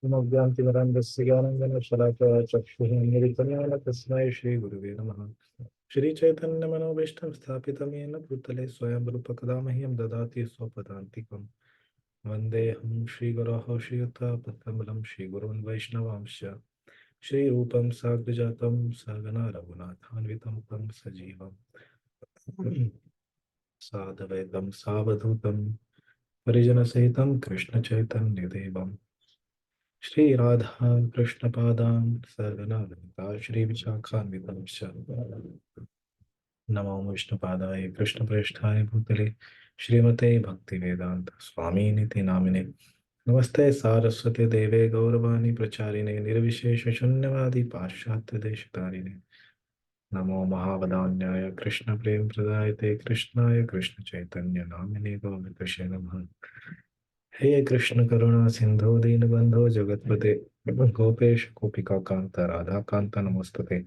ज्ञानतिमिरान्धस्यानन्दनशलाकया तस्मै श्रीगुरुवे नमः। श्रीचैतन्यमनोभीष्टं स्थापितं येन भूतले स्वयं रूपकदा मह्यं ददाति स्वपदान्तिकं। वन्देऽहं श्रीगुरोः श्रीयुतापद्कमलं श्रीगुरून् वैष्णवांश्च श्रीरूपं साग्रजातं सहगना रघुनाथान्वितं तं सजीवं साधवैतं सावधूतं परिजनसहितं कृष्णचैतन्यदेवं श्री राधा कृष्ण पादान सर्वना ललिता श्री विशाखान्वितांश्च नमो विष्णुपादाय कृष्ण प्रेष्ठाय भूतले श्रीमते भक्ति वेदांत स्वामी निति नामिने नमस्ते सारस्वती देवे गौरवाणी प्रचारिणे निर्विशेष शून्यवादी पाश्चात्य देशतारिणे नमो महावदान्याय कृष्ण प्रेम प्रदायते कृष्णाय कृष्ण चैतन्य नामिने गौरकृष्ण नमः। हे कृष्ण करुणा सिंधु दीनबंधो जगतपते गोपेश गोपिका कांत राधा कांत नमोस्तुते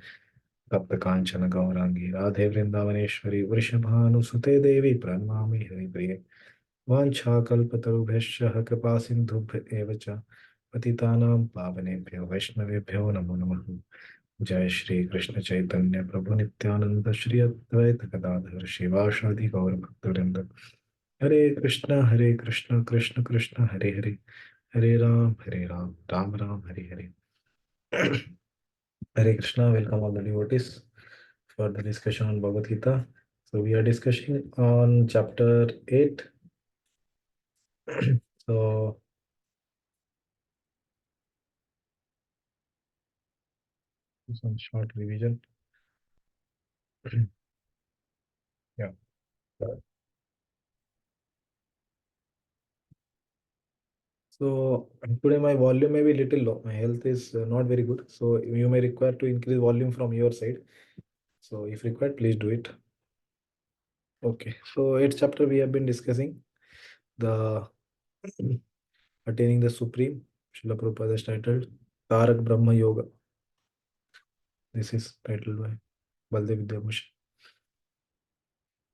तप्त कांचन गौरांगी राधे वृंदावनेश्वरी वृषभानुसुते देवी प्रणमामि हरिप्रिये वाञ्छाकल्पतरुभ्यश्च कृपा सिन्धुभ्य एव च पतितानां पावनेभ्यो वैष्णवेभ्यो नमो नमः। जय श्री कृष्ण चैतन्य प्रभु नित्यानंद श्री अद्वैत गदाधर शिवासादि गौर भक्तवृंद हरे Krishna Krishna Krishna Hare Hare Hare Ram Ram Ram Hare Hare. Hare Krishna, welcome all the devotees for the discussion on Bhagavad Gita. So we are discussing on chapter 8. So some short revision. Yeah. So today my volume may be little low. My health is not very good. So you may require to increase volume from your side. So if required, please do it. Okay. So 8th chapter we have been discussing the attaining the supreme. Srila Prabhupada is titled Tarak Brahma Yoga. This is titled by Baldev Vidyabhushan.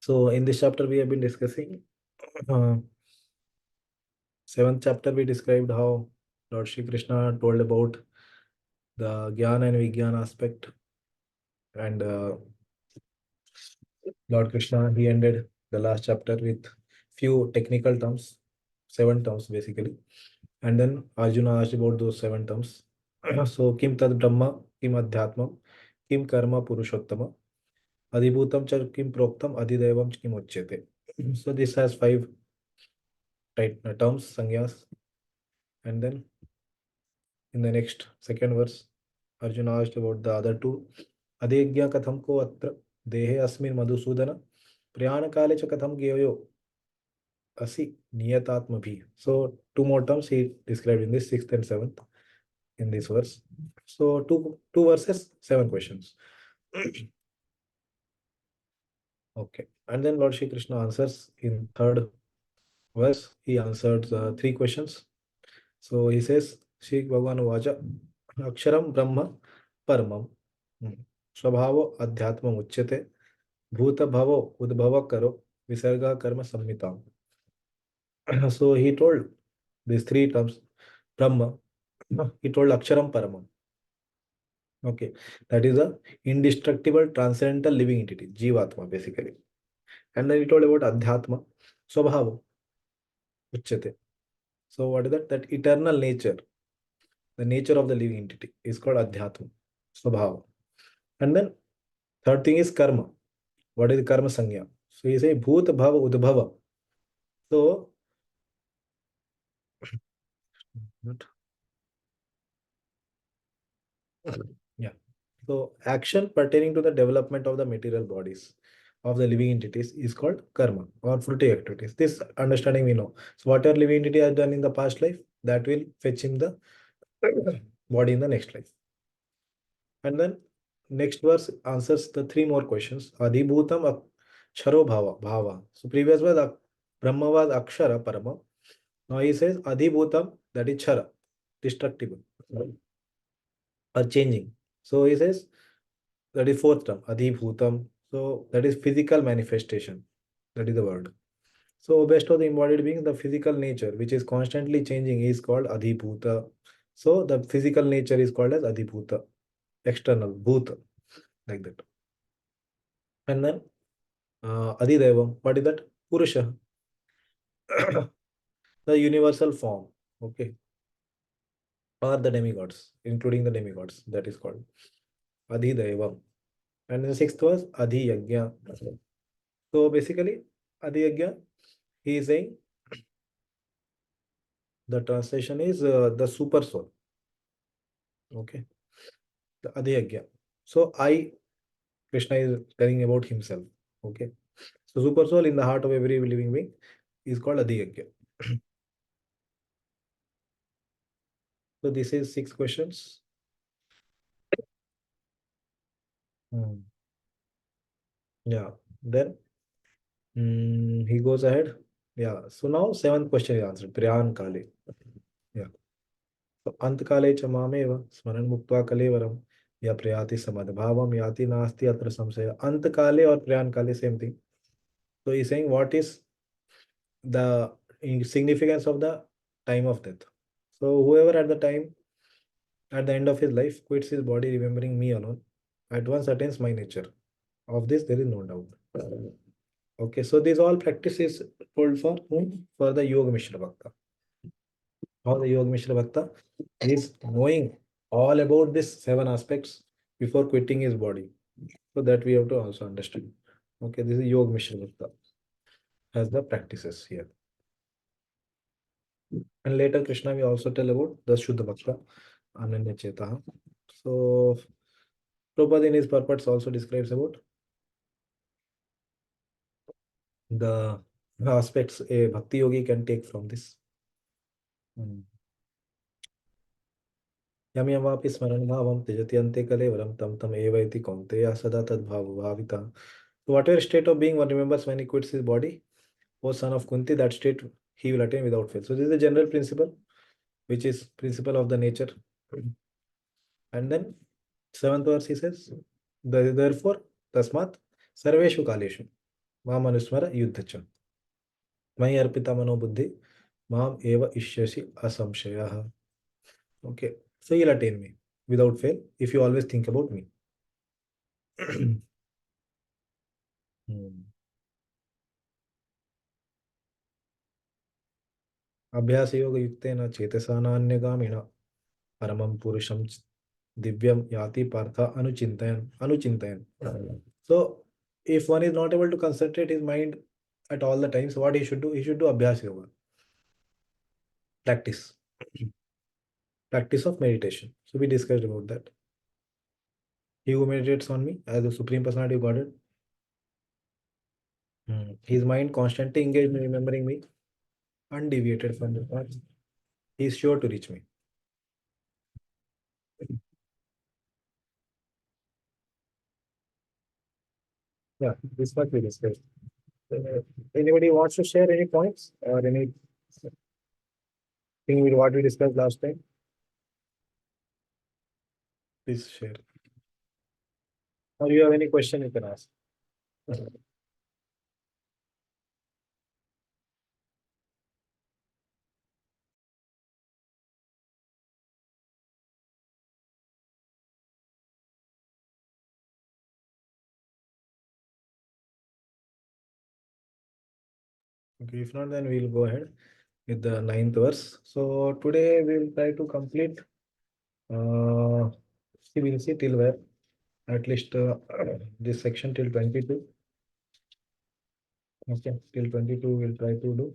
So in this chapter we have been discussing 7th chapter we described how Lord Shri Krishna told about the Jnana and Vijnana aspect, and Lord Krishna he ended the last chapter with few technical terms, 7 terms basically, and then Arjuna asked about those 7 terms. So Kim Tad Brahma, Kim Adhyatmam, Kim Karma Purushottama, Adhibhutam Char Kim Proktam, Adhidevam Kim Uchyate. So this has 5 terms, sangyas, and then in the next second verse, Arjuna asked about the other two. Adegya katham ko atra dehe asmin madhusudana priyana kale cha katham geyo asi niyatatma bhi. So two more terms he described in this 6th and 7th in this verse. So two verses, 7 questions. Okay, and then Lord Shri Krishna answers in third verse. He answered 3 questions. So he says, Shri Bhagwan Vaja Aksharam Brahma Paramam Swabhavo Adhyatmam Uchyate Bhuta Bhavo Udbhava Karo Visarga Karma Samhitam. So he told these 3 terms Brahma, he told Aksharam Paramam. Okay, that is a indestructible transcendental living entity, Jivatma basically. And then he told about Adhyatma, Swabhava Uchyate. So what is that? That eternal nature, the nature of the living entity is called Adhyatma, Swabhava. And then third thing is karma. What is karma sangya? So you say bhut bhava udbhava. So not- yeah. So action pertaining to the development of the material bodies of the living entities is called karma or fruitive activities. This understanding we know. So whatever living entity has done in the past life, that will fetch him the body in the next life. And then next verse answers the 3 more questions. Adhibhutam aksharo bhava. So previous was Brahma was akshara parama. Now he says adhibhutam, that is chara, destructible or changing. So he says that is fourth term, adhibhutam. So that is physical manifestation. That is the word. So best of the embodied being, the physical nature, which is constantly changing, is called adhibhuta. So the physical nature is called as Adhibhuta, external, Bhuta, like that. And then Adidevam, what is that? Purusha, the universal form, okay, or the demigods, including the demigods, that is called Adhidevam. And the sixth was Adhiyagya. So basically, Adhiyagya, he is saying the translation is the super soul, okay, the Adhiyagya. So I, Krishna is telling about himself, okay. So super soul in the heart of every living being is called Adhiyagya. So this is six questions. Hmm. Yeah. Then he goes ahead. Yeah. So now seventh question is answered. Priyan Kale. Yeah. So Antkale च मामेव स्मरण मुक्त्वा कलेवरम या प्रयाति समद्भावम याति नास्ति अत्र संशय. Antkale or Priyan Kale, same thing. So he's saying what is the significance of the time of death. So whoever at the time, at the end of his life, quits his body remembering me alone, at once attains my nature. Of this there is no doubt. Okay, so this all practice is told for whom? For the Yoga Mishra Bhakta. How the Yoga Mishra Bhakta is knowing all about these seven aspects before quitting his body. So that we have to also understand. Okay, this is Yoga Mishra Bhakta as the practices here. And later Krishna will also tell about the Shuddha Bhakta, Ananya Chetaha. So Prabhupada in his purports also describes about the aspects a bhakti yogi can take from this. Hmm. यम यमापि स्मरण भावम त्यजति अन्ते कलेवरम तम तम एव इति कौन्तेय सदा तद्भाव भाविता. So whatever state of being one remembers when he quits his body, O son of Kunti, that state he will attain without fail. So this is the general principle, which is principle of the nature. And then seventh verse he says, therefore, tasmat sarveshu kaleshu mam anusmara yuddhacha maya arpita mano buddhi mam eva ishyasi asamshayah. Okay, so you'll attain me without fail if you always think about me. Hmm. अभ्यास योग युक्तेन चेतसा नान्यगामिना परमं पुरुषं दिव्यम याति Partha अनुचिंतयन. So if one is not able to concentrate his mind at all the times, what he should do? He should do abhyas yoga, practice, practice of meditation. So we discussed about that. He who meditates on me as the Supreme Personality of Godhead, his mind constantly engaged in remembering me, undeviated from the path, he is sure to reach me. Yeah, this is what we discussed. Uh, Anybody wants to share any points or anything with what we discussed last time? Please share. Or you have any question you can ask. Okay, if not, then we'll go ahead with the ninth verse. So today we'll try to complete. See, we'll see till where at least this section till 22. Okay, till 22 we'll try to do.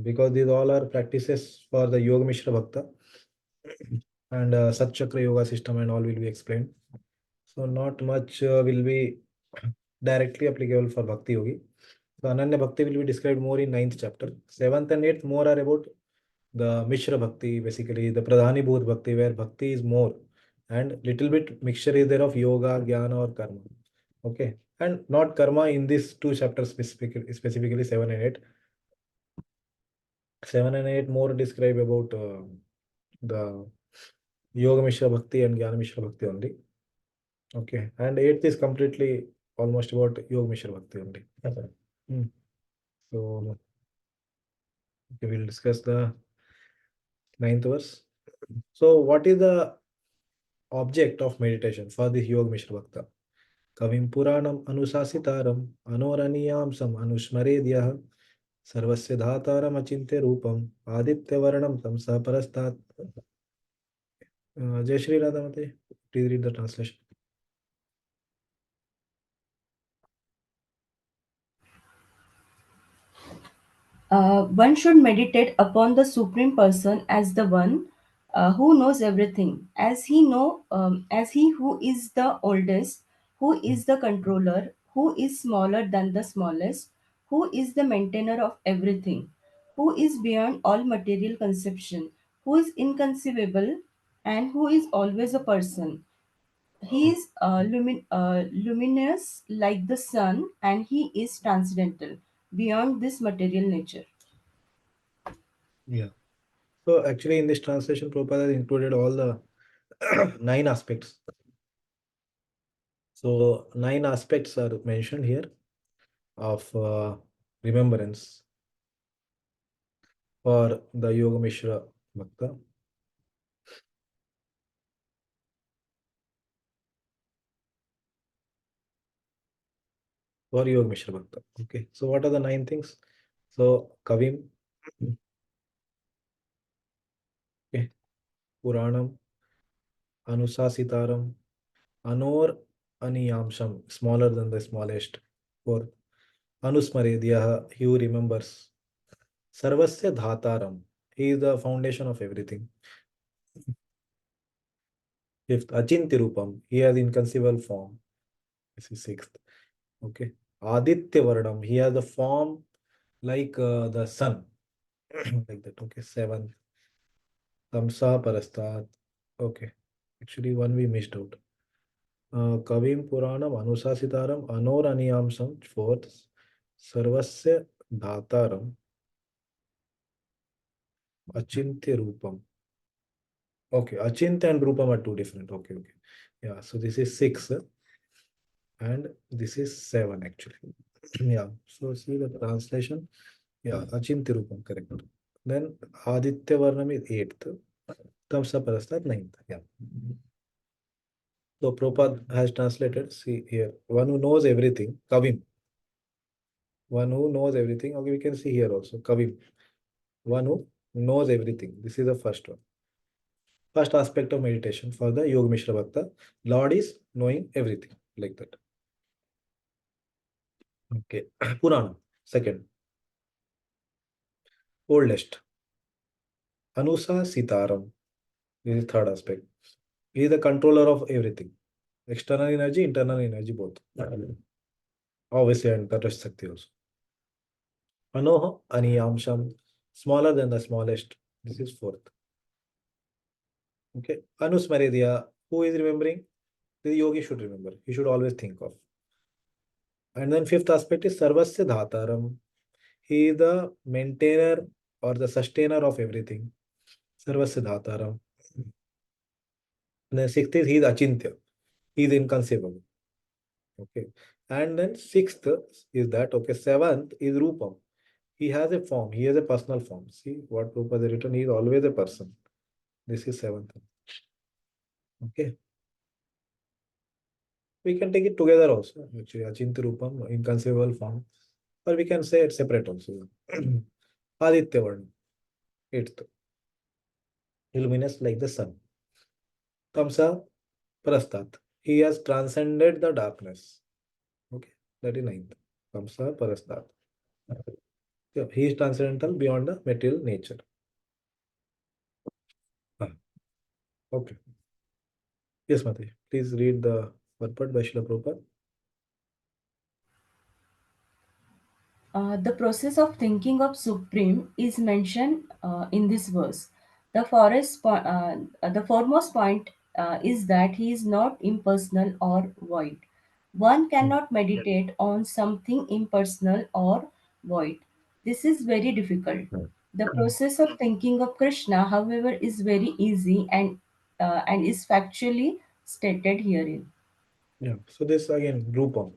Because these all are practices for the Yoga Mishra Bhakta and Sat Chakra Yoga system and all will be explained. So not much will be directly applicable for Bhakti Yogi. So Ananya Bhakti will be described more in ninth chapter. Seventh and eighth more are about the Mishra Bhakti, basically the Pradhani Bhut Bhakti, where Bhakti is more and little bit mixture is there of yoga, jnana or karma. Okay. And not karma in these two chapters specifically 7 and 8. 7 and 8 more describe about the Yoga Mishra Bhakti and Jnana Mishra Bhakti only. Okay. And 8th is completely almost about Yoga Mishra Bhakti only. Okay. So okay, we'll discuss the ninth verse. So, what is the object of meditation for this Yoga Mishra Bhakta? Kavim Puranam Anusasitaram Anoraniyamsam Anushmaredyah Sarvasya Dhataram Achinte Rupam Aditya Varanam Tamsa Parastat. Jai Shri Radha Mate. Please read the translation. One should meditate upon the Supreme Person as the one who knows everything, as he who is the oldest, who is the controller, who is smaller than the smallest, who is the maintainer of everything, who is beyond all material conception, who is inconceivable, and who is always a person. He is luminous like the sun, and he is transcendental beyond this material nature. Yeah. So actually, in this translation, Prabhupada has included all the nine aspects. So nine aspects are mentioned here of remembrance for the Yoga Mishra Bhakta. For Yoga Mishra Bhakta. Okay. So what are the nine things? So Kavim, okay, Puranam, Anusasitaram, Anor Aniyamsham, smaller than the smallest. Fourth, Anusmaredyaha, he who remembers. Sarvasya Dhataram, he is the foundation of everything. Fifth, Achinti Rupam, he has inconceivable form. This is sixth. Okay. Aditya Vardam, he has the form like the sun. Like that. Okay. Seventh, Tamsa Parastat. Okay. Actually, one we missed out. Kavim Puranam Anusasitaram Anoraniyamsam. Fourth, Sarvasya Dhataram Achintya Rupam. Okay. Achintya and Rupam are two different. Okay. Okay. Yeah. So this is six and this is seven actually. Yeah. So see the translation. Yeah. Achintya Rupam. Correct. Then Aditya Varnam is eighth. Tamsa Parastat ninth. Yeah. So Prabhupada has translated, see here, one who knows everything, Kavim. One who knows everything. Okay, we can see here also, Kavim. One who knows everything. This is the first one. First aspect of meditation for the Yoga Mishra Bhakta. Lord is knowing everything, like that. Okay. Purana, second. Oldest. Anusa Sitaram. This is third aspect. He is the controller of everything. External energy, internal energy, both. Obviously, and Tata Shakti also. Anoha Aniyamsham, smaller than the smallest. This is fourth. Okay. Anusmaredya, who is remembering? The yogi should remember. He should always think of. And then fifth aspect is Sarvasya Dhataram. He is the maintainer or the sustainer of everything. Sarvasya Dhataram. And then sixth is he is Achintya. He is inconceivable. Okay. And then sixth is that, okay, seventh is Rupam. He has a form. He has a personal form. See what Rupa has written. He is always a person. This is seventh. Okay. We can take it together also. Actually, Achintya Rupam, inconceivable form. Or we can say it's separate also. Aditya Varna, eighth. Luminous like the sun. Tamsa Parastat. He has transcended the darkness. Okay. That is ninth. Tamsa Parastat. Yeah, he is transcendental beyond the material nature. Ah, okay. Yes, Mati. Please read the purport by Srila Prabhupada. The process of thinking of Supreme is mentioned in this verse. The foremost point is that he is not impersonal or void. One Hmm. cannot meditate on something impersonal or void. This is very difficult. The process of thinking of Krishna, however, is very easy and is factually stated herein. Yeah. So this again, Rupam.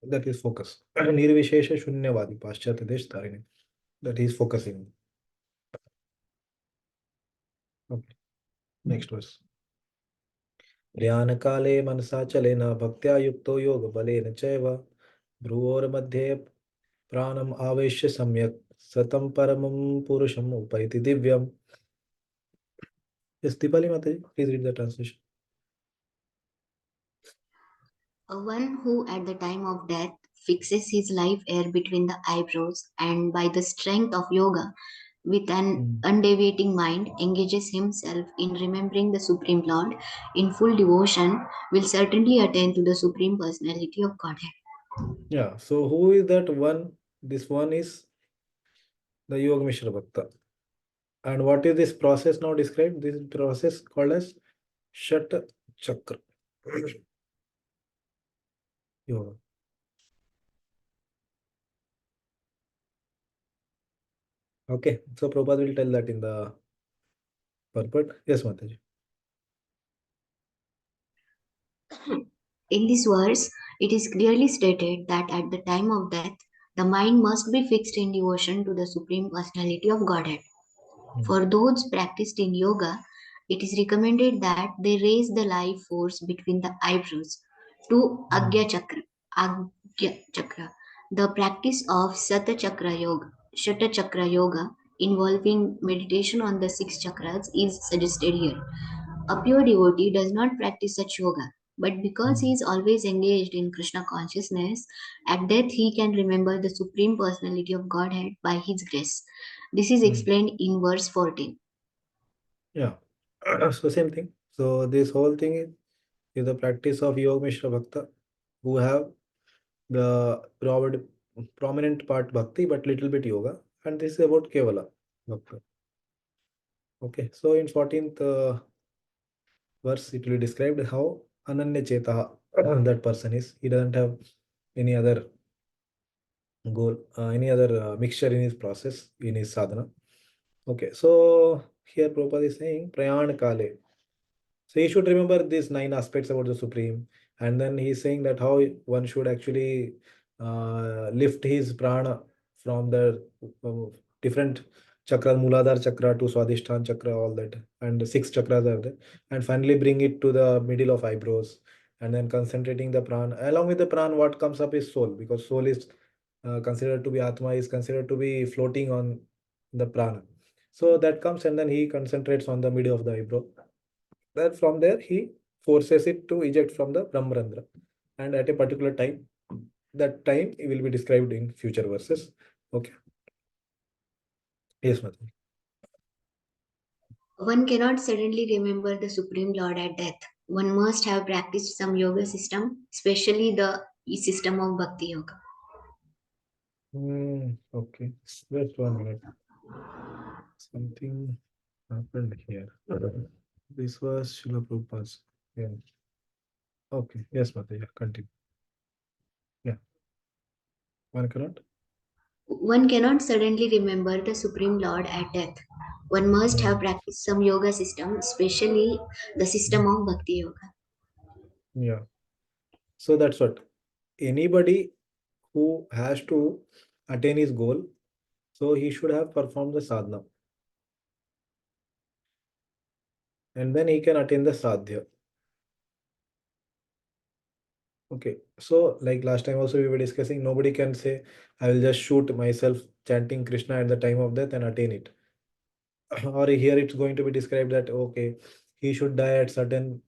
That is focus. Nirvishesha Shunyavadi, Paschatya Desh Tarini. That he is focusing. Okay. Next verse. ध्यानकाले मनसा चलेन भक्त्या युक्तो योगबलेन चैव भ्रुवोर्मध्ये प्राणम आवेश्य सम्यक सतम परमं पुरुषम उपैति दिव्यम. Yes, Dipali Mataji, please read the translation. One who at the time of death fixes his life air between the eyebrows and by the strength of yoga with an Mm. undeviating mind engages himself in remembering the Supreme Lord in full devotion will certainly attain to the Supreme Personality of Godhead. Yeah, so who is that one? This one is the Yoga Mishra Bhakta. And what is this process now described? This process called as Shat Chakra Yoga. Okay, so Prabhupada will tell that in the purport. Yes, Mataji. In this verse, it is clearly stated that at the time of death, the mind must be fixed in devotion to the Supreme Personality of Godhead. Mm. For those practiced in yoga, it is recommended that they raise the life force between the eyebrows to Mm. Agya Chakra. The practice of Shata Chakra Yoga, involving meditation on the six chakras, is suggested here. A pure devotee does not practice such yoga, but because he Mm. is always engaged in Krishna consciousness, at death he can remember the Supreme Personality of Godhead by his grace. This is Mm. explained in verse 14. Yeah. So same thing. So this whole thing is the practice of Yoga Mishra Bhakta who have the prominent part Bhakti but little bit Yoga. And this is about Kevala Bhakta. Okay. So in 14th verse, it will be described how Ananya Cheta that person is. He doesn't have any other goal, any other mixture in his process, in his sadhana. Okay. So here Prabhupada is saying Prayan Kale. So he should remember these nine aspects about the Supreme. And then he's saying that how one should actually lift his prana from the different chakra, Muladhara chakra to Swadhisthana chakra, all that. And the six chakras are there. And finally bring it to the middle of eyebrows. And then concentrating the prana. Along with the prana, what comes up is soul, because soul is considered to be Atma, is considered to be floating on the prana. So that comes, and then he concentrates on the middle of the eyebrow. Then from there he forces it to eject from the Brahmarandra. And at a particular time, that time will be described in future verses. Okay. Yes, Mataji. One cannot suddenly remember the Supreme Lord at death. One must have practiced some yoga system, especially the system of Bhakti Yoga. Okay. Just 1 minute. Something happened here. This was Srila Prabhupada's. Yeah. Okay. Yes, Mataji. Yeah, continue. Yeah. One cannot. One cannot suddenly remember the Supreme Lord at death. One must have Mm. practiced some yoga system, especially the system of Bhakti Yoga. Yeah. So that's what. Anybody who has to attain his goal, so he should have performed the sadhana. And then he can attain the sadhya. Okay, so like last time also we were discussing, nobody can say, I will just shoot myself chanting Krishna at the time of death and attain it. Or here it's going to be described that, okay, he should die at certain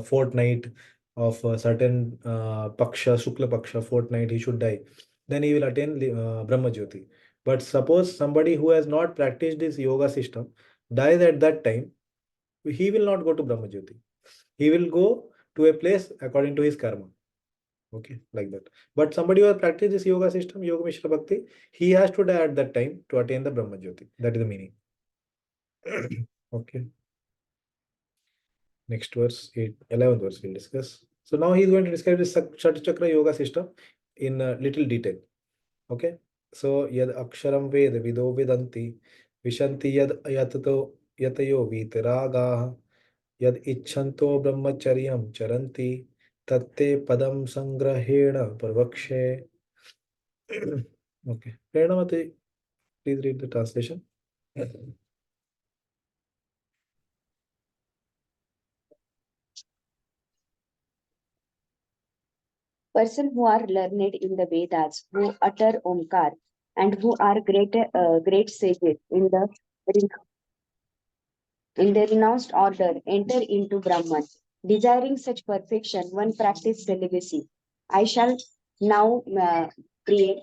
fortnight of a certain Paksha, Shukla Paksha fortnight, he should die. Then he will attain Brahma Jyoti. But suppose somebody who has not practiced this yoga system dies at that time, he will not go to Brahma Jyoti. He will go to a place according to his karma. Okay, like that. But somebody who has practiced this yoga system, Yoga Mishra Bhakti, he has to die at that time to attain the Brahma Jyoti. That is the meaning. Okay. Next verse, 11th verse we'll discuss. So now he's going to describe this Shat Chakra yoga system in little detail. Okay. So yad aksharam ved vido vedanti vishanti yad yatayo vitaragaha yad icchanto brahmacharyam charanti tatte padam sangrahena pravakshe. Okay. Pranamati, please read the translation. Person who are learned in the Vedas, who utter Omkar, and who are great sages in the renounced order, enter into Brahman. Desiring such perfection, one practice celibacy. I shall now create,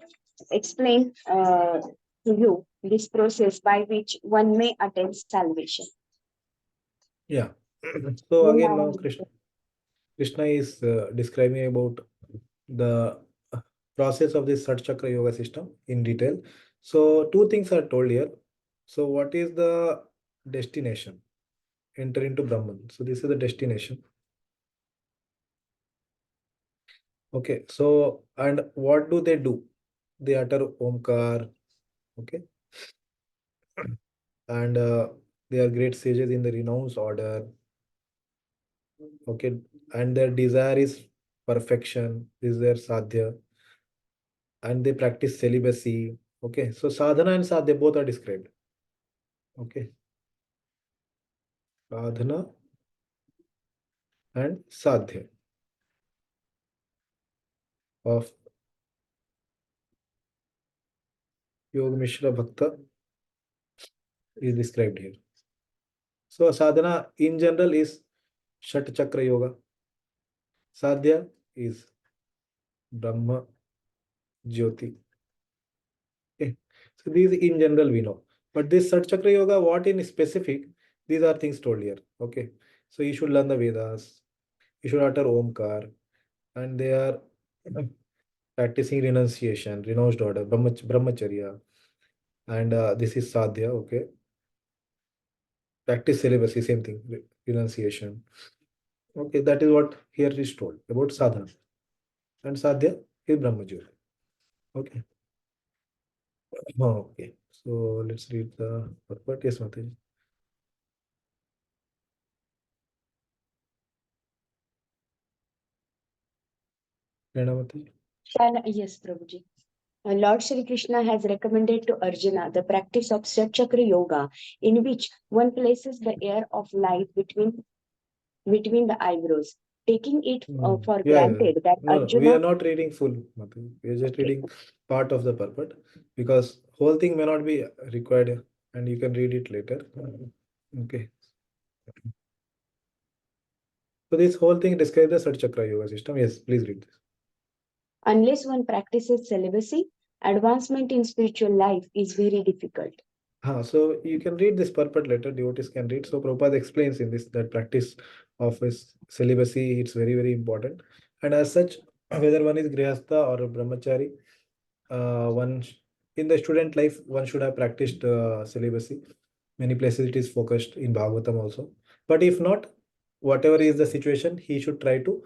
explain to you this process by which one may attain salvation. Yeah. So again, now Vrindavan. Krishna is describing about the process of this Sat Chakra Yoga system in detail. So two things are told here. So what is the destination? Enter into Brahman. So this is the destination. Okay. So and what do they do? They utter Omkar. Okay. And they are great sages in the renounced order. Okay. And their desire is perfection. This is their sadhya. And they practice celibacy. Okay. So sadhana and sadhya both are described. Okay. Sadhana and sadhya of Yoga Mishra Bhakta is described here. So sadhana in general is Shat Chakra Yoga. Sadhya is Brahma Jyoti. Okay. So these in general we know. But this Sat Chakra Yoga, what in specific, these are things told here. Okay. So you should learn the Vedas. You should utter Omkar. And they are practicing renunciation, renounced order, brahmacharya. And this is sadhya. Okay. Practice celibacy, same thing, renunciation. Okay, that is what here is told about sadhana. And sadhya is brahmacharya. Okay. Okay. So let's read the purport. Yes, Mataji. Prerna Mataji. Yes, Prabhuji. Lord Shri Krishna has recommended to Arjuna the practice of Sat Chakra Yoga, in which one places the air of light between the eyebrows, taking it for Yeah, yeah. granted that No, no, we are Arjuna. not reading full, Mataji. We are just Okay. reading part of the purport because whole thing may not be required and you can read it later. Okay. So this whole thing describes the Sat Chakra Yoga system. Yes, please read this. Unless one practices celibacy, advancement in spiritual life is very difficult. So you can read this purport later, devotees can read. So Prabhupada explains in this that practice of his celibacy, it's very, very important. And as such, whether one is grihastha or a brahmachari, in the student life, one should have practiced celibacy. Many places it is focused in Bhagavatam also. But if not, whatever is the situation, he should try to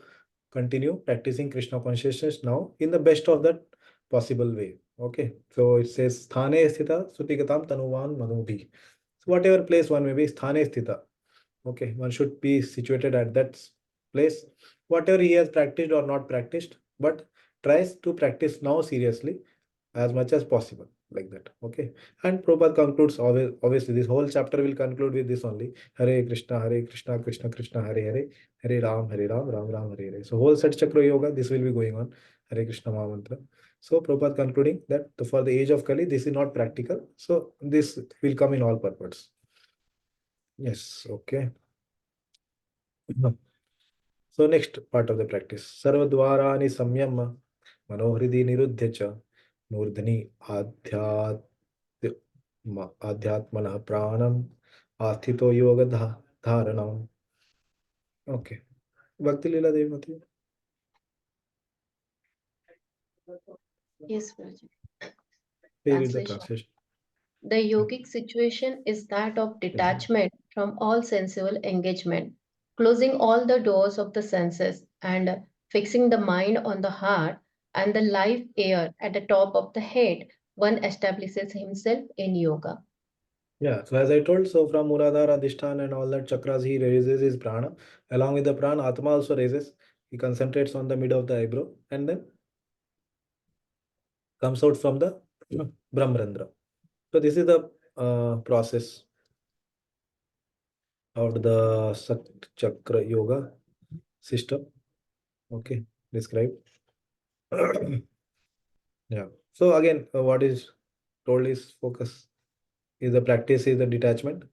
continue practicing Krishna consciousness now in the best of that possible way. Okay. So it says sthane sthita sutigatam tanuvan manubhi. So whatever place one may be, sthane sthita. Okay, one should be situated at that place. Whatever he has practiced or not practiced, but tries to practice now seriously as much as possible, like that. Okay. And Prabhupada concludes, obviously, this whole chapter will conclude with this only. Hare Krishna, Krishna Krishna, Hare Hare, Hare Ram, Ram Ram, Hare Hare. So whole Sat Chakra Yoga, this will be going on. Hare Krishna Mahamantra. So Prabhupada concluding that for the age of Kali, this is not practical. So this will come in all purports. Yes, okay. So next part of the practice. Sarvadvarani samyama manohridi niruddhya cha nurdhani adhyatmana pranam athito yoga dharanam. Okay. Bhakti Leela Devi Mati. Yes, Prabhuji. Please read the Translation. translation. The yogic situation is that of detachment from all sensual engagement, closing all the doors of the senses and fixing the mind on the heart and the live air at the top of the head. One establishes himself in yoga. Yeah, so as I told, so from Muladhara, Adhishthana and all that chakras, he raises his prana. Along with the prana, Atma also raises. He concentrates on the mid of the eyebrow and then comes out from the Brahmarandra. So this is the process of the Sat Chakra Yoga system. Okay, describe. Yeah. So again, what is told is focus is the practice is the detachment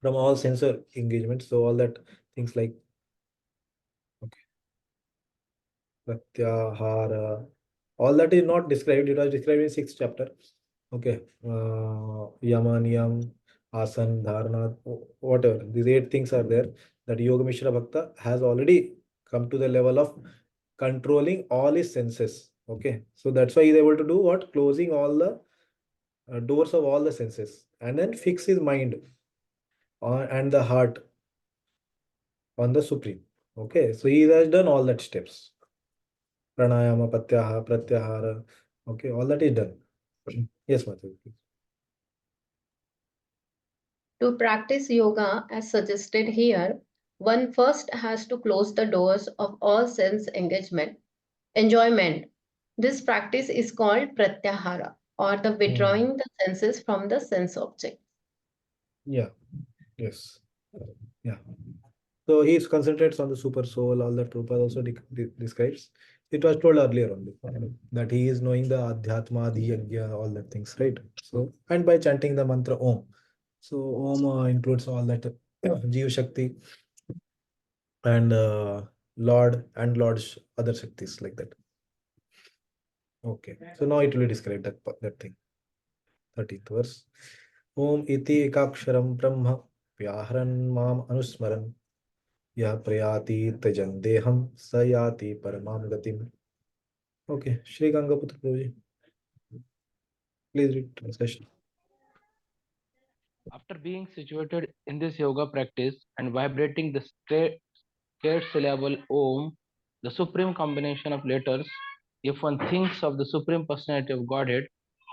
from all sensor engagements. So all that things like okay, pratyahara, all that is not described. It was described in sixth chapter. Okay, yama, niyam, asan, dharana, whatever. These 8 things are there that Yoga Mishra Bhakta has already come to the level of controlling all his senses. Okay, so that's why he's able to do what? Closing all the doors of all the senses and then fix his mind and the heart on the Supreme. Okay, so he has done all that steps. Pranayama, pratyahara. Okay, all that is done. Yes, Madhu. To practice yoga as suggested here, one first has to close the doors of all sense enjoyment. This practice is called pratyahara, or the withdrawing the senses from the sense object. Yeah, yes. Yeah. So he concentrates on the super soul, all that Prabhupada also describes. It was told earlier only that he is knowing the Adhyatma, the Yajna, all that things, right? So, and by chanting the mantra Om. So, Om includes all that Jiva Shakti and Lord and Lord's other Shaktis like that. Okay. So now it will describe that thing. 13th verse. Om iti ekaksharam brahma vyahran mam anusmaran यह प्रयाति त्यजन देहम स याति परमाम गतिम. Okay, Shri Gangaputra Prabhuji, please read translation. After being situated in this yoga practice and vibrating the scared syllable Om, the supreme combination of letters, if one thinks of the Supreme Personality of Godhead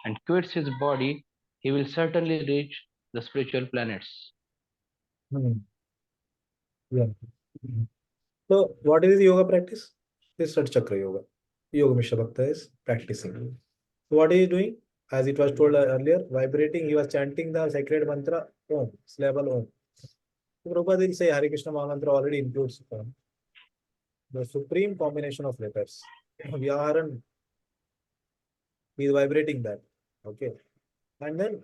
and quits his body, he will certainly reach the spiritual planets. Yeah. So, what is yoga practice? This is Chakra Yoga. Yoga Mishra Bhakta is practicing. So, what is he doing? As it was told earlier, vibrating, he was chanting the sacred mantra Om, syllable Om. So, Prabhupada will say Hare Krishna Mahamantra already includes the supreme combination of letters. Vyaharan, he is vibrating that. Okay. And then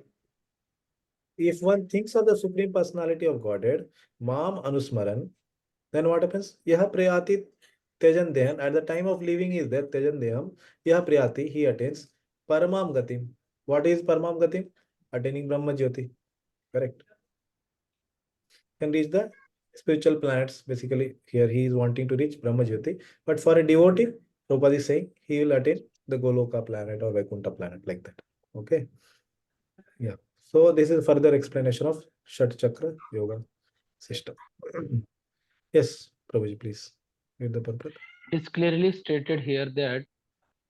if one thinks of the Supreme Personality of Godhead, Mam Anusmaran, then what happens? Yaha Priyati Tejan Dehan, at the time of leaving is there, Tejan Deham, Yaha Priyati, he attains Paramam Gatim. What is Paramam Gatim? Attaining Brahma Jyoti. Correct. Can reach the spiritual planets. Basically, here he is wanting to reach Brahma Jyoti. But for a devotee, Prabhupada is saying he will attain the Goloka planet or Vaikuntha planet like that. Okay. Yeah. So this is further explanation of Shat Chakra Yoga system. Yes, Prabhuji, please read the purport. It is clearly stated here that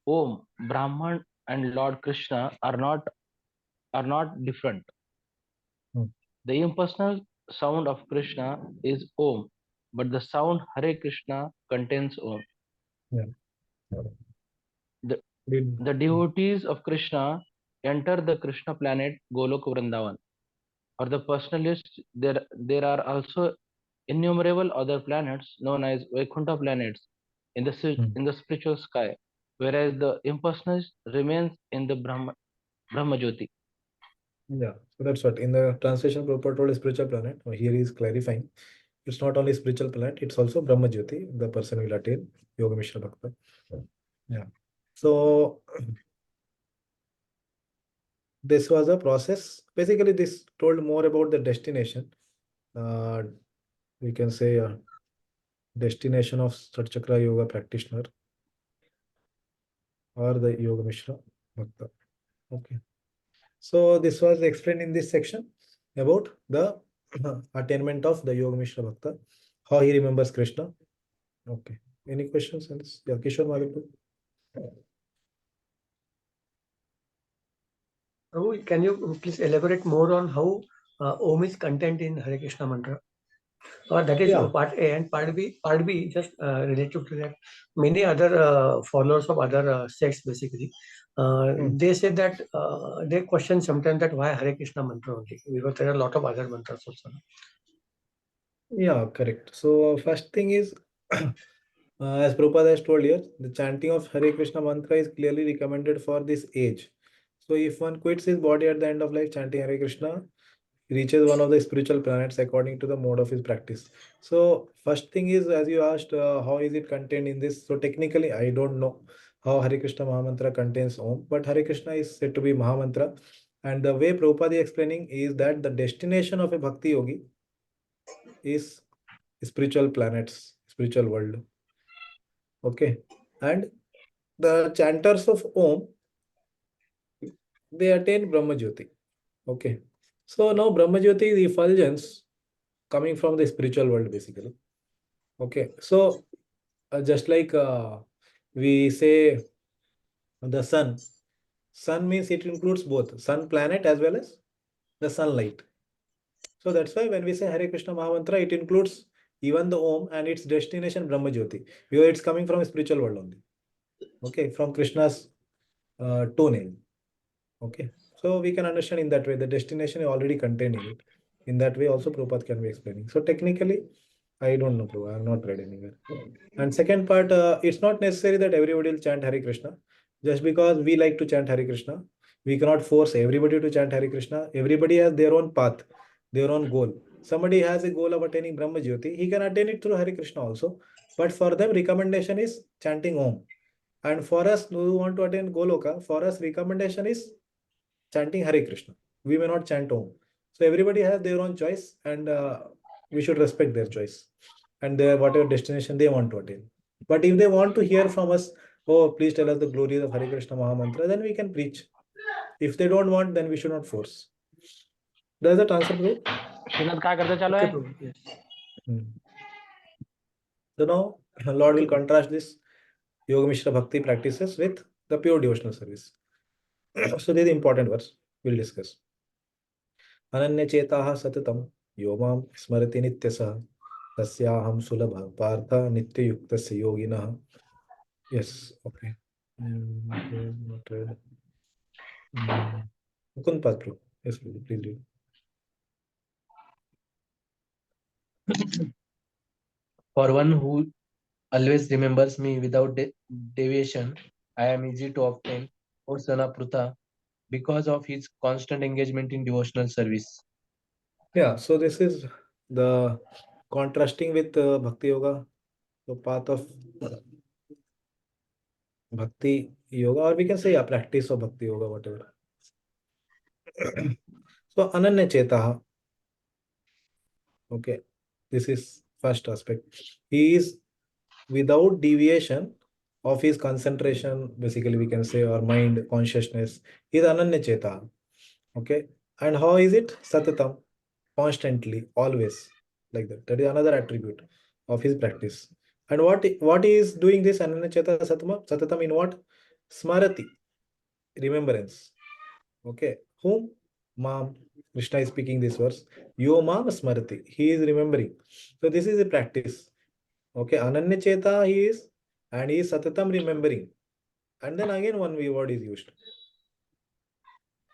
Om, Brahman, and Lord Krishna are not different. The impersonal sound of Krishna is Om, but the sound Hare Krishna contains Om. Yeah. The, Read. the devotees of Krishna enter the Krishna planet Golok Vrindavan. For the personalists, there are also innumerable other planets known as Vaikuntha planets in the spiritual sky, whereas the impersonalist remains in the Brahma Jyoti. Yeah, so that's what in the translation Prabhupada told is spiritual planet. Here he is clarifying. It's not only spiritual planet, it's also Brahma Jyoti, the person will attain Yoga Mishra Bhakta. Yeah. So this was a process. Basically, this told more about the destination. We can say destination of Sat Chakra Yoga practitioner or the Yoga Mishra Bhakta. Okay. So this was explained in this section about the attainment of the Yoga Mishra Bhakta, how he remembers Krishna. Okay. Any questions on this? Yeah, Kishore Madhupur. Prabhu, can you please elaborate more on how Om is content in Hare Krishna mantra? Or that is part A, and part B just related to that. Many other followers of other sects basically, they say that they question sometimes that why Hare Krishna mantra only, because there are a lot of other mantras also. Yeah, correct. So first thing is As Prabhupada has told here, the chanting of Hare Krishna mantra is clearly recommended for this age. So if one quits his body at the end of life chanting Hare Krishna, he reaches one of the spiritual planets according to the mode of his practice. So first thing is, as you asked, how is it contained in this? So technically, I don't know how Hare Krishna Mahamantra contains Om, but Hare Krishna is said to be Mahamantra. And the way Prabhupada is explaining is that the destination of a Bhakti Yogi is spiritual planets, spiritual world. Okay. And the chanters of Om, they attain Brahma Jyoti. Okay. So now Brahma Jyoti is effulgence coming from the spiritual world basically. Okay. So just like we say the sun, sun means it includes both sun planet as well as the sunlight. So that's why when we say Hare Krishna Mahamantra, it includes even the Om and its destination Brahma Jyoti, because it's coming from a spiritual world only. Okay, from Krishna's toe name. Okay, so we can understand in that way the destination is already contained in it. In that way, also Prabhupada can be explaining. So technically, I don't know, Prabhu. I have not read anywhere. And second part, it's not necessary that everybody will chant Hare Krishna. Just because we like to chant Hare Krishna, we cannot force everybody to chant Hare Krishna. Everybody has their own path, their own goal. Somebody has a goal of attaining Brahma Jyoti, he can attain it through Hare Krishna also. But for them, recommendation is chanting Om. And for us who want to attain Goloka, for us, recommendation is chanting Hare Krishna. We may not chant Om. So everybody has their own choice, and we should respect their choice and their whatever destination they want to attain. But if they want to hear from us, oh, please tell us the glories of Hare Krishna Mahamantra, then we can preach. If they don't want, then we should not force. Does that answer, bro? Srinath काय करते चालू Okay, आहे? Prabhu. Yes. So now, Lord will contrast this Yoga Mishra Bhakti practices with the pure devotional service. So this is the important verse we'll discuss. Ananya Chetaha Satatam Yomam Smarati Nityasa Tasyaham Sulabha Partha Nityayuktasya Yoginah. Yes, okay. Not read. Mukund Patru. Yes, please read. For one who always remembers me without deviation, I am easy to obtain, O son of Pruta, because of his constant engagement in devotional service. Yeah, so this is the contrasting with Bhakti Yoga, the path of Bhakti Yoga, or we can say, yeah, practice of Bhakti Yoga, whatever. So, Ananya Chetaha. Okay, this is first aspect. He is without deviation of his concentration, basically, we can say, or mind consciousness, is Ananya Chetaha. Okay, and how is it? Satatam, constantly, always, like that. That is another attribute of his practice. And what he is doing this Ananya Cheta Satatam in what? Smarati, remembrance. Okay, whom? Mam. Krishna is speaking this verse. Yo Mam Smarati. He is remembering. So this is a practice. Okay, Ananya Cheta he is, and he is Satatam remembering. And then again one word is used.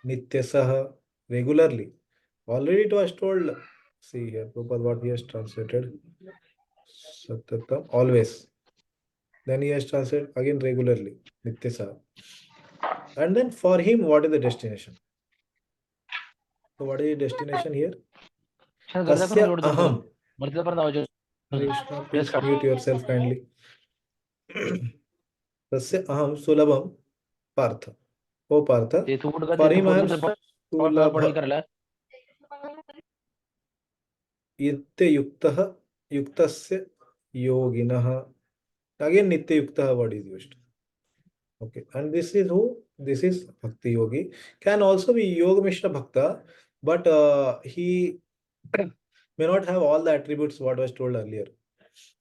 Nityasaha, regularly. Already it was told. See here, Prabhupada, what he has translated. Satatam, always. Then he has translated again regularly. Nityasaha. And then for him, what is the destination? So what is the destination here? गरजा करून Tasya जोड जोड aham. मर्यादापर्यंत आवाज येतो. Hare Krishna, Yes, please cut. mute yourself kindly. Tasya aham sulabham partha. Oh partha, ते तू कुठं का for ते him I am पडेल sulabha करायला. nityayuktah yuktasya yoginah. Again nityayuktah word is used. Okay, and this is who? This is Bhakti Yogi. Can also be Yoga Mishra Bhakta, but he may not have all the attributes what was told earlier.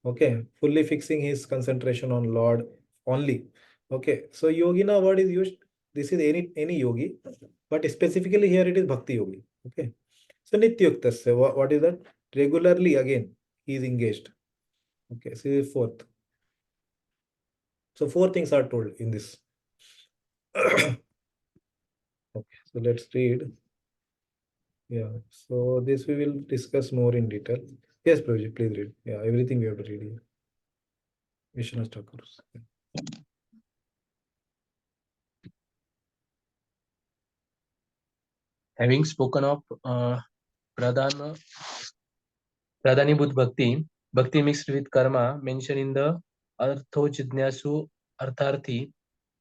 Okay, fully fixing his concentration on Lord only. Okay, so Yogina word is used. This is any yogi, but specifically here it is Bhakti Yogi. Okay, so Nityuktasya, what is that? Regularly again, he is engaged. Okay, so this is fourth. So four things are told in this. Okay, so let's read. Yeah, so this we will discuss more in detail. Yes, Prabhuji, please read. Yeah, everything we have to read here. Vishnu Thakur's. Having spoken of Pradhana Pradhanibhut Bhakti, Bhakti mixed with karma, mentioned in the Artho Jidnyasu Artharthi,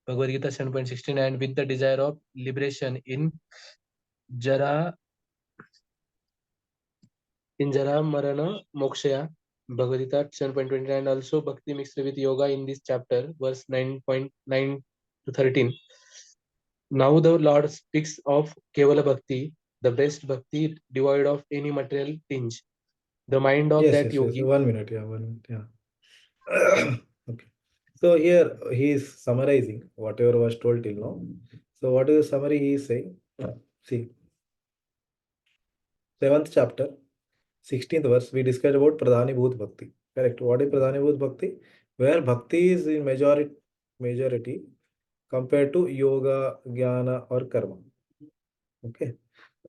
Bhagavad Gita 7.16, and with the desire of liberation in Jara Marana Mokshaya, Bhagavad Gita 7.20, and also Bhakti mixed with yoga in this chapter, verse 9.9 to 13. Now the Lord speaks of Kevala Bhakti, the best Bhakti devoid of any material tinge. The mind of that Yes. yogi. 1 minute. Yeah, 1 minute. Yeah. Okay. So here he is summarizing whatever was told till now. So what is the summary he is saying? See, 7th chapter, 16th verse, we discussed about Pradhani Bhut Bhakti. Correct. What is Pradhani Bhut Bhakti? Where Bhakti is in majority compared to yoga, jnana or karma. Okay.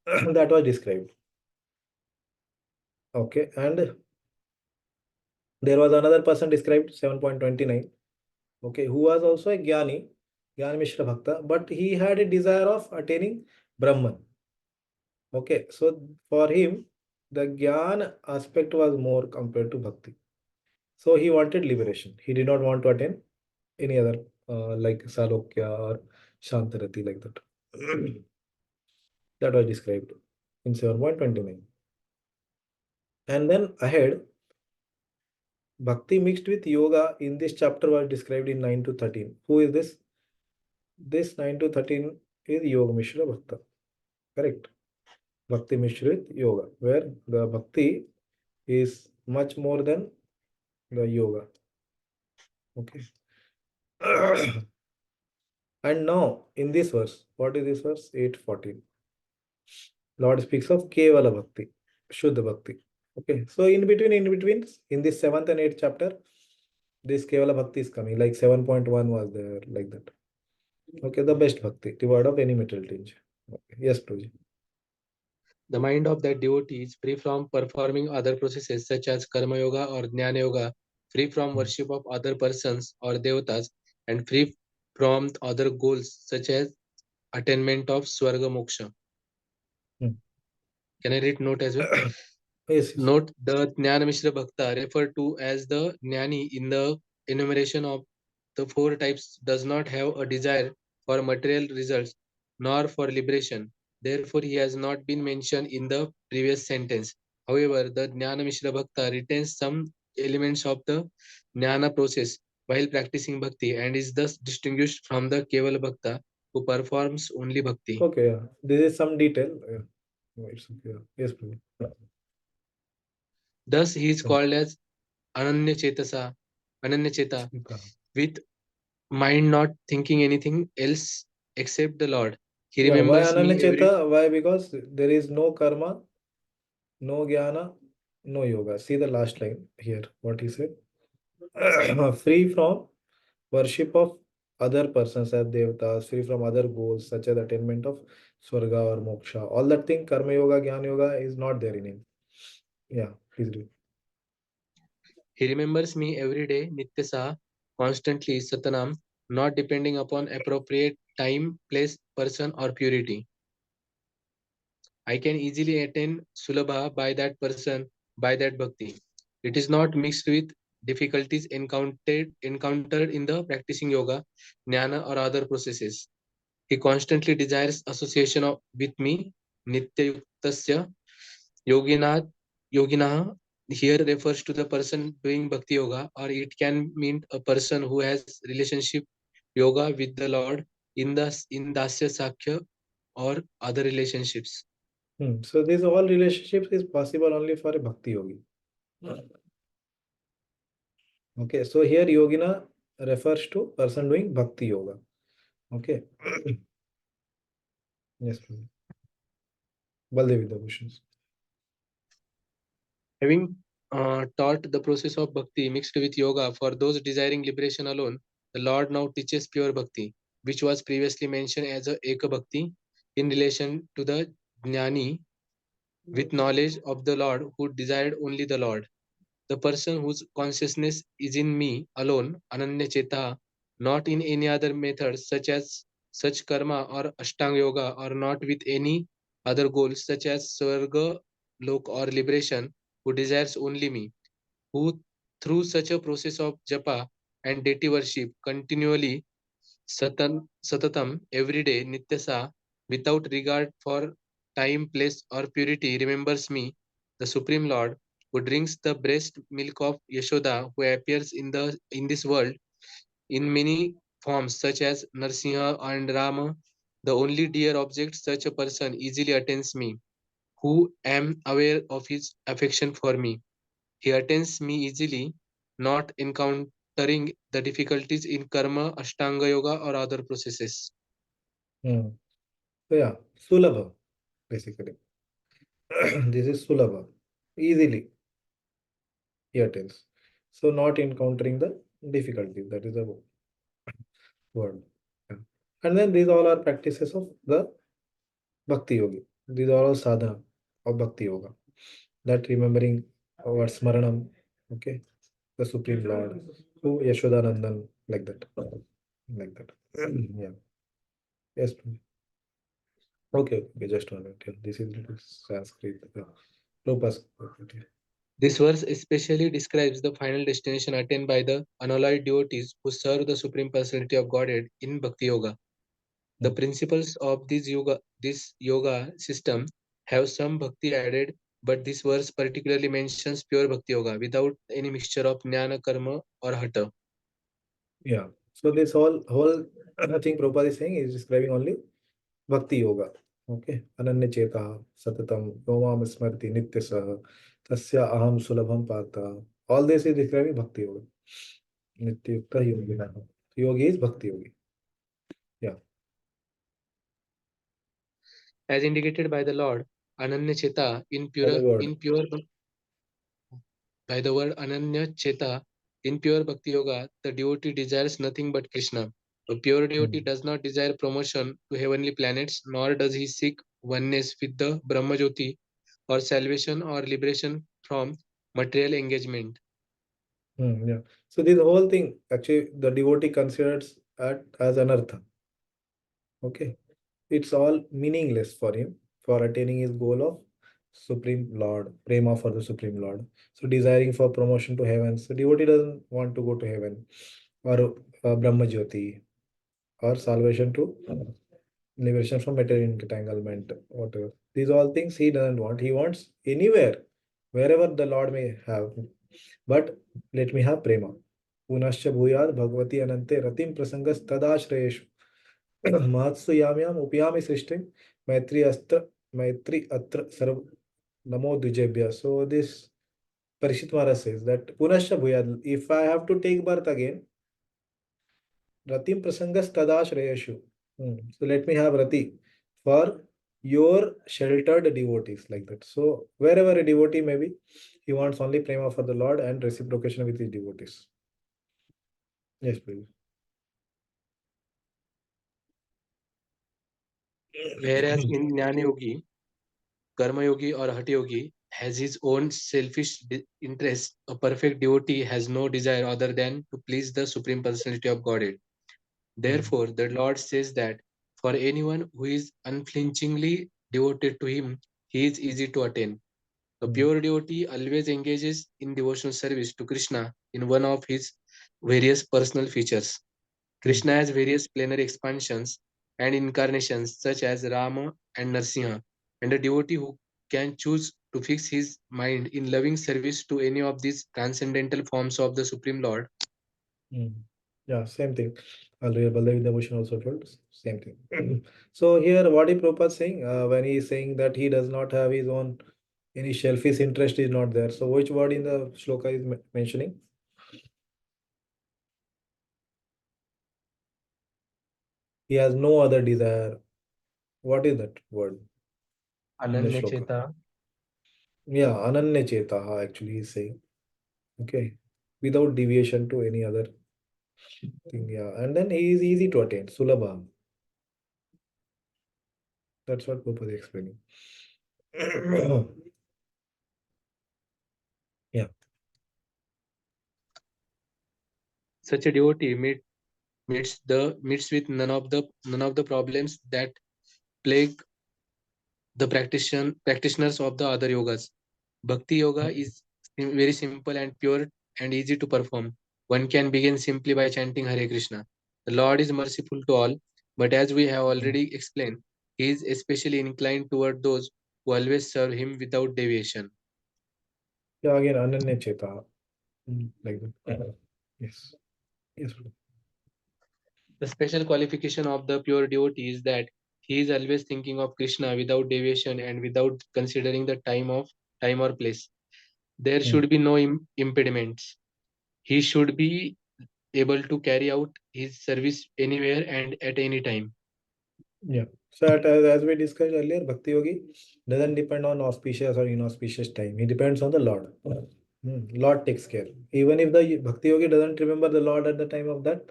That was described. Okay. And there was another person described 7.29. Okay. Who was also a Jnani, Jnana Mishra Bhakta, but he had a desire of attaining Brahman. Okay. So for him, the Jnana aspect was more compared to Bhakti. So he wanted liberation. He did not want to attain any other like Salokya or Shantarati like that. That was described in 7.29. And then ahead, Bhakti mixed with yoga in this chapter was described in 9 to 13. Who is this? This 9 to 13 is Yoga Mishra Bhakta. Correct. Bhakti mixed with yoga, where the Bhakti is much more than the yoga. Okay. And now in this verse, what is this verse? 8:14. Lord speaks of Kevala Bhakti, Shuddha Bhakti. Okay. So in between, in this 7th and 8th chapter, this Kevala Bhakti is coming. Like 7.1 was there, like that. Okay, the best Bhakti, devoid of any material tinge. Okay. Yes, Prabhuji. The mind of that devotee is free from performing other processes such as Karma Yoga or Jnana Yoga, free from worship of other persons or devatas, and free from other goals such as attainment of Swarga Moksha. Hmm. Can I read note as well? Yes. Note, the Jnana Mishra Bhakta referred to as the Jnani in the enumeration of the 4 types does not have a desire for material results nor for liberation. Therefore, he has not been mentioned in the previous sentence. However, the Jnana Mishra Bhakta retains some elements of the Jnana process while practicing Bhakti and is thus distinguished from the Kevala Bhakta who performs only Bhakti. Okay, yeah. This is some detail. Yeah. No, it's okay. Yeah. Yes, Prabhuji. Yeah. Thus, he is called as Ananya Chetasa, Ananya Cheta, with mind not thinking anything else except the Lord. He Yeah, why remembers me every. Ananyacheta? Why? Because there is no karma, no jnana, no yoga. See the last line here, what he said. Free from worship of other persons as devatas, free from other goals such as attainment of swarga or moksha. All that thing, karma yoga, jnana yoga is not there in him. Yeah, please do. He remembers me every day, Nityasa, constantly, Satanam, not depending upon appropriate time, place, person, or purity. I can easily attain Sulabha by that person, by that bhakti. It is not mixed with difficulties encountered in the practicing yoga, jnana, or other processes. He constantly desires association with me, Nityayuktasya, Yoginath, Yoginaha. Here refers to the person doing bhakti yoga, or it can mean a person who has relationship yoga with the Lord in Dasya Sakhya or other relationships. So these all relationships is possible only for a bhakti yogi. Okay, so here yogina refers to person doing bhakti yoga. Okay. Yes, please. Baldev with the questions. Having taught the process of bhakti mixed with yoga for those desiring liberation alone, the Lord now teaches pure bhakti, which was previously mentioned as a Eka Bhakti in relation to the Jnani with knowledge of the Lord who desired only the Lord. the person whose consciousness is in me alone, Ananya Cheta, not in any other methods such karma or Ashtanga Yoga, or not with any other goals such as Swarga, Lok or liberation, who desires only me, who through such a process of japa and deity worship continually satatam every day nityasa without regard for time, place or purity remembers me, the Supreme Lord, who drinks the breast milk of Yashoda, who appears in this world in many forms such as Narsimha and Rama, the only dear object such a person easily attains me, who am aware of his affection for me. He attains me easily, not encountering the difficulties in karma, Ashtanga Yoga, or other processes. Hmm. So yeah, Sulabha, basically. This is Sulabha. Easily he attains. So not encountering the difficulties. That is the word. Yeah. And then these all are practices of the Bhakti Yogi. These are all sadhana of Bhakti Yoga. That remembering our Smaranam, okay, the Supreme Lord, who Yashodanandan, like that. Like that. Yeah. Yes, please. Okay, just one minute. Yeah. This is little Sanskrit. Yeah. Prabhupada's okay. This verse especially describes the final destination attained by the unalloyed devotees who serve the Supreme Personality of Godhead in Bhakti Yoga. The Hmm. principles of this yoga system have some bhakti added, but this verse particularly mentions pure Bhakti Yoga without any mixture of jnana, karma, or hatha. Yeah. So this whole thing Prabhupada is saying is describing only Bhakti Yoga. Okay. Ananya Cheta, Satatam, Yomam Smarti, Nityasaha, Tasya Aham Sulabham Pata. All this is describing Bhakti Yoga. Nityukta Yogina. Yogi is Bhakti Yogi. Yeah. As indicated by the Lord, Ananya Cheta By the word. by the word Ananya Cheta in pure Bhakti Yoga, the devotee desires nothing but Krishna. A pure devotee Hmm. does not desire promotion to heavenly planets, nor does he seek oneness with the Brahmajyoti or salvation or liberation from material engagement. Yeah. So this whole thing actually the devotee considers as anartha. Okay. It's all meaningless for him for attaining his goal of Supreme Lord, prema for the Supreme Lord. So desiring for promotion to heaven. So devotee doesn't want to go to heaven or Brahma Jyoti or salvation to liberation from material entanglement, whatever. These all things he doesn't want. He wants anywhere, wherever the Lord may have. But let me have prema. Punascha bhuyad bhagavati anante ratim prasangas tadashrayeshu. Matsu yamyam upyami srishtim maitri atra sarv namo dvijebhya. So this Parishit Maharaj says that Punascha bhuyad, if I have to take birth again, Ratim prasangas tadashrayeshu. So let me have Rati for your sheltered devotees like that. So wherever a devotee may be, he wants only prema for the Lord and reciprocation with his devotees. Yes, please. Whereas in Jnana Yogi, Karma Yogi, or Hatha Yogi has his own selfish interest, a perfect devotee has no desire other than to please the Supreme Personality of Godhead. Therefore, the Lord says that for anyone who is unflinchingly devoted to Him, He is easy to attain. A pure devotee always engages in devotional service to Krishna in one of his various personal features. Krishna has various plenary expansions and incarnations such as Rama and Narsimha, and a devotee who can choose to fix his mind in loving service to any of these transcendental forms of the Supreme Lord. Mm. Yeah, same thing. Earlier, Baladev Devotion also told same thing. So here, what is Prabhupada saying when he is saying that he does not have his own any selfish interest is not there. So which word in the shloka is mentioning? He has no other desire. What is that word in the Ananya shloka? Cheta. Yeah, Ananya Chetaha actually is saying. Okay. Without deviation to any other thing. Yeah. And then he is easy to attain. Sulabha. That's what Prabhupada is explaining. Yeah. Such a devotee meets with none of the problems that plague the practitioners of the other yogas. Bhakti yoga is very simple and pure and easy to perform. One can begin simply by chanting Hare Krishna. The Lord is merciful to all, but as we have already explained, He is especially inclined toward those who always serve Him without deviation. Yeah, again, Ananya Cheta. Like that. Yes. Yes. The special qualification of the pure devotee is that he is always thinking of Krishna without deviation and without considering the time or place. There should be no impediments. He should be able to carry out his service anywhere and at any time. Yeah. So as we discussed earlier, Bhakti Yogi doesn't depend on auspicious or inauspicious time. He depends on the Lord. Lord takes care. Even if the Bhakti Yogi doesn't remember the Lord at the time of that,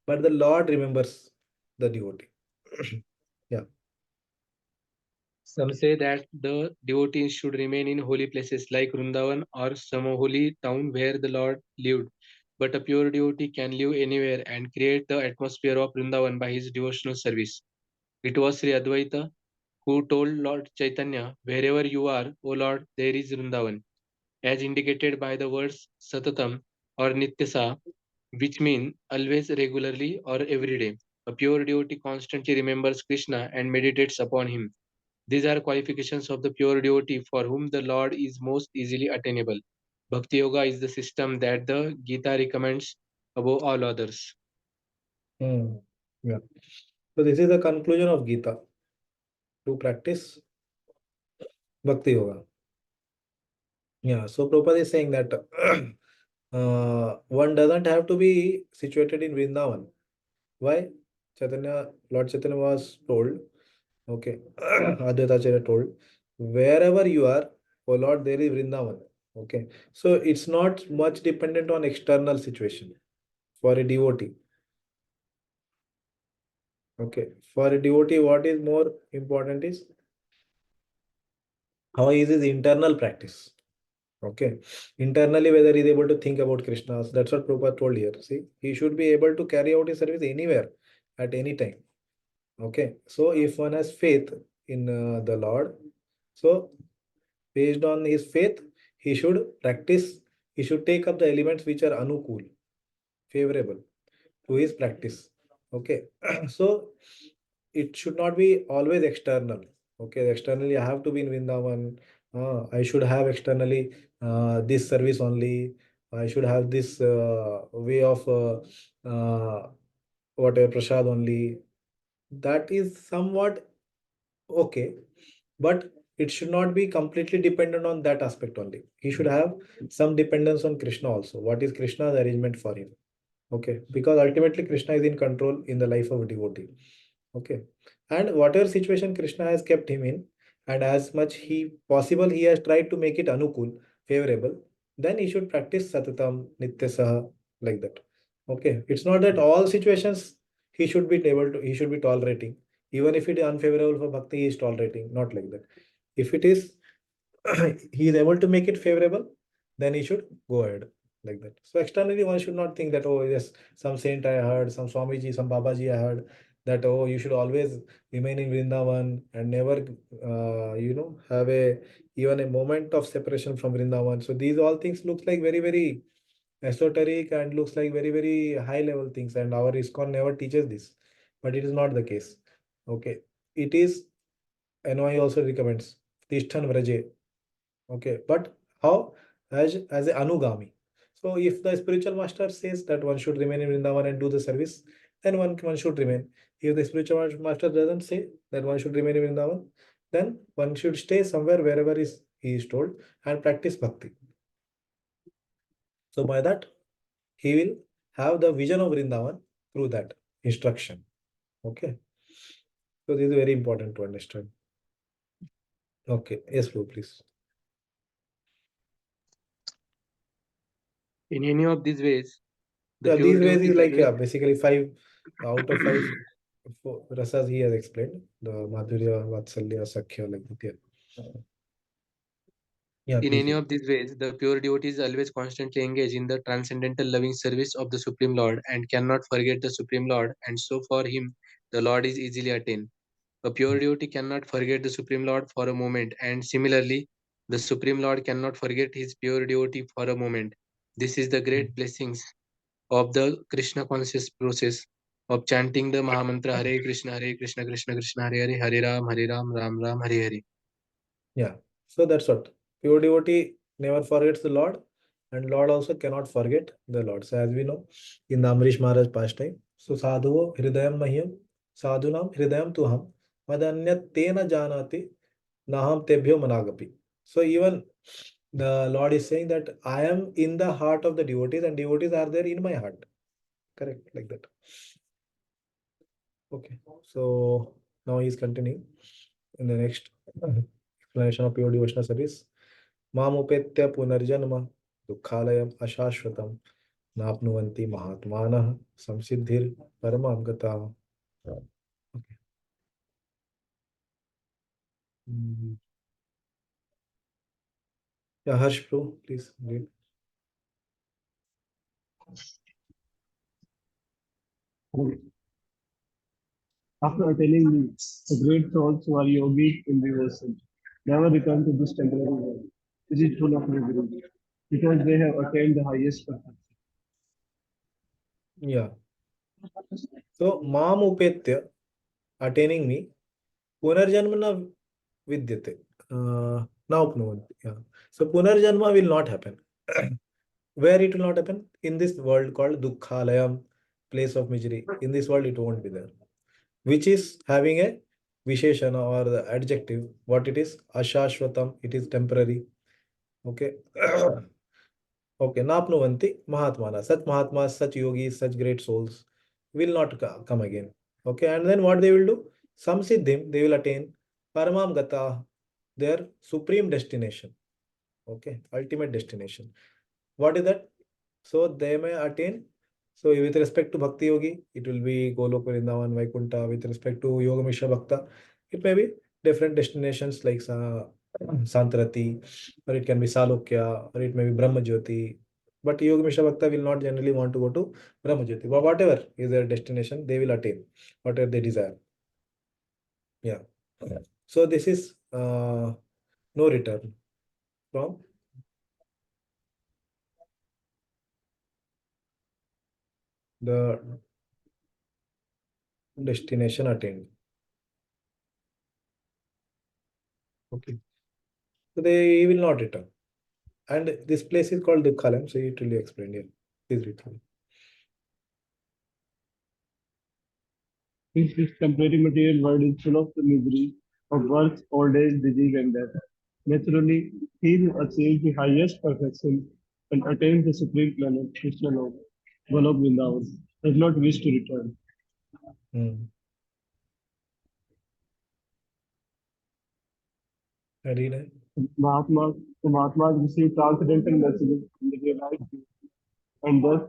but the Lord remembers the devotee. Yeah. Some say that the devotees should remain in holy places like Vrindavan or some holy town where the Lord lived. But a pure devotee can live anywhere and create the atmosphere of Vrindavan by his devotional service. It was Sri Advaita who told Lord Chaitanya, "Wherever you are, O Lord, there is Vrindavan," as indicated by the words Satatam or Nityasa, which mean always, regularly, or every day. A pure devotee constantly remembers Krishna and meditates upon him. These are qualifications of the pure devotee for whom the Lord is most easily attainable. Bhakti Yoga is the system that the Gita recommends above all others. Yeah. So this is the conclusion of Gita. To practice Bhakti Yoga. Yeah. So Prabhupada is saying that one doesn't have to be situated in Vrindavan. Why? Lord Chaitanya was told, okay, Advaita Acharya told, wherever you are, oh Lord, there is Vrindavan. Okay. So it's not much dependent on external situation for a devotee. Okay. For a devotee, what is more important is how is his internal practice. Okay. Internally, whether he's able to think about Krishna. That's what Prabhupada told here. See, he should be able to carry out his service anywhere at any time. Okay. So if one has faith in the Lord, so based on his faith, he should practice, he should take up the elements which are anukul, favorable to his practice. Okay. So it should not be always external. Okay. Externally, I have to be in Vrindavan. I should have externally this service only. I should have this way of whatever prasad only. That is somewhat okay, but it should not be completely dependent on that aspect only. He should have some dependence on Krishna also. What is Krishna's arrangement for him? Okay, because ultimately Krishna is in control in the life of a devotee. Okay, and whatever situation Krishna has kept him in, and as much he possible he has tried to make it anukul, favorable, then he should practice satatam nityasaha, like that. Okay, it's not that all situations he should be able to, he should be tolerating. Even if it is unfavorable for bhakti, he is tolerating, not like that. If it is he is able to make it favorable, then he should go ahead, like that. So externally, one should not think that, oh yes, some saint I heard, some Swamiji, some Babaji I heard that, oh, you should always remain in Vrindavan and never, have a even a moment of separation from Vrindavan. So these all things looks like very, very esoteric and looks like very, very high level things. And our ISKCON never teaches this, but it is not the case. Okay, it is, NY also recommends Tishthan Vraje. Okay, but how? As a Anugami. So if the spiritual master says that one should remain in Vrindavan and do the service, then one should remain. If the spiritual master doesn't say that one should remain in Vrindavan, then one should stay somewhere wherever he is told and practice bhakti. So by that, he will have the vision of Vrindavan through that instruction. Okay. So this is very important to understand. Okay. Yes, Lou, please. In any of these ways, the Yeah, pure these ways devotee is is like, always yeah, basically five out of five rasas he has explained. The Madhurya, Vatsalya, Sakhya, like that. Yeah. Yeah, In please. any of these ways, the pure devotee is always constantly engaged in the transcendental loving service of the Supreme Lord and cannot forget the Supreme Lord, and so for him, the Lord is easily attained. A pure devotee cannot forget the Supreme Lord for a moment, and similarly, the Supreme Lord cannot forget his pure devotee for a moment. This is the great blessings of the Krishna conscious process of chanting the Mahamantra Hare Krishna, Krishna Krishna, Hare Hare, Hare Ram, Ram Ram, Hare Hare. Yeah. So that's what. Pure devotee never forgets the Lord, and Lord also cannot forget the Lord. So as we know, in the Amrish Maharaj pastime, so sadhuvo hridayam mahyam, sadhunam hridayam tuham, madanyat tena janati, naham tebhyo managapi. So even the Lord is saying that I am in the heart of the devotees, and devotees are there in my heart. Correct, like that. Okay. So now he is continuing in the next explanation of pure devotional service. मामुपेत्य पुनर्जन्म दुःखालयम् अशाश्वतं नाप्नुवन्ति महात्मानः संसिद्धिर परमां गताः. Okay. Yeah, Harsh, bro, please read. After attaining the great souls who are yogic in devotion, never return to this temporary world. This is full of misery, because they have attained the highest perfection. Yeah. So, Mam Upetya, attaining me, Punarjanma na vidyate. Now, yeah. So, Punarjanma will not happen. Where it will not happen? In this world called Dukkhalayam, place of misery. In this world, it won't be there. Which is having a Visheshana or the adjective. What it is? Ashashvatam. It is temporary. Okay. Okay. Napnuvanti Mahatmana. Such Mahatmas, such yogis, such great souls will not come again. Okay. And then what they will do? Samsiddhim, they will attain Paramam Gata, their supreme destination. Okay. Ultimate destination. What is that? So they may attain. So with respect to Bhakti Yogi, it will be Golok Vrindavan, Vaikuntha. With respect to Yoga Mishra Bhakta, it may be different destinations like Santrati, or it can be Salokya, or it may be Brahma Jyoti. But Yoga Mishra Bhakta will not generally want to go to Brahma Jyoti. But whatever is their destination, they will attain whatever they desire. Yeah. So this is no return from the destination attained. Okay. So they will not return. And this place is called Dukhalam, so it will be explained here. Please read through. Since this temporary material world is full of the misery of birth, old age, disease, and death, naturally, he who achieves the highest perfection and attains the supreme planet, Krishna Lok, Golok Vrindavan, does not wish to return. I read it. Mahatmas receive transcendental messages in the realized truth and thus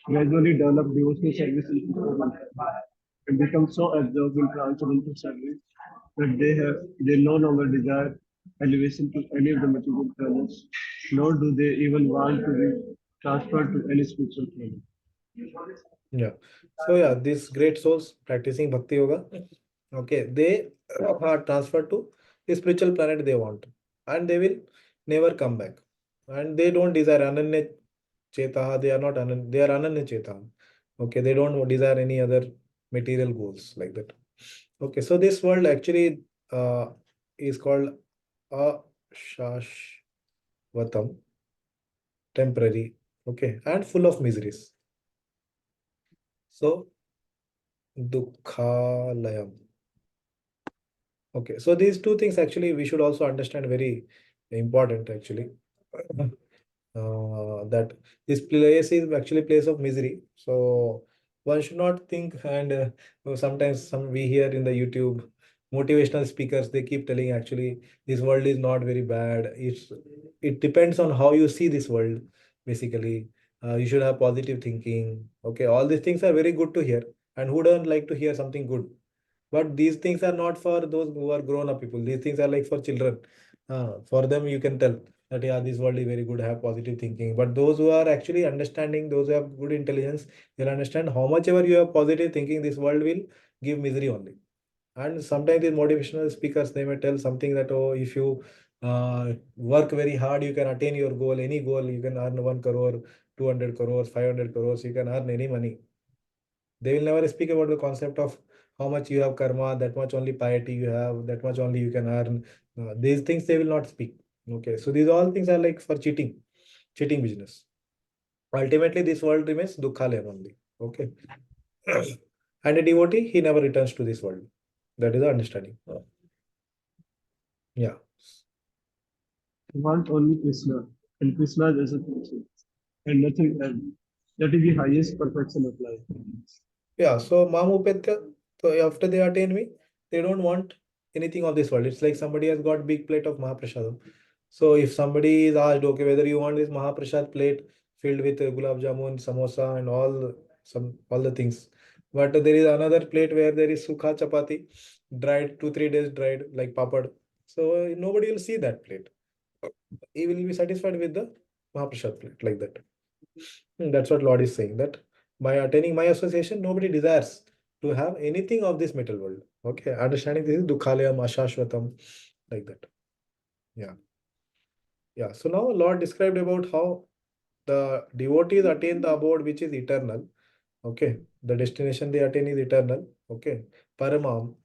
gradually develop devotional service in and become so absorbed in transcendental service that they no longer desire elevation to any of the material planets, nor do they even want to be transferred to any spiritual planet. Yeah. So yeah, these great souls practicing Bhakti Yoga, okay, they are transferred to the spiritual planet they want, and they will never come back. And they don't desire Ananya Chetaha, they are not they are Ananya Chetaha. Okay, they don't desire any other material goals like that. Okay, so this world actually is called Ashashvatam, temporary, okay, and full of miseries. So, Dukkhalayam. Okay, so these two things actually we should also understand very important actually. That this place is actually place of misery. So one should not think and sometimes we hear in the YouTube motivational speakers they keep telling actually this world is not very bad. It depends on how you see this world basically. You should have positive thinking. Okay, all these things are very good to hear. And who don't like to hear something good? But these things are not for those who are grown up people. These things are like for children. For them, you can tell that yeah, this world is very good, have positive thinking. But those who are actually understanding, those who have good intelligence, they'll understand how much ever you have positive thinking, this world will give misery only. And sometimes these motivational speakers, they may tell something that, oh, if you work very hard, you can attain your goal, any goal, you can earn 1 crore, 200 crores, 500 crores, you can earn any money. They will never speak about the concept of how much you have karma, that much only piety you have, that much only you can earn. These things they will not speak. Okay, so these all things are like for cheating business. Ultimately, this world remains dukkhalaya only. Okay. And a devotee, he never returns to this world. That is the understanding. Yeah. I want only Krishna, and Krishna is a person, and nothing else. That is the highest perfection of life. Yeah. So Mamupetya, so after they attain me, they don't want anything of this world. It's like somebody has got big plate of Mahaprasadam. So if somebody is asked, okay, whether you want this Mahaprasad plate filled with gulab jamun, samosa, and all the things, but there is another plate where there is sukha chapati, dried 2 3 days dried like papad. So nobody will see that plate. He will be satisfied with the Mahaprasad plate like that. That's what Lord is saying, that by attaining my association, nobody desires to have anything of this metal world. Okay, understanding this is Dukhalayam, Ashashvatam, like that. Yeah. Yeah. So now Lord described about how the devotees attain the abode which is eternal. Okay. The destination they attain is eternal. Okay. Paramam.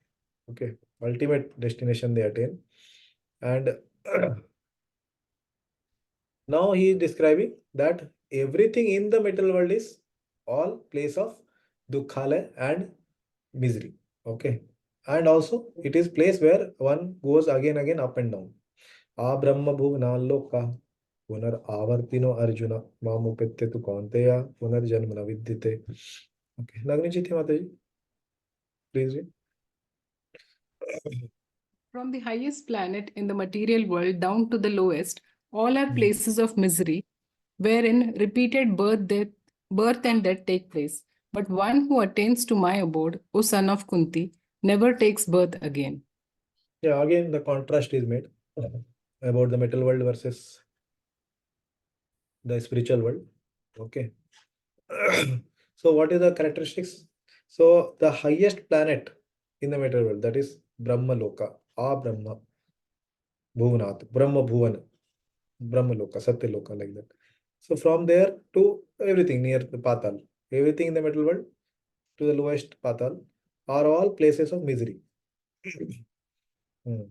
Okay. Ultimate destination they attain. And now he is describing that everything in the metal world is all place of Dukhalaya and misery. Okay. And also it is place where one goes again up and down. Brahma bhuvnaloka punar avartino arjuna mamupetya tu kaunteya punar janmana vidyate. Okay. Nagnichiti Mataji, please read. From the highest planet in the material world down to the lowest, all are places of misery, wherein repeated birth and death take place. But one who attains to my abode, O son of Kunti, never takes birth again. Yeah, again the contrast is made about the metal world versus the spiritual world. Okay. So what is the characteristics? So the highest planet in the metal world, that is Brahma Loka, Brahma Bhuvanat, Brahma Bhuvan, Brahma Loka, Satya Loka, like that. So from there to everything near the Patal, everything in the metal world to the lowest Patal are all places of misery. Hmm.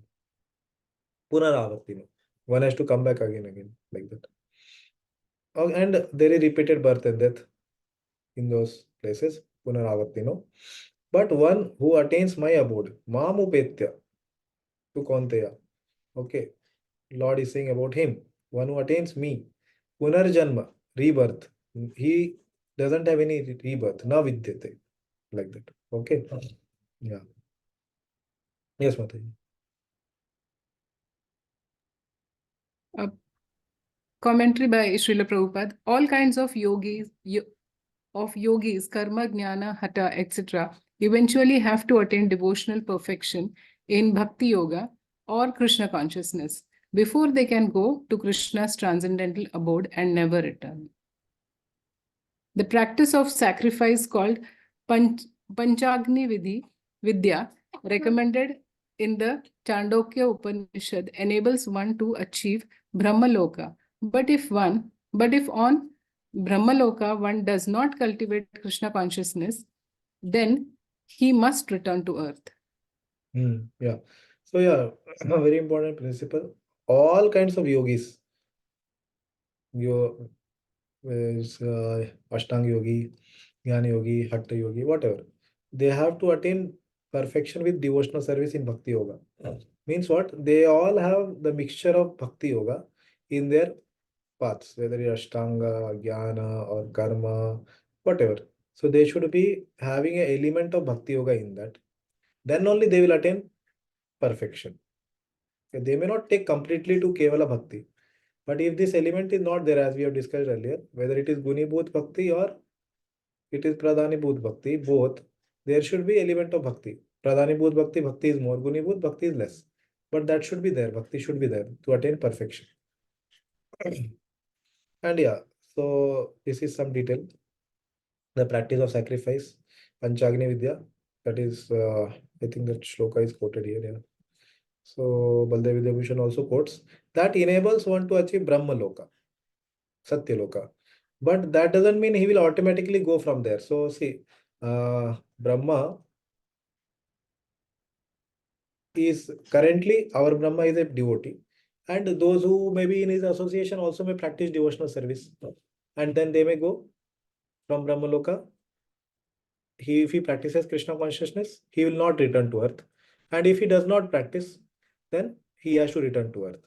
Punaravartino. One has to come back again, like that. And there is repeated birth and death in those places, Punaravartino. But one who attains my abode, Mamupetya, to Konteya. Okay, Lord is saying about him, one who attains me, Punarjanma, rebirth. He doesn't have any rebirth, na vidyate, like that. Okay, yeah. Yes, Mataji. Commentary by Srila Prabhupada. All kinds of yogis, karma, jnana, hatha, etc., eventually have to attain devotional perfection in bhakti yoga or Krishna consciousness before they can go to Krishna's transcendental abode and never return. The practice of sacrifice called Panchagni Vidya, recommended in the Chandogya Upanishad, enables one to achieve Brahmaloka. But if on Brahmaloka one does not cultivate Krishna consciousness, then he must return to earth. Yeah. So yeah, a very important principle. All kinds of yogis, Ashtanga yogi, Jnana yogi, Hatha yogi, whatever, they have to attain perfection with devotional service in Bhakti yoga. Means what? They all have the mixture of Bhakti yoga in their paths, whether it's Ashtanga, Jnana, or Karma, whatever. So they should be having an element of Bhakti yoga in that. Then only they will attain perfection. They may not take completely to Kevala Bhakti. But if this element is not there, as we have discussed earlier, whether it is Gunibhut Bhakti or it is Pradhanibhut Bhakti, both, there should be element of Bhakti. Pradhanibhut Bhakti, Bhakti is more, Gunibhut Bhakti is less. But that should be there, Bhakti should be there to attain perfection. And yeah, so this is some detail. The practice of sacrifice, Panchagni Vidya, that is, I think that shloka is quoted here. Yeah. So Baldev Vidyabhushan also quotes that enables one to achieve Brahma Loka, Satya Loka. But that doesn't mean he will automatically go from there. So see, Brahma is currently, our Brahma is a devotee. And those who may be in his association also may practice devotional service. And then they may go from Brahma Loka. If he practices Krishna consciousness, he will not return to earth. And if he does not practice, then he has to return to earth.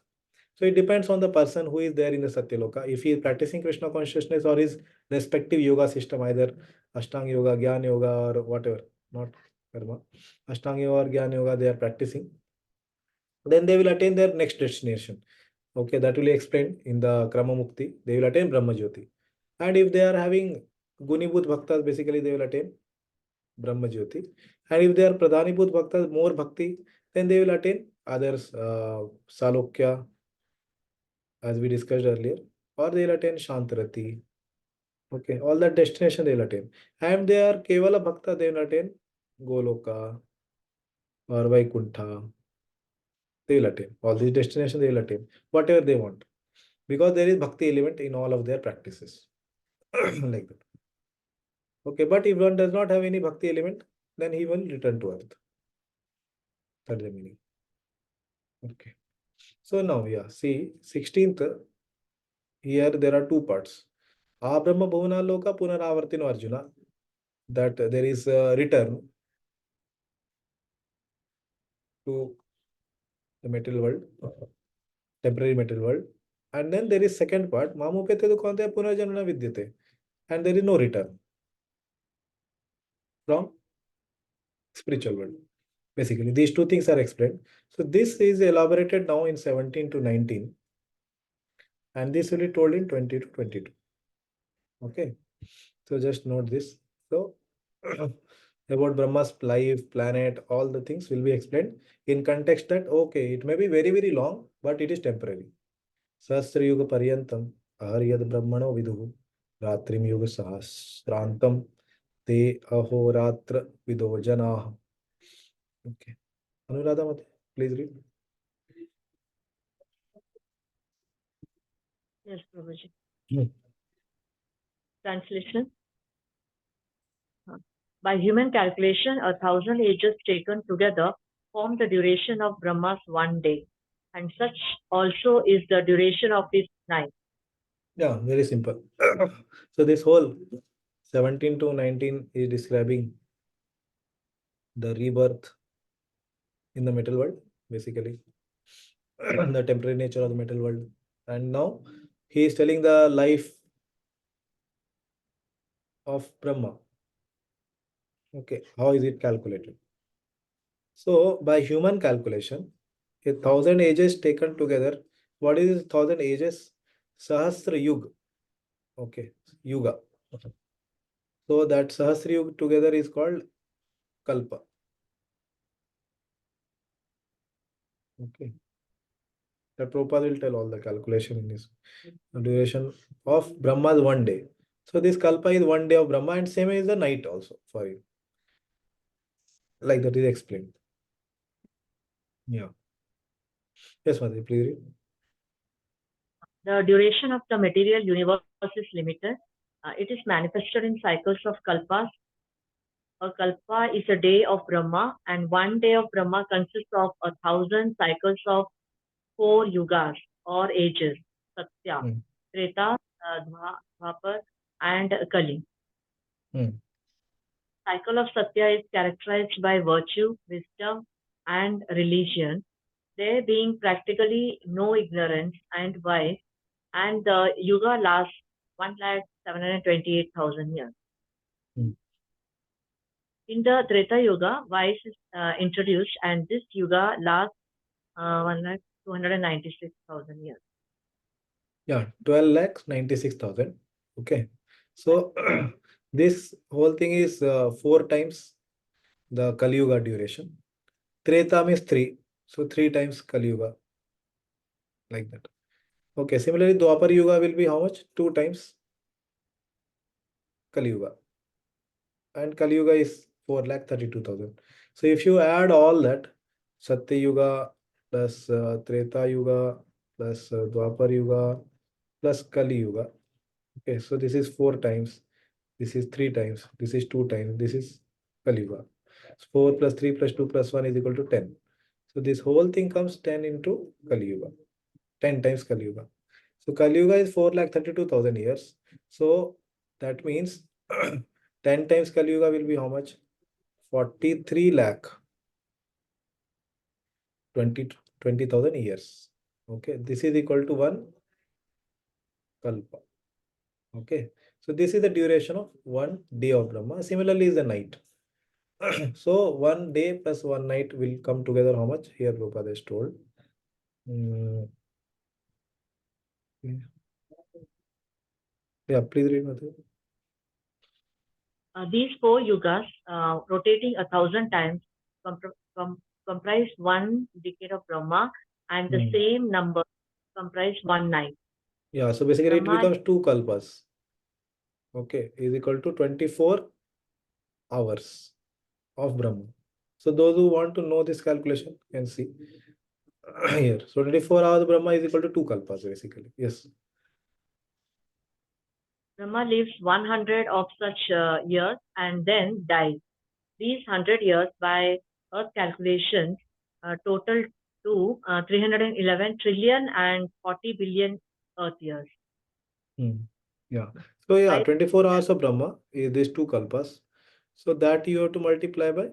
So it depends on the person who is there in the Satyaloka. If he is practicing Krishna consciousness or his respective yoga system, either Ashtanga Yoga, Gyan Yoga, or whatever, not Karma, Ashtanga Yoga or Gyan Yoga, they are practicing, then they will attain their next destination. Okay, that will be explained in the Krama Mukti. They will attain Brahma Jyoti. And if they are having Gunibhut Bhaktas, basically they will attain Brahma Jyoti. And if they are Pradhanibhut Bhaktas, more Bhakti, then they will attain others, Salokya, as we discussed earlier, or they will attain Shantarati. Okay, all that destination they will attain. And they are Kevala Bhakta, they will attain Goloka or Vaikuntha. They will attain. All these destinations they will attain. Whatever they want. Because there is Bhakti element in all of their practices. Like that. Okay, but if one does not have any Bhakti element, then he will return to earth. That's the meaning. Okay. So now, yeah, see, 16th, here there are two parts. Abrahma Bhuvana Loka Punaravartino Arjuna. That there is a return to the material world, temporary material world. And then there is second part, Mamupete Dukonte Punarjanana Vidyate. And there is no return from spiritual world. Basically, these two things are explained. So this is elaborated now in 17 to 19. And this will be told in 20 to 22. Okay. So just note this. So about Brahma's life, planet, all the things will be explained in context that, okay, it may be very, very long, but it is temporary. Shastri Yuga Paryantam, Aharyad Brahmano Viduhu, Ratrim Yuga Sahasrantam, Te Ahoratra Vido Janah. Okay. Anuradha Mate, please read. Yes, Prabhuji. Hmm. Translation. By human calculation, 1,000 ages taken together form the duration of Brahma's one day, and such also is the duration of his night. Yeah, very simple. So this whole 17 to 19 is describing the rebirth in the metal world, basically. The temporary nature of the metal world. And now he is telling the life of Brahma. Okay, how is it calculated? So by human calculation, 1,000 ages taken together, what is 1,000 ages? Sahasra Yuga. Okay, Yuga. So that Sahasra Yuga together is called Kalpa. Okay. The Prabhupada will tell all the calculation in this duration of Brahma's one day. So this Kalpa is one day of Brahma and same is the night also for you. Like that is explained. Yeah. Yes, Madhuri, please read. The duration of the material universe is limited. It is manifested in cycles of kalpas. A kalpa is a day of Brahma, and one day of Brahma consists of 1,000 cycles of 4 yugas or ages, Satya, Hmm. Treta, Dwapar, and Kali. Hmm. Cycle of Satya is characterized by virtue, wisdom, and religion, there being practically no ignorance and vice, and the yuga lasts 1,728,000 years. Hmm. In the Treta Yuga, vice is introduced, and this yuga lasts 1,296,000 years. Yeah, 12,96,000. Okay. So this whole thing is 4 times the Kali Yuga duration. Treta means 3. So 3 times Kali Yuga. Like that. Okay, similarly, Dwapar Yuga will be how much? 2 times Kali Yuga. And Kali Yuga is 4,32,000. So if you add all that, Satya Yuga plus Treta Yuga plus Dwapar Yuga plus Kali Yuga. Okay, so this is 4 times, this is 3 times, this is 2 times, this is Kali Yuga. So 4 plus 3 plus 2 plus 1 is equal to 10. So this whole thing comes 10 into Kali Yuga, 10 times Kali Yuga. So Kali Yuga is 4,32,000 years. So that means 10 times Kali Yuga will be how much? 43 lakh 20,000 years. Okay, this is equal to 1 kalpa. Okay, so this is the duration of 1 day of Brahma. Similarly is the night. So 1 day plus 1 night will come together how much? Here Prabhupada is told. Yeah, please read Matthew. These 4 yugas, rotating 1,000 times, comprise 1 decade of Brahma, and the same number comprise 1 night. Yeah, so basically it Brahma becomes 2 kalpas. Okay, is equal to 24 hours of Brahma. So those who want to know this calculation can see here. So 24 hours Brahma is equal to 2 kalpas basically. Yes. Brahma lives 100 of such years and then dies. These 100 years by Earth calculations total to 311 trillion and 40 billion Earth years. Yeah. So yeah, 24 hours of Brahma is these 2 kalpas. So that you have to multiply by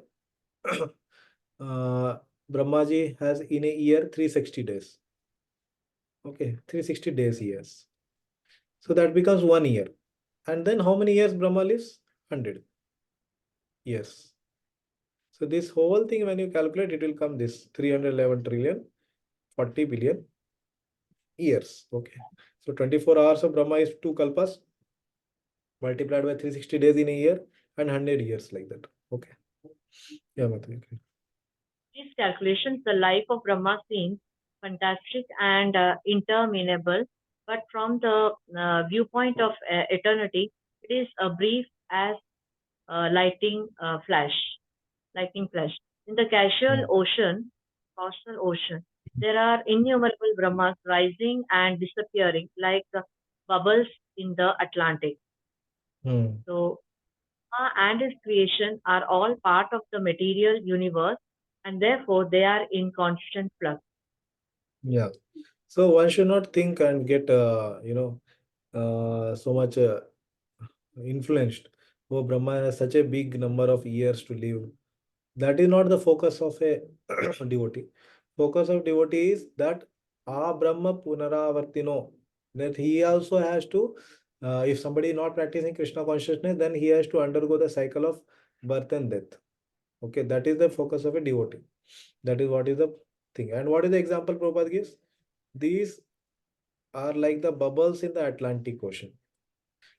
Brahmaji has in a year 360 days. Okay, 360 days years. So that becomes 1 year. And then how many years Brahma lives? 100 years. So this whole thing when you calculate it will come this 311 trillion 40 billion years. Okay. So 24 hours of Brahma is 2 kalpas multiplied by 360 days in a year and 100 years like that. Okay. Yeah, Matthew. These calculations, the life of Brahma seems fantastic and interminable, but from the viewpoint of eternity, it is a brief as lightning flash. In the coastal ocean, there are innumerable Brahmas rising and disappearing like bubbles in the Atlantic. So, Brahma and his creation are all part of the material universe, and therefore they are in constant flux. Yeah. So one should not think and get so much influenced. Oh, Brahma has such a big number of years to live. That is not the focus of a devotee. Focus of devotee is that Brahma Punaravartino, that he also has to, if somebody is not practicing Krishna consciousness, then he has to undergo the cycle of birth and death. Okay, that is the focus of a devotee. That is what is the thing. And what is the example Prabhupada gives? These are like the bubbles in the Atlantic Ocean.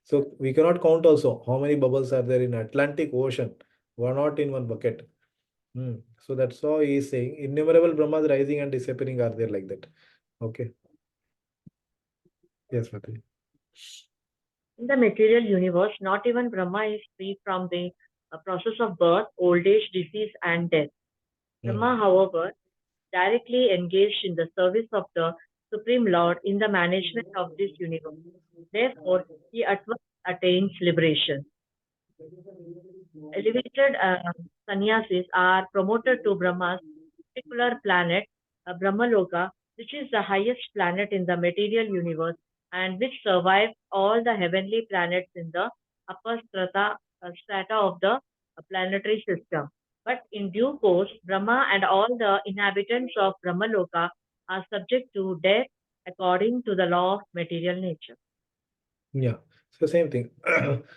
So we cannot count also how many bubbles are there in Atlantic Ocean. One not in one bucket. So that's why he is saying innumerable Brahmas rising and disappearing are there like that. Okay. Yes, Fatih. In the material universe, not even Brahma is free from the process of birth, old age, disease, and death. Brahma, however, directly engaged in the service of the Supreme Lord in the management of this universe. Therefore, he at once attains liberation. Elevated sannyasis are promoted to Brahma's particular planet, Brahmaloka, which is the highest planet in the material universe and which survives all the heavenly planets in the upper strata of the planetary system. But in due course, Brahma and all the inhabitants of Brahmaloka are subject to death according to the law of material nature. Yeah. So same thing.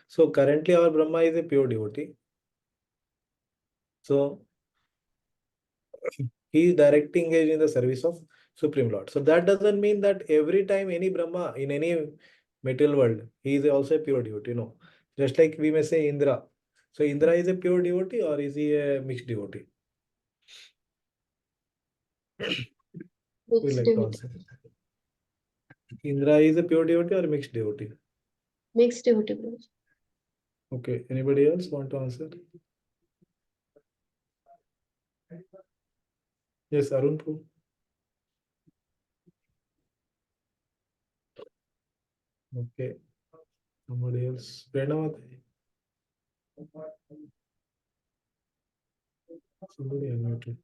So currently our Brahma is a pure devotee. So he is directly engaged in the service of Supreme Lord. So that doesn't mean that every time any Brahma in any material world, he is also a pure devotee. No. Just like we may say Indra. So Indra is a pure devotee or is he a mixed devotee? We like to answer. Indra is a pure devotee or a mixed devotee? Mixed devotee, Guruji. Okay, anybody else want to answer? Yes, Arun Poo. Okay, somebody else. Pranavati. Somebody unmuted.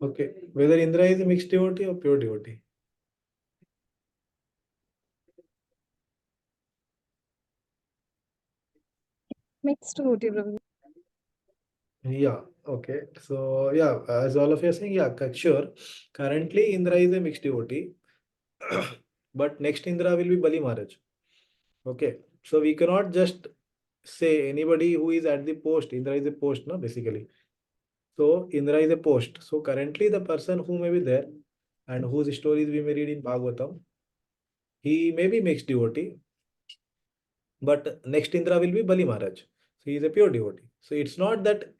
Okay, whether Indra is a mixed devotee or pure devotee? Mixed devotee, Prabhu. Yeah, okay. So, yeah, as all of you are saying, yeah, sure. Currently, Indra is a mixed devotee, but next Indra will be Bali Maharaj. Okay, so we cannot just say anybody who is at the post. Indra is a post, no, basically. So, Indra is a post. So, currently, the person who may be there and whose stories we may read in Bhagavatam, he may be mixed devotee, but next Indra will be Bali Maharaj. So, he is a pure devotee. So, it's not that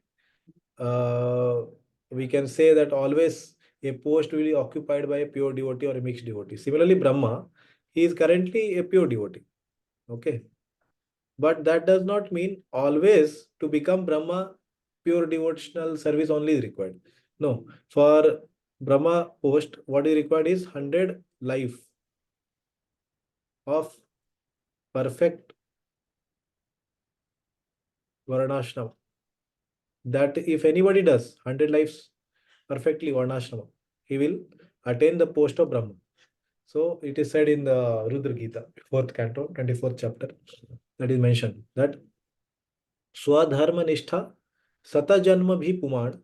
we can say that always a post will be occupied by a pure devotee or a mixed devotee. Similarly, Brahma, he is currently a pure devotee. Okay. But that does not mean always to become Brahma, pure devotional service only is required. No, for Brahma post, what is required is 100 life of perfect Varnashrama. That if anybody does 100 lives perfectly Varnashrama, he will attain the post of Brahma. So it is said in the Rudra Gita, 4th canto, 24th chapter, that is mentioned that Swadharma Nishtha Satajanma Bhi Puman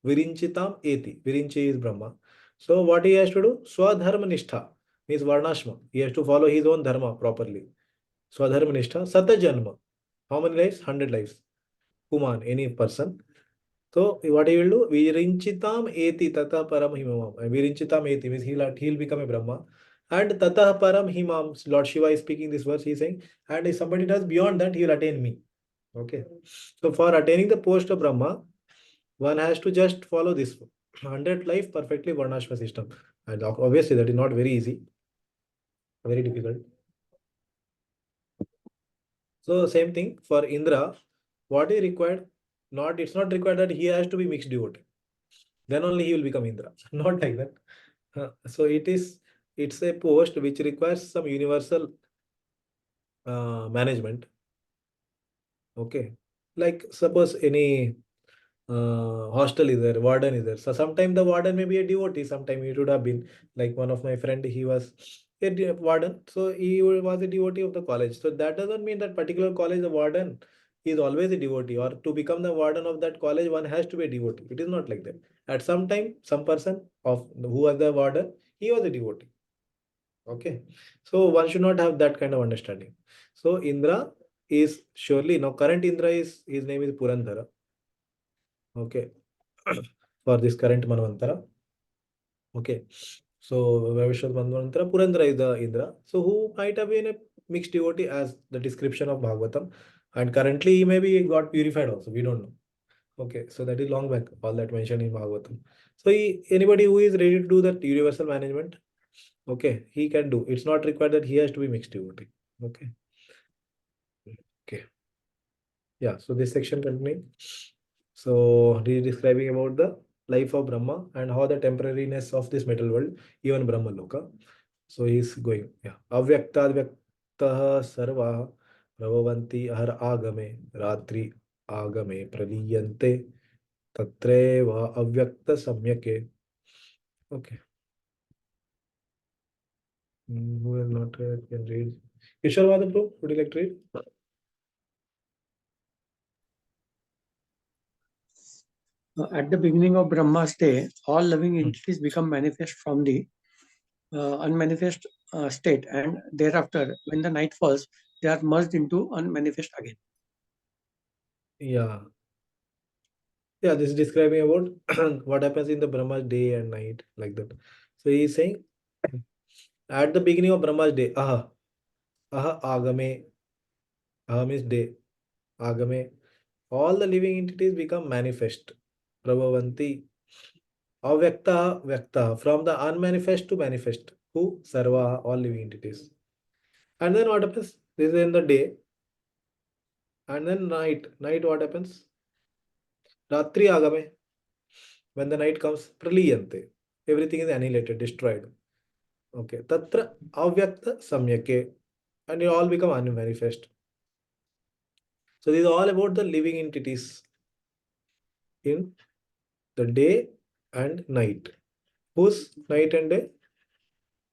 Virinchitam Eti. Virinchi is Brahma. So what he has to do? Swadharma Nishtha means Varnashma. He has to follow his own dharma properly. Swadharma Nishtha Satajanma. How many lives? 100 lives. Puman, any person. So what he will do? Virinchitam eti tata param himam. Virinchitam eti means he'll become a Brahma. And tata param himam. Lord Shiva is speaking this verse. He's saying, and if somebody does beyond that, he will attain me. Okay. So for attaining the post of Brahma, one has to just follow this 100 life perfectly Varnashma system. And obviously that is not very easy, very difficult. So same thing for Indra, what is required? Not it's not required that he has to be mixed devotee. Then only he will become Indra. Not like that. So it's a post which requires some universal management. Okay. Like suppose any hostel is there, warden is there. So sometimes the warden may be a devotee, sometimes it would have been like one of my friend, he was a warden. So he was a devotee of the college. So that doesn't mean that particular college, the warden is always a devotee, or to become the warden of that college, one has to be a devotee. It is not like that. At some time, some person of who was the warden, he was a devotee. Okay. So one should not have that kind of understanding. So Indra is surely now current Indra is his name is Purandara. Okay. For this current Manvantara. Okay. So Vavishwat Manvantara, Purandara is the Indra. So who might have been a mixed devotee as the description of Bhagavatam. And currently he maybe got purified also. We don't know. Okay. So that is long back, all that mentioned in Bhagavatam. So anybody who is ready to do that universal management, okay, he can do. It's not required that he has to be mixed devotee. Okay. Okay. Yeah. So this section continuing. So he is describing about the life of Brahma and how the temporariness of this metal world, even Brahma Loka. So he is going, yeah. Avyaktavyaktaha sarva prabhavanti ahar agame ratri agame praliyante tatreva avyakta samyake. Okay. Who will not can read? Kishore Madhaprabhu, would you like to read? At the beginning of Brahma's day, all living entities become manifest from the unmanifest state, and thereafter, when the night falls, they are merged into unmanifest again. Yeah. Yeah, this is describing about what happens in the Brahma's day and night, like that. So he is saying, at the beginning of Brahma's day, aha agame, aha means day, agame, all the living entities become manifest. Prabhavanti. Avyakta, Vyakta, from the unmanifest to manifest. Who? Sarva, all living entities. And then what happens? This is in the day. And then night. Night, what happens? Ratri Agame. When the night comes, Praliyante. Everything is annihilated, destroyed. Okay. Tatra Avyakta Samyake. And it all become unmanifest. So this is all about the living entities in the day and night. Whose night and day?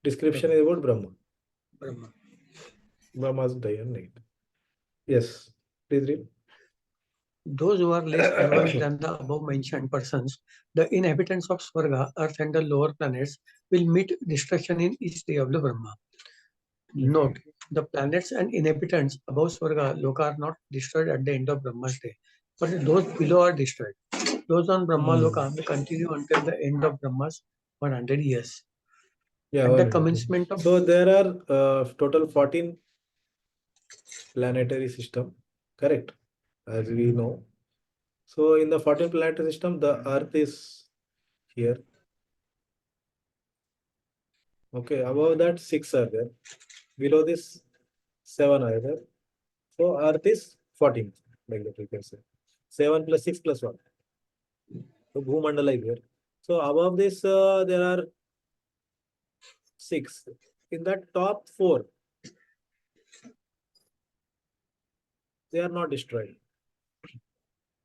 Description is about Brahma. Brahma. Brahma's day and night. Yes. Please read. Those who are less advanced than the above mentioned persons, the inhabitants of Swarga, Earth, and the lower planets, will meet destruction in each day of the Brahma. Note, the planets and inhabitants above Swarga, Loka are not destroyed at the end of Brahma's day, but those below are destroyed. Those on Brahma Loka may continue until the end of Brahma's 100 years. Yeah, At one the minute. commencement of So there are total 14 planetary system, correct? As we know. So in the 14 planetary system, the Earth is here. Okay, above that 6 are there. Below this 7 are there. So Earth is 14, like that we can say. 7 plus 6 plus 1. So Bhumandala is here. So above this there are 6. In that top 4, they are not destroyed.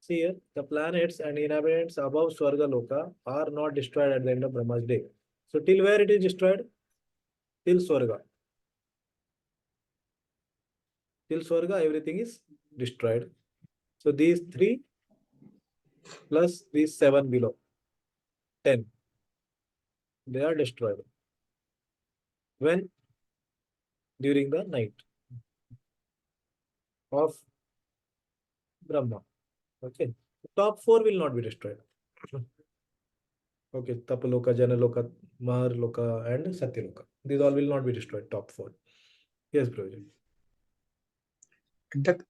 See here, the planets and inhabitants above Swarga Loka are not destroyed at the end of Brahma's day. So till where it is destroyed? Till Swarga. Till Swarga, everything is destroyed. So these 3 plus these 7 below, 10, they are destroyed. When? During the night of Brahma. Okay. Top 4 will not be destroyed. Okay, Tapaloka, Janaloka, Maharloka, and Satyaloka. These all will not be destroyed. Top 4. Yes, Prabhuji.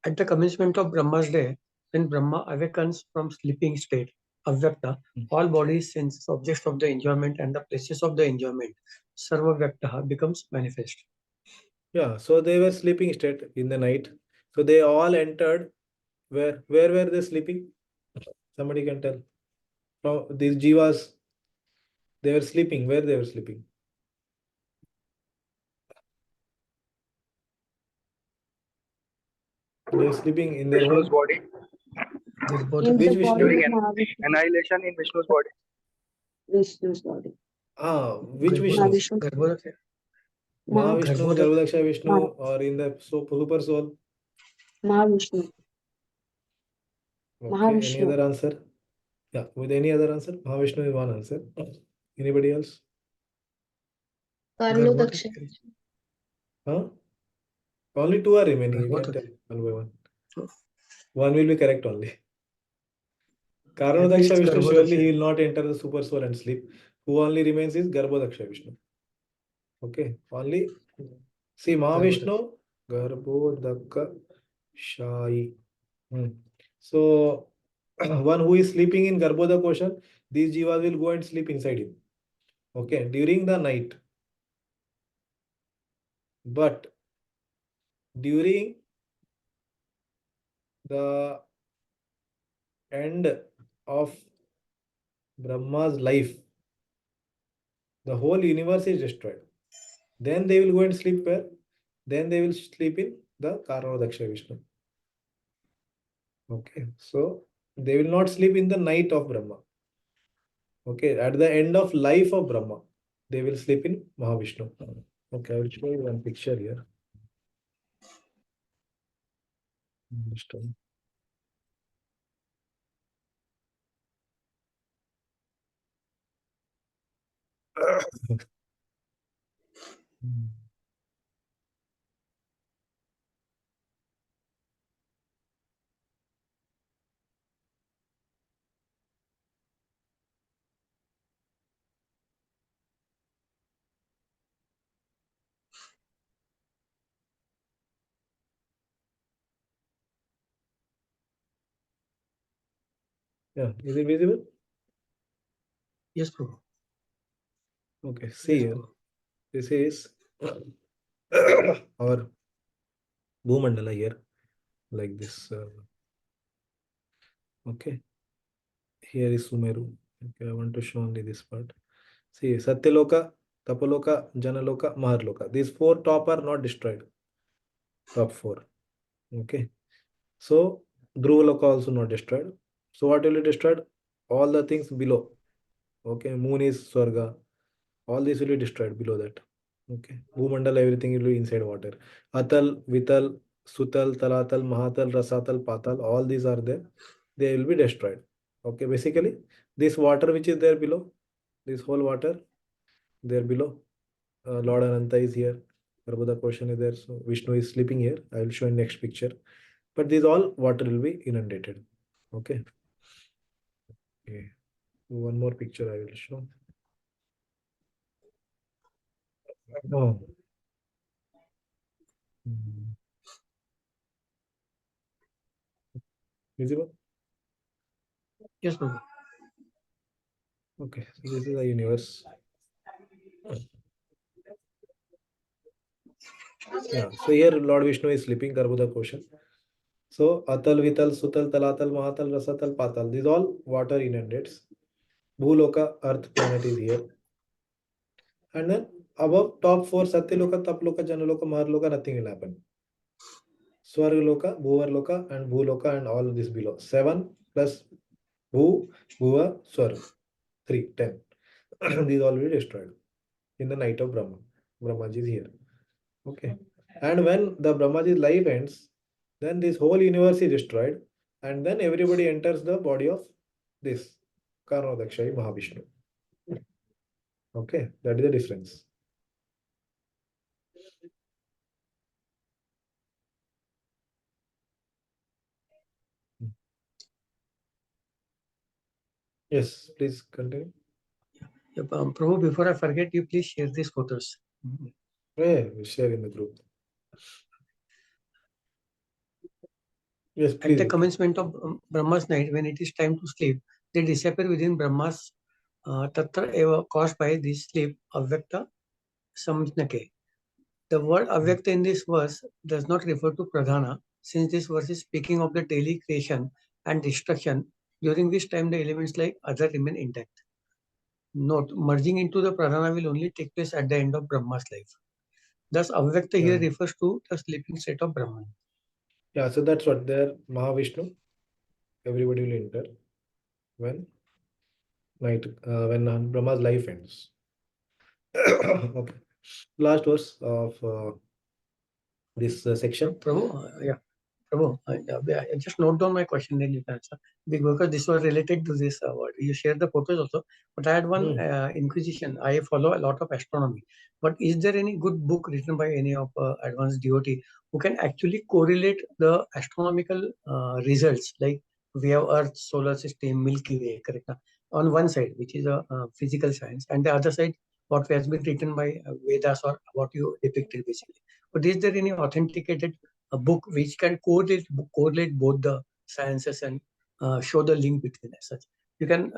at the commencement of Brahma's day, when Brahma awakens from sleeping state, Avyakta, all bodies, senses, objects of the enjoyment, and the places of the enjoyment, Sarva Vyakta becomes manifest. Yeah, so they were sleeping state in the night. So they all entered. Where were they sleeping? Somebody can tell. From these jivas, they were sleeping. Where they were sleeping? They were sleeping in their Vishnu's own body. There's both In of which the them. body Vishnu? of During Mahavishnu. annihilation in Vishnu's body. Vishnu's body. Which Vishnu? Garbhodaksha. Mahavishnu. Garbhodaksha. Mahavishnu, Garbhodak- Garbhodaksha Vishnu, Maha- or in the super soul? Mahavishnu. Okay, any Mahavishnu. other answer? Yeah, with any other answer? Mahavishnu is one answer. Anybody else? Karnodaksha. Huh? Only 2 are remaining. You can tell one by one. One will be correct only. Karnodaksha Vishnu, surely he will not enter the super soul and sleep. Who only remains is Garbhodaksha Vishnu. Okay, only. See, Mahavishnu, Garbhodaka Shai. So, one who is sleeping in Garbhodak ocean, these jivas will go and sleep inside him. Okay, during the night. But during the end of Brahma's life, the whole universe is destroyed. Then they will go and sleep where? Then they will sleep in the Karnadaksha Vishnu. Okay, so they will not sleep in the night of Brahma. Okay, at the end of life of Brahma, they will sleep in Mahavishnu. Okay, I will show you one picture here. Understand. Yeah, is it visible? Yes, Prabhu. Okay, see Yes, here. Prabhu. This is our Bhumandala here, like this. Okay, here is Sumeru. Okay, I want to show only this part. See, Satyaloka, Tapaloka, Janaloka, Maharloka. These four top are not destroyed. Top four. Okay. So Dhruvaloka also not destroyed. So what will be destroyed? All the things below. Okay. Moon is Swarga. All this will be destroyed below that. Okay. Bhumandal, everything will be inside water. Atal, Vital, Sutal, Talatal, Mahatal, Rasatal, Patal, all these are there. They will be destroyed. Okay. Basically, this water which is there below, this whole water there below, Lord Ananta is here. Prabhupada question is there. So Vishnu is sleeping here. I will show in next picture. But these all water will be inundated. Okay. Okay. One more picture I will show. Oh. Mhm. Visible? Yes, Prabhu. Okay. So this is the universe. Yeah. So here Lord Vishnu is sleeping. Karbuda question. So Atal, Vital, Sutal, Talatal, Mahatal, Rasatal, Patal. These all water inundates. Bhuloka, Earth planet is here. And then above top four Satyaloka, Taploka, Janaloka, Maharloka, nothing will happen. Swargaloka, Bhuvarloka, and Bhuloka, and all this below. 7 plus Bhu, Bhuva, Swarg. 3, 10. These all will be destroyed in the night of Brahma. Brahmaji is here. Okay. And when the Brahmaji's life ends, then this whole universe is destroyed, and then everybody enters the body of this Karnodakshai Mahavishnu. Okay, that is the difference. Yes, please continue. Yeah, Prabhu, before I forget, you please share these photos. Yeah, we'll share in the group. Yes, At please. the Okay. commencement of Brahma's night, when it is time to sleep, they disappear within Brahma's tatra eva, caused by this sleep, avyakta samjnake. The word avyakta in this verse does not refer to pradhana, since this verse is speaking of the daily creation and destruction, during which time the elements like other remain intact. Note, merging into the pradhana will only take place at the end of Brahma's life. Thus, avyakta here Yeah. refers to the sleeping state of Brahman. Yeah, so that's what there Mahavishnu. Everybody will enter when when Brahma's life ends. Okay. Last verse of this section. Prabhu, yeah. Prabhu, I just note down my question, then you can answer. Because this was related to this word. You share the photos also. But I had one inquisition. I follow a lot of astronomy. But is there any good book written by any of advanced devotee who can actually correlate the astronomical results? Like we have Earth, solar system, Milky Way, correct? On one side, which is a physical science, and the other side, what has been written by Vedas or what you depicted basically. But is there any authenticated a book which can correlate both the sciences and show the link between as such? You can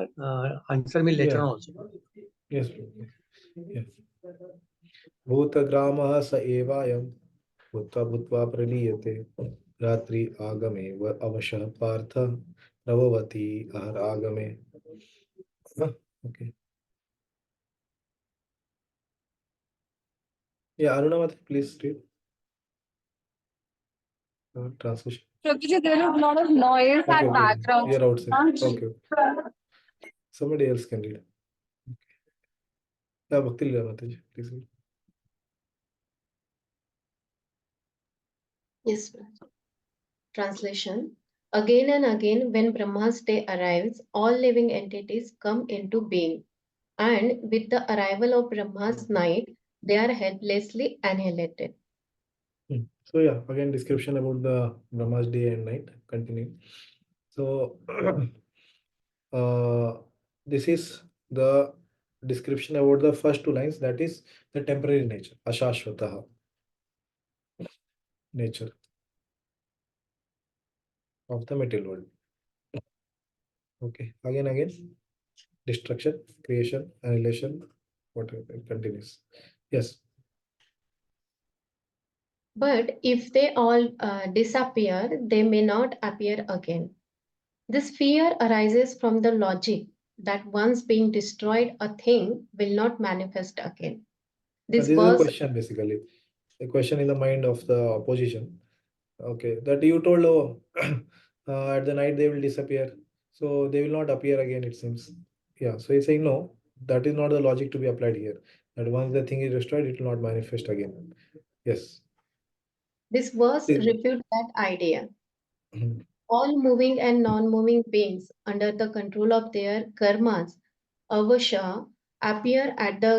answer me later on also. Yes. Yes. भूतग्रामः स एवायं भूत्वा भूत्वा प्रलीयते रात्रि आगमे अवशः पार्थ प्रभवति अहर आगमे. Okay. Yeah, Arunavati, please read. Translation. Prabhuji, there is a lot of noise Okay, and background. you're outside. Okay. Somebody else can read. Yeah, Bhakti Leela Mataji, please read. Yes, ma'am. Translation. Again and again, when Brahma's day arrives, all living entities come into being. And with the arrival of Brahma's night, they are helplessly annihilated. So yeah, again description about the Brahma's day and night. Continuing. So this is the description about the first two lines. That is the temporary nature, ashashvataha nature of the material world. Okay. Again. destruction, creation, annihilation, whatever it continues. Yes. But if they all disappear, they may not appear again. This fear arises from the logic that once being destroyed, a thing will not manifest again. This This is a was question basically. A question in the mind of the opposition. Okay, that you told, oh, at the night they will disappear, so they will not appear again, it seems. Yeah, so he's saying no, that is not the logic to be applied here. That once the thing is destroyed, it will not manifest again. Yes. this verse Please. refutes that idea. Mhm. All moving and non-moving beings under the control of their karmas, avasha, appear at the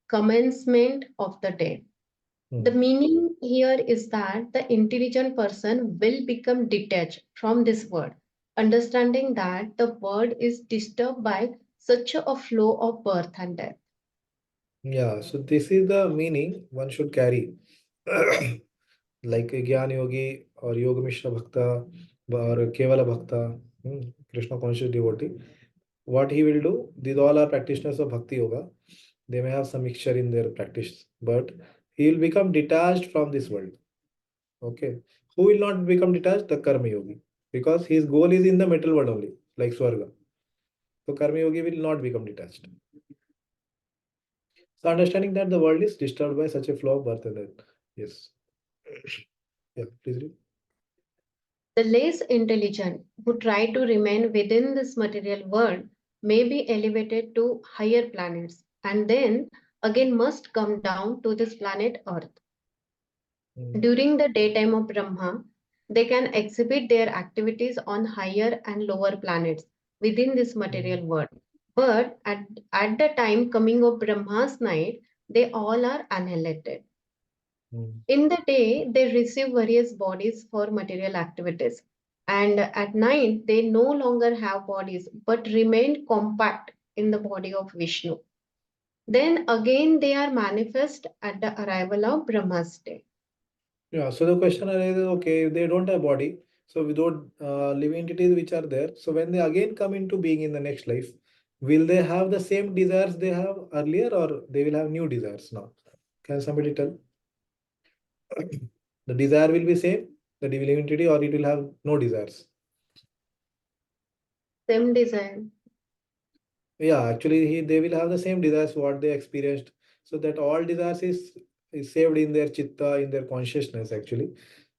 commencement of the day. The Mhm. meaning here is that the intelligent person will become detached from this world, understanding that the world is disturbed by such a flow of birth and death. Yeah, so this is the meaning one should carry. Like a Gyan Yogi or Yoga Mishra Bhakta or Kevala Bhakta, Krishna conscious devotee. What he will do, these all are practitioners of Bhakti Yoga. They may have some mixture in their practice, but he will become detached from this world. Okay. Who will not become detached? The Karma Yogi. Because his goal is in the material world only, like Swarga. So Karma Yogi will not become detached. So understanding that the world is disturbed by such a flow of birth and death. Yes. Yeah, please read. The less intelligent who try to remain within this material world may be elevated to higher planets and then again must come down to this planet Earth. During the daytime of Brahma, they can exhibit their activities on higher and lower planets within this material world. But at the time coming of Brahma's night, they all are annihilated. In the day, they receive various bodies for material activities. And at night, they no longer have bodies but remain compact in the body of Vishnu. Then again, they are manifest at the arrival of Brahma's day. Yeah, so the question arises, okay, if they don't have body, so without living entities which are there, so when they again come into being in the next life, will they have the same desires they have earlier or they will have new desires now? Can somebody tell? The desire will be same, the living entity, or it will have no desires? Same desire. Yeah, actually, they will have the same desires what they experienced. So that all desires is saved in their chitta, in their consciousness actually,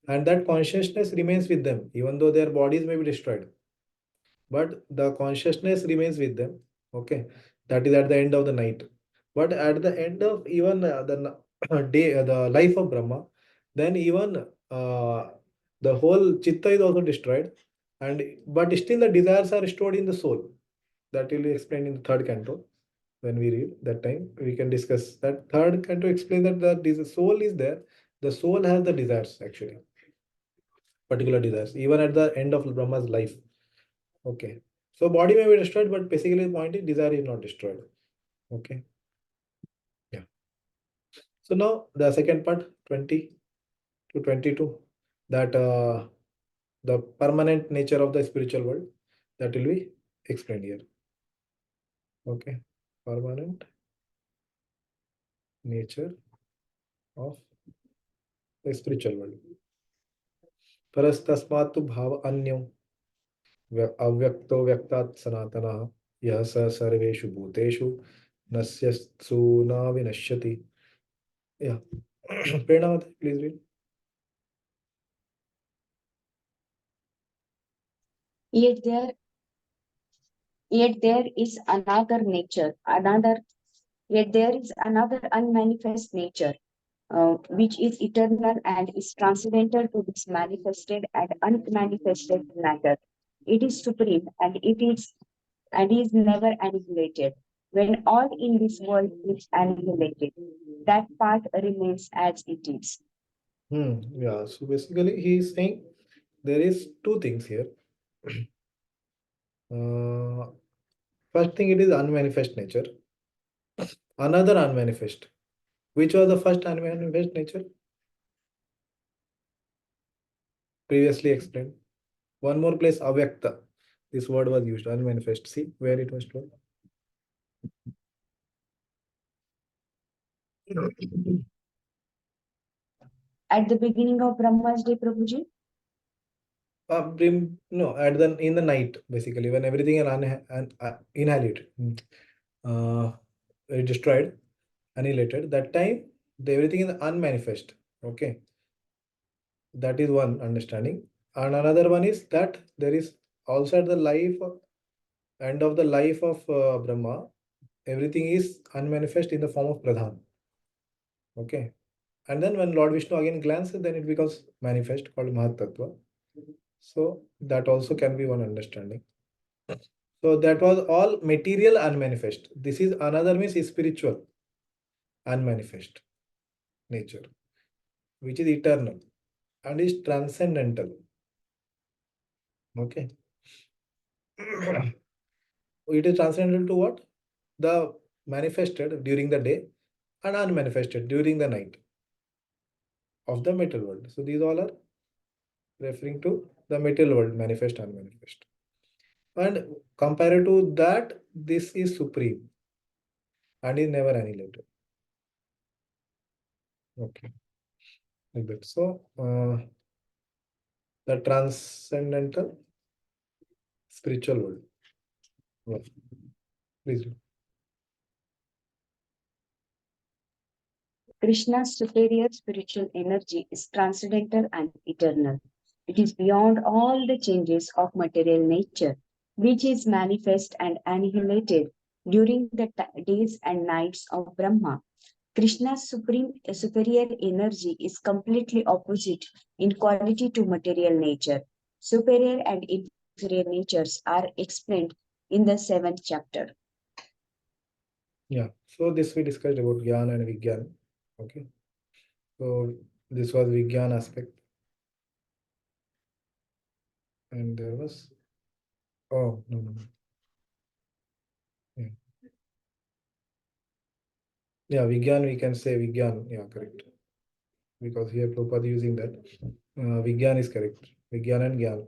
and that consciousness remains with them, even though their bodies may be destroyed. But the consciousness remains with them. Okay, that is at the end of the night. But at the end of even the day, the life of Brahma, then even the whole chitta is also destroyed, and but still the desires are stored in the soul. That will be explained in the third canto. When we read that time, we can discuss that third canto. Explain that the soul is there. The soul has the desires actually, particular desires, even at the end of Brahma's life. Okay. So body may be destroyed, but basically the point is desire is not destroyed. Okay. Yeah. So now the second part, 20 to 22, that the permanent nature of the spiritual world, that will be explained here. Okay. Permanent nature of the spiritual world. परस्तस्मात् तु भाव अन्यो अव्यक्तो व्यक्तात् सनातनः यः स सर्वेषु भूतेषु नश्यत्सु न विनश्यति. Yeah. Prerna, please read. Yet there, yet there is another nature, yet there is another unmanifest nature, which is eternal and is transcendental to this manifested and unmanifested matter. It is supreme and is never annihilated. When all in this world is annihilated, that part remains as it is. Yeah, so basically he is saying there is two things here. Uh, First thing, it is unmanifest nature. Another unmanifest. Which was the first unmanifest nature? Previously explained. One more place, avyakta. This word was used, unmanifest. See where it was told. At the beginning of Brahma's day, Prabhuji? No, in the night, basically, when everything is annihilated, destroyed, annihilated, that time everything is unmanifest. Okay, that is one understanding. And another one is that there is also at the end of the life of Brahma, everything is unmanifest in the form of Pradhan. Okay, and then when Lord Vishnu again glances, then it becomes manifest called Mahat Tattva. So that also can be one understanding. So that was all material unmanifest. This is another means spiritual unmanifest nature, which is eternal and is transcendental. Okay. It is transcendental to what? The manifested during the day and unmanifested during the night of the material world. So these all are referring to the material world, manifest, unmanifest. And compared to that, this is supreme and is never annihilated. Okay. Like that. So the transcendental spiritual world. Yeah. Please. Krishna's superior spiritual energy is transcendental and eternal. It is beyond all the changes of material nature, which is manifest and annihilated during the days and nights of Brahma. Krishna's superior energy is completely opposite in quality to material nature. Superior and inferior natures are explained in the 7th chapter. Yeah. So this we discussed about Gyan and Vigyan. Okay. So this was Vigyan aspect. And there was no. Yeah. Yeah, Vigyan, we can say Vigyan. Yeah, correct. Because here Prabhupada using that. Vigyan is correct. Vigyan and Gyan.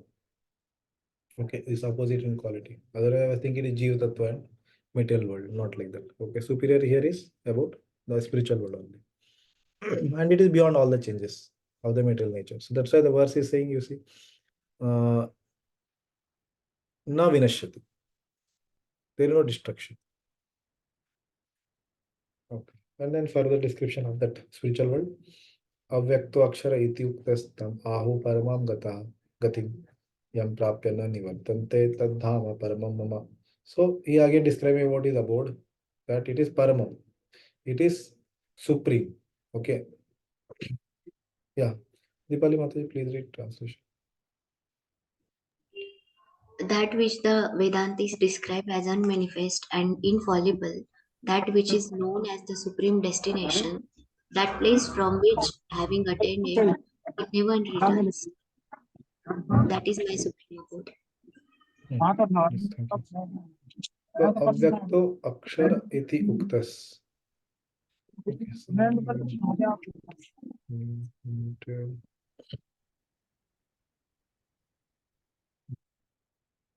Okay, is opposite in quality. Otherwise, I think it is Jiva Tattva and material world, not like that. Okay, superior here is about the spiritual world only. And it is beyond all the changes of the material nature. So that's why the verse is saying, you see, na vinashyati. There is no destruction. Okay. And then further description of that spiritual world. Avyakto akshara iti uktastam ahu paramam gatim yam prapya na nivartante tadhama paramam mama. So he again describing what is abode, that it is paramam. It is supreme. Okay. Yeah. Dipali Mataji, please read translation. That which the Vedantis describe as unmanifest and infallible, that which is known as the supreme destination, that place from which, having attained it, it never returns. That is my supreme abode. Yes, thank you. So avyakto akshara iti uktas. Okay, so,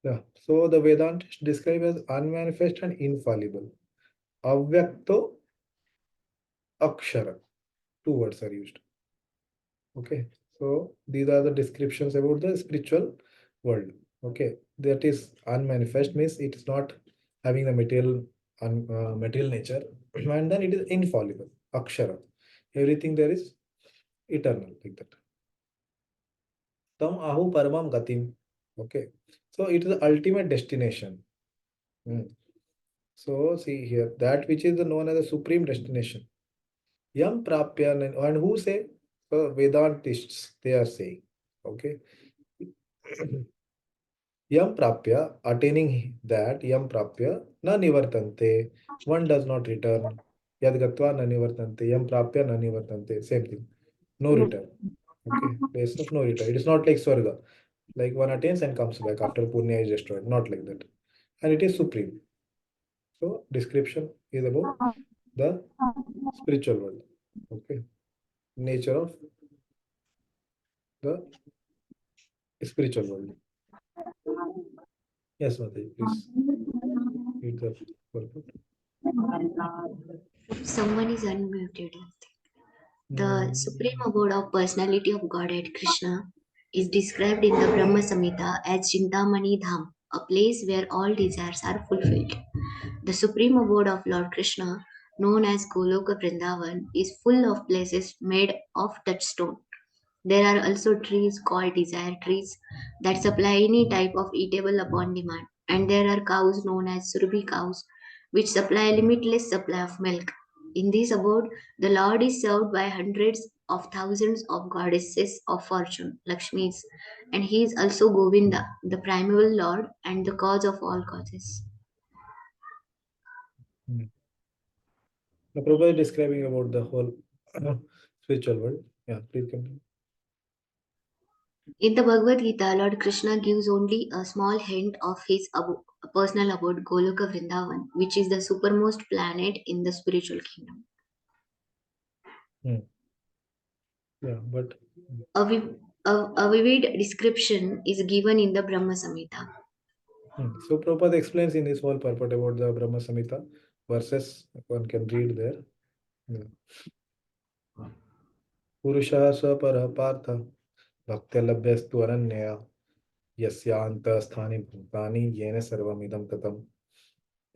yeah. So the Vedantists describe as unmanifest and infallible. Avyakto akshara. Two words are used. Okay. So these are the descriptions about the spiritual world. Okay. That is unmanifest means it is not having the material nature, and then it is infallible. Akshara. Everything there is eternal, like that. Tam ahu paramam gatim. Okay. So it is the ultimate destination. So see here, that which is known as the supreme destination. Yam prapya, and who say? So Vedantists, they are saying. Okay. Yam prapya, attaining that, yam prapya, na nivartante. One does not return. Yad gatva na nivartante. Yam prapya na nivartante. Same thing. No return. Okay. Place of no return. It is not like Swarga. Like one attains and comes back after Punya is destroyed. Not like that. And it is supreme. So description is about the spiritual world. Okay. Nature of the spiritual world. Yes, Mataji, please read the purport. Someone is unmuted. The supreme abode of personality of Godhead Krishna is described in the Brahma Samhita as Chintamani Dham, a place where all desires are fulfilled. The supreme abode of Lord Krishna, known as Goloka Vrindavan, is full of places made of touchstone. There are also trees called desire trees that supply any type of eatable upon demand, and there are cows known as Surabhi cows which supply a limitless supply of milk. In this abode, the Lord is served by hundreds of thousands of goddesses of fortune, Lakshmis, and he is also Govinda, the primeval Lord and the cause of all causes. The Prabhupada is describing about the whole spiritual world. Yeah, please continue. In the Bhagavad Gita, Lord Krishna gives only a small hint of his personal abode, Goloka Vrindavan, which is the supermost planet in the spiritual kingdom. Yeah, but A vivid description is given in the Brahma Samhita. So Prabhupada explains in his whole purport about the Brahma Samhita verses one can read there. Purusha Sapara Partha Bhaktyalabhyastu Ananyaya Yasyanta Sthani Bhutani Yena Sarvamidam Tatam.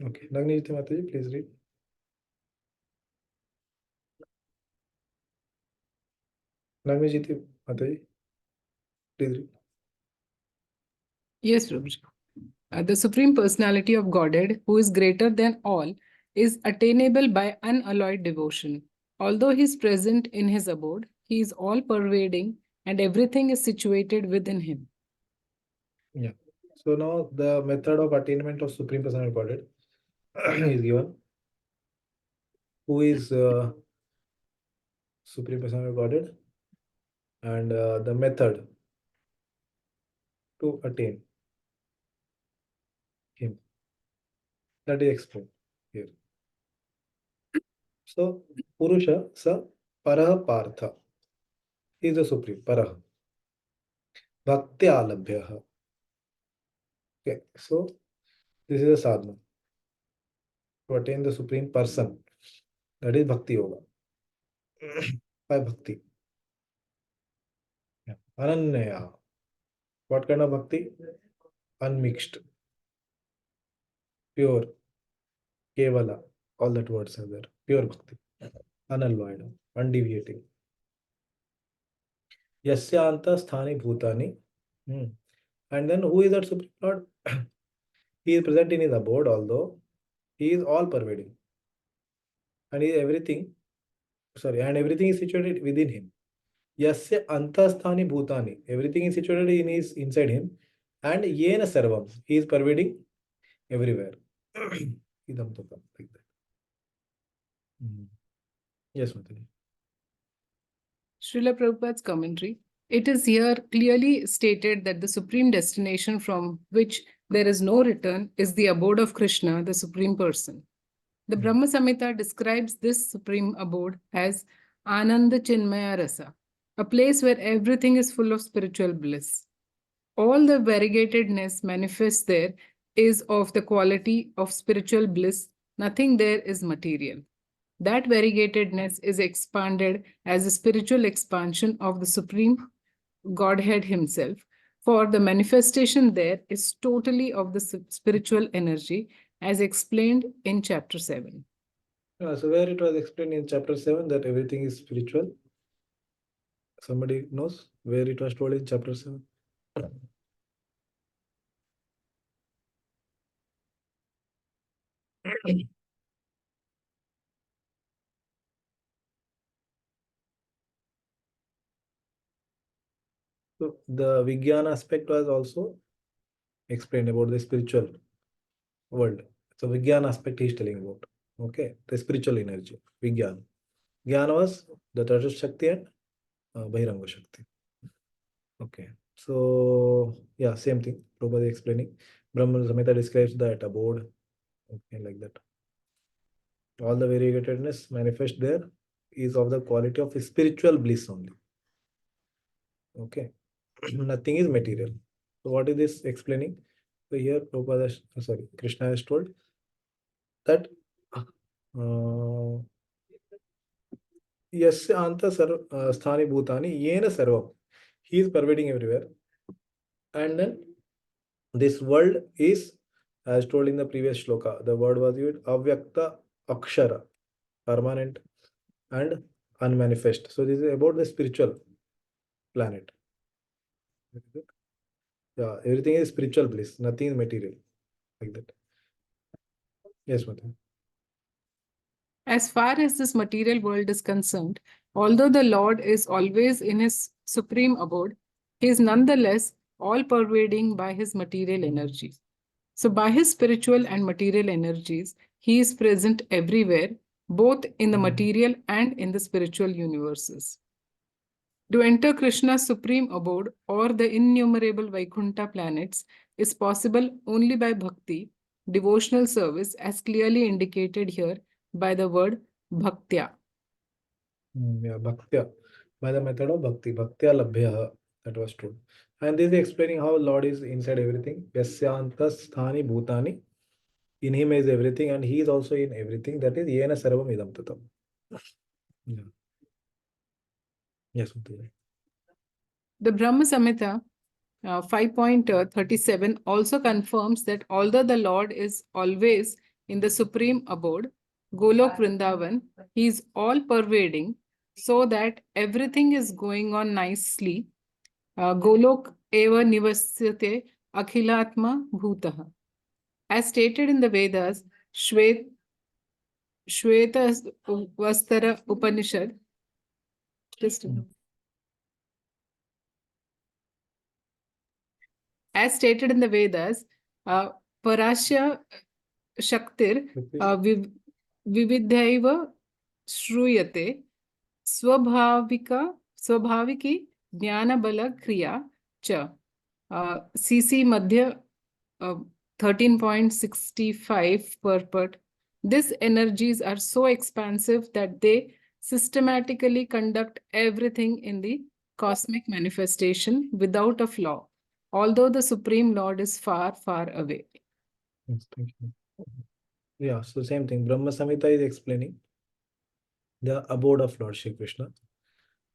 Okay, Nagniti Mataji, please read. Nagniti Mataji, please read. Yes, Prabhuji. The Supreme Personality of Godhead, who is greater than all, is attainable by unalloyed devotion. Although he is present in his abode, he is all-pervading and everything is situated within him. Yeah. So now the method of attainment of Supreme Personality of Godhead is given. Who is Supreme Personality of Godhead? And the method to attain him. That is explained here. So, Purusha sa Paraha Partha. He is the Supreme, Paraha. Bhakti Alabhyaha. Okay, so this is a sadhana to attain the Supreme Person. That is Bhakti Yoga. By Bhakti. Yeah. Ananyaya. What kind of Bhakti? Unmixed. Pure. Kevala. All that words are there. Pure Bhakti. Unalloyed. Undeviating. Yasyanta Sthani Bhutani. And then who is that Supreme Lord? He is present in his abode, although he is all pervading. And he is everything. And everything is situated within him. Yasya antasthani bhutani. Everything is situated in his inside him. And yena sarvam. He is pervading everywhere. Idam tota, like that. Yes, Mataji. Srila Prabhupada's commentary. It is here clearly stated that the supreme destination from which there is no return is the abode of Krishna, the Supreme Person. The Brahma Samhita describes this supreme abode as Ananda Chinmaya Rasa, a place where everything is full of spiritual bliss. All the variegatedness manifest there is of the quality of spiritual bliss. Nothing there is material. That variegatedness is expanded as a spiritual expansion of the Supreme Godhead Himself, for the manifestation there is totally of the spiritual energy, as explained in chapter 7. So where it was explained in chapter 7 that everything is spiritual. Somebody knows where it was told in chapter 7? So the Vijnana aspect was also explained about the spiritual world. So Vijnana aspect he is telling about. Okay, the spiritual energy, Vijnana. Jnana was the Tattva Shakti and Bahiranga Shakti. Okay, so yeah, same thing. Prabhupada explaining. Brahma Samhita describes that abode. Okay, like that. All the variegatedness manifest there is of the quality of spiritual bliss only. Okay, nothing is material. So what is this explaining? So here Prabhupada, sorry, Krishna has told that Yasya anta sthani bhutani yena sarvam. He is pervading everywhere. And then this world is, as told in the previous shloka, the word was used avyakta akshara, permanent and unmanifest. So this is about the spiritual planet. Yeah, everything is spiritual bliss, nothing is material. Like that. Yes, Mati. As far as this material world is concerned, although the Lord is always in his supreme abode, he is nonetheless all pervading by his material energies. So, by his spiritual and material energies, he is present everywhere, both in the material and in the spiritual universes. To enter Krishna's supreme abode or the innumerable Vaikuntha planets is possible only by bhakti, devotional service, as clearly indicated here by the word bhaktya. Yeah, bhaktya. By the method of bhakti. Bhaktya labhya. That was true. And this is explaining how Lord is inside everything. Yasyantas sthani bhutani. In him is everything, and he is also in everything. That is yena sarvam idam tatam. Yeah. Yes, Mati. The Brahma Samhita 5.37 also confirms that although the Lord is always in the supreme abode, Golok Vrindavan, he is all pervading so that everything is going on nicely. Golok eva nivasyate akhilatma bhutaha. As stated in the Vedas, Shweta Vastara Upanishad. Just a minute. As stated in the Vedas, Parasya Shaktir Vividhaiva Shruyate Swabhaviki Jnana Kriya Cha. CC Madhya 13.65 per put. These energies are so expansive that they systematically conduct everything in the cosmic manifestation without a flaw, although the Supreme Lord is far, far away. Yes, thank you. Yeah, so same thing. Brahma Samhita is explaining the abode of Lord Shri Krishna,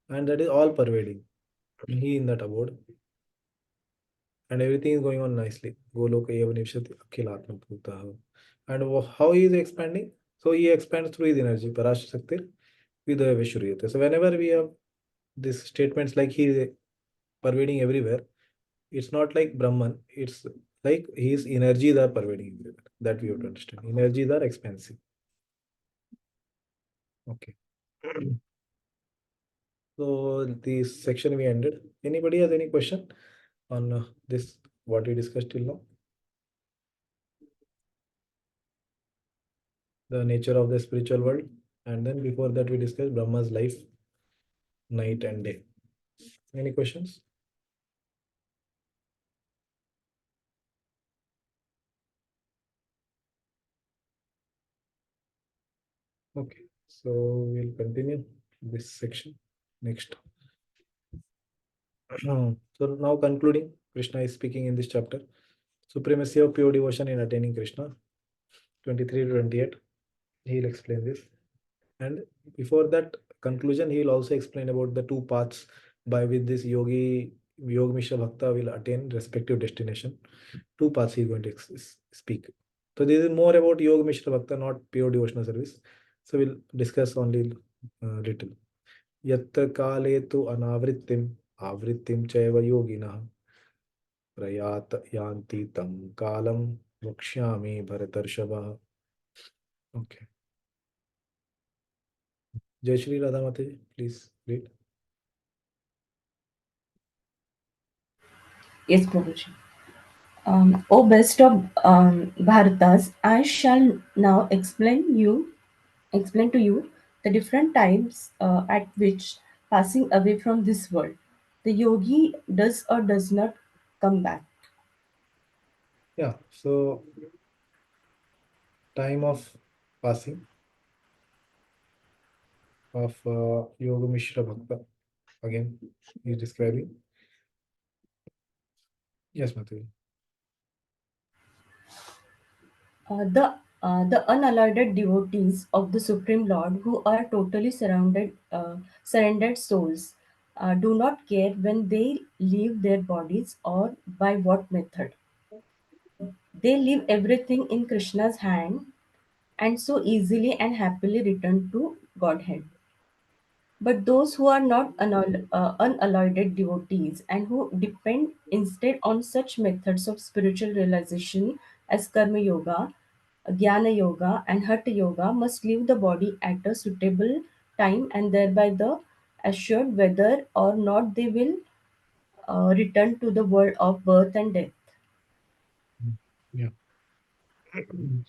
and that is all pervading. He in that abode, and everything is going on nicely. Goloka eva nivshati akhilatma bhutaha. And how he is expanding? So he expands through his energy. Parasya Shaktir Vidaya Vishuryate. So whenever we have these statements like he is pervading everywhere, it's not like Brahman, it's like his energies are pervading everywhere. That we have to understand. Energies are expansive. Okay. So this section we ended. Anybody has any question on this, what we discussed till now? The nature of the spiritual world. And then before that we discussed Brahma's life, night and day. Any questions? Okay, so we'll continue this section next. So now concluding, Krishna is speaking in this chapter. Supremacy of pure devotion in attaining Krishna, 23 to 28. He'll explain this. And before that conclusion, he will also explain about the two paths by which this Yoga Mishra Bhakta will attain respective destination. Two paths he is going to speak. So this is more about Yoga Mishra Bhakta, not pure devotional service. So we'll discuss only little. Yatra kale tu anavrittim avrittim chaiva yoginah prayat yanti tam kalam vakshyami bharatarshava. Okay. Jai Shri Radha Mataji, please read. Yes, Prabhuji. O best of Bharatas, I shall now explain to you the different times at which passing away from this world, the yogi does or does not come back. Yeah, so time of passing of Yoga Mishra Bhakta. Again, he is describing. Yes, Mataji. The The unalloyed devotees of the Supreme Lord, who are totally surrendered souls, do not care when they leave their bodies or by what method. They leave everything in Krishna's hand and so easily and happily return to Godhead. But those who are not unalloyed devotees and who depend instead on such methods of spiritual realization as Karma Yoga, Jnana Yoga, and Hatha Yoga must leave the body at a suitable time and thereby the assured whether or not they will return to the world of birth and death. Yeah.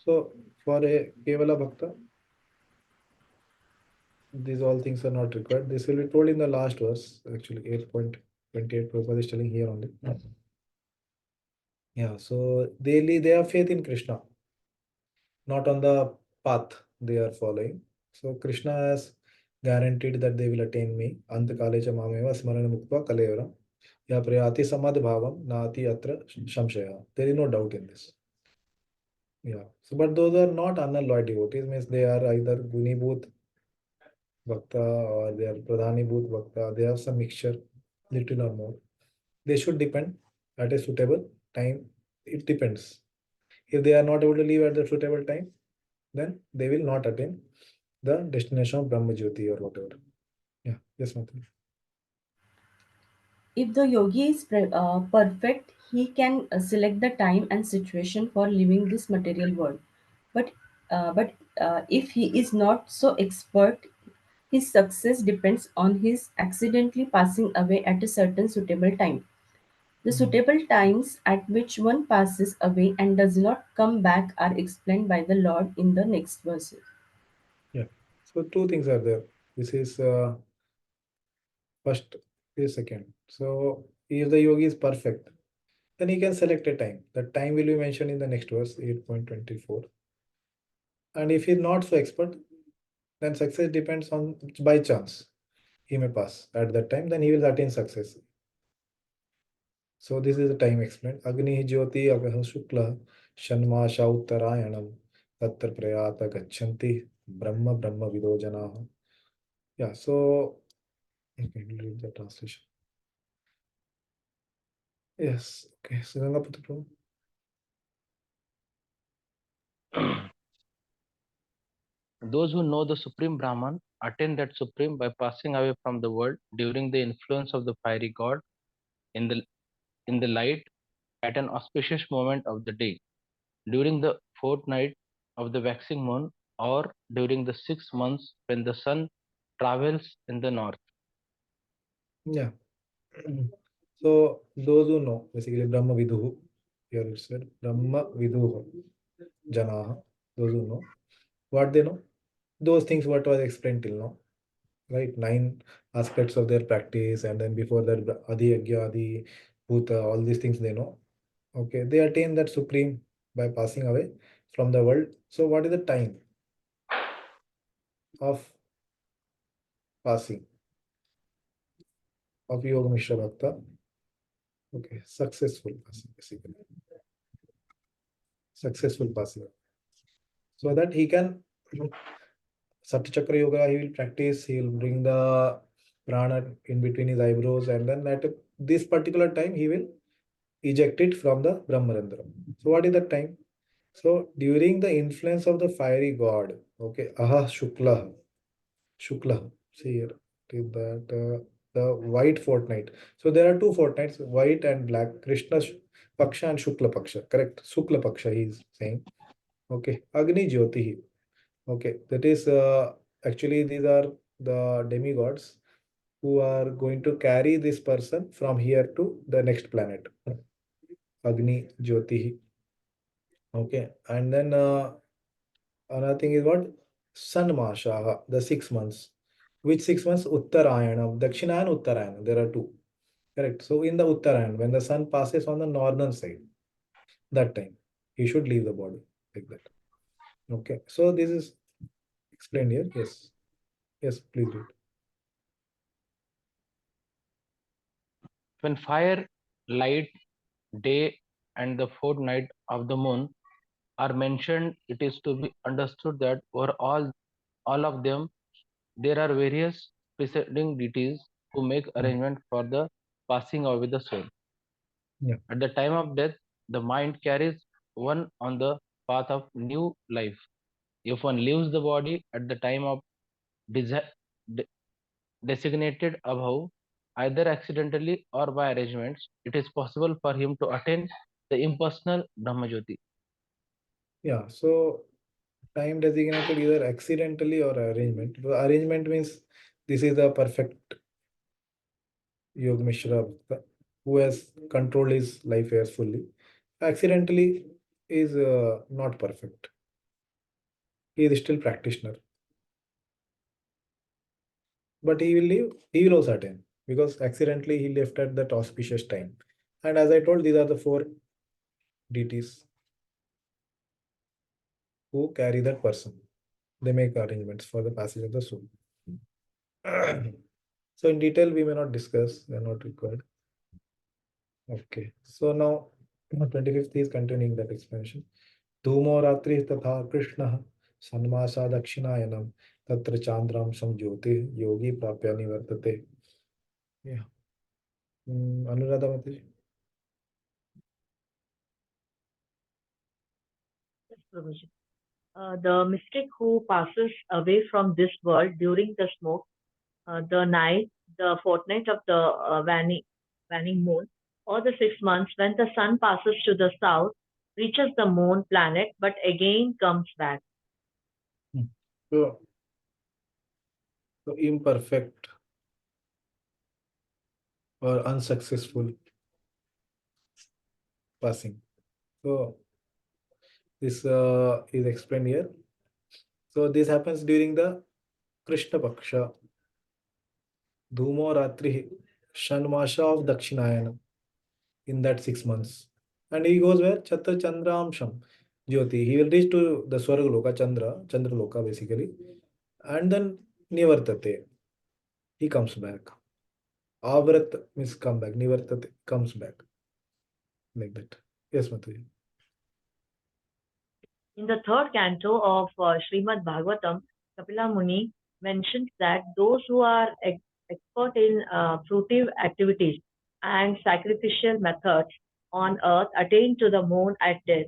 So for a Kevala Bhakta, these all things are not required. This will be told in the last verse, actually 8.28. Prabhupada is telling here only. Yeah, so they have faith in Krishna, not on the path they are following. So Krishna has guaranteed that they will attain me. Antakale cha mameva smarana muktva kalevaram. Ya prayati samadhi bhavam nati atra shamshaya. There is no doubt in this. Yeah. So, but those are not unalloyed devotees, means they are either Gunibhut Bhakta or they are Pradhanibhut Bhakta. They have some mixture, little or more. They should depend at a suitable time. It depends. If they are not able to leave at the suitable time, then they will not attain the destination of Brahma Jyoti or whatever. Yeah, yes, Matan. If the yogi is perfect, he can select the time and situation for leaving this material world. But if he is not so expert, his success depends on his accidentally passing away at a certain suitable time. The suitable times at which one passes away and does not come back are explained by the Lord in the next verses. Yeah. So two things are there. This is first, is second. So if the yogi is perfect, then he can select a time. The time will be mentioned in the next verse, 8.24. And if he's not so expert, then success depends on by chance. He may pass at that time, then he will attain success. So this is the time explained. Agni Jyoti Agah Shukla Shanmasha Uttarayanam Tatra Prayata Gachanti Brahma Brahma Vidojana. Yeah, so you can read the translation. Yes, okay. So Gangapati Prabhu. Those who know the Supreme Brahman attain that Supreme by passing away from the world during the influence of the fiery god in the light at an auspicious moment of the day, during the fortnight of the waxing moon, or during the 6 months when the sun travels in the north. Yeah. So those who know, basically Brahma Viduhu, here it said Brahma Viduhu Janaha, those who know. What they know? Those things what was explained till now. Right? 9 aspects of their practice, and then before that Adi Agya, Adi Bhuta, all these things they know. Okay, they attain that supreme by passing away from the world. So what is the time of passing of Yoga Mishra Bhakta? Okay, successful passing, basically. Successful passing. So that he can Satya Chakra Yoga, he will practice, he will bring the prana in between his eyebrows, and then at this particular time he will eject it from the Brahmarandra. So what is the time? So during the influence of the fiery god, okay, Aha Shukla, see here, is that the white fortnight. So there are two fortnights, white and black, Krishna Paksha and Shukla Paksha, correct? Shukla Paksha, he is saying. Okay, Agni Jyoti. Okay, that is actually these are the demigods who are going to carry this person from here to the next planet. Agni Jyoti. Okay, and then another thing is what? Sanmasha, the 6 months. Which 6 months? Uttarayana, Dakshina and Uttarayana. There are two. Correct. So in the Uttarayana, when the sun passes on the northern side, that time he should leave the body like that. Okay. So this is explained here. Yes. Yes, please read. When fire, light, day, and the fortnight of the moon are mentioned, it is to be understood that over all of them, there are various preceding deities who make arrangement for the passing away the soul. Yeah. At the time of death, the mind carries one on the path of new life. If one leaves the body at the time of desi- de- designated above, either accidentally or by arrangements, it is possible for him to attain the impersonal Brahmajyoti. Yeah. So time designated either accidentally or arrangement. The arrangement means this is the perfect Yog Mishra who has controlled his life here fully. Accidentally is not perfect. He is still practitioner, but he will leave. He will also attain because accidentally he left at that auspicious time. And as I told, these are the four deities who carry that person. They make arrangements for the passage of the soul. So in detail, we may not discuss. They are not required. Okay. So now 25th is continuing that explanation. धूमो रात्रि तथा कृष्णः सन्मासा दक्षिणायनम तत्र चांद्रांशं ज्योति योगी प्राप्य निवर्तते. Yeah. Anuradha Mataji. Yes, Prabhuji. The mystic who passes away from this world during the smoke, the night, the fortnight of the waning moon, or the 6 months when the sun passes to the south, reaches the moon planet, but again comes back. So, so imperfect or unsuccessful passing. So this is explained here. So this happens during the Krishna Paksha, Dhumo Ratri, Shanmasha of Dakshinayana, in that 6 months. And he goes where? Chatra Chandramsham Jyoti. He will reach to the Swargaloka, Chandra Loka basically. And then Nivartate. He comes back. Avrat means come back. Nivartate comes back. Like that. Yes, Mataji. In the third canto of Srimad Bhagavatam, Kapila Muni mentions that those who are expert in fruitive activities and sacrificial methods on earth attain to the moon at death.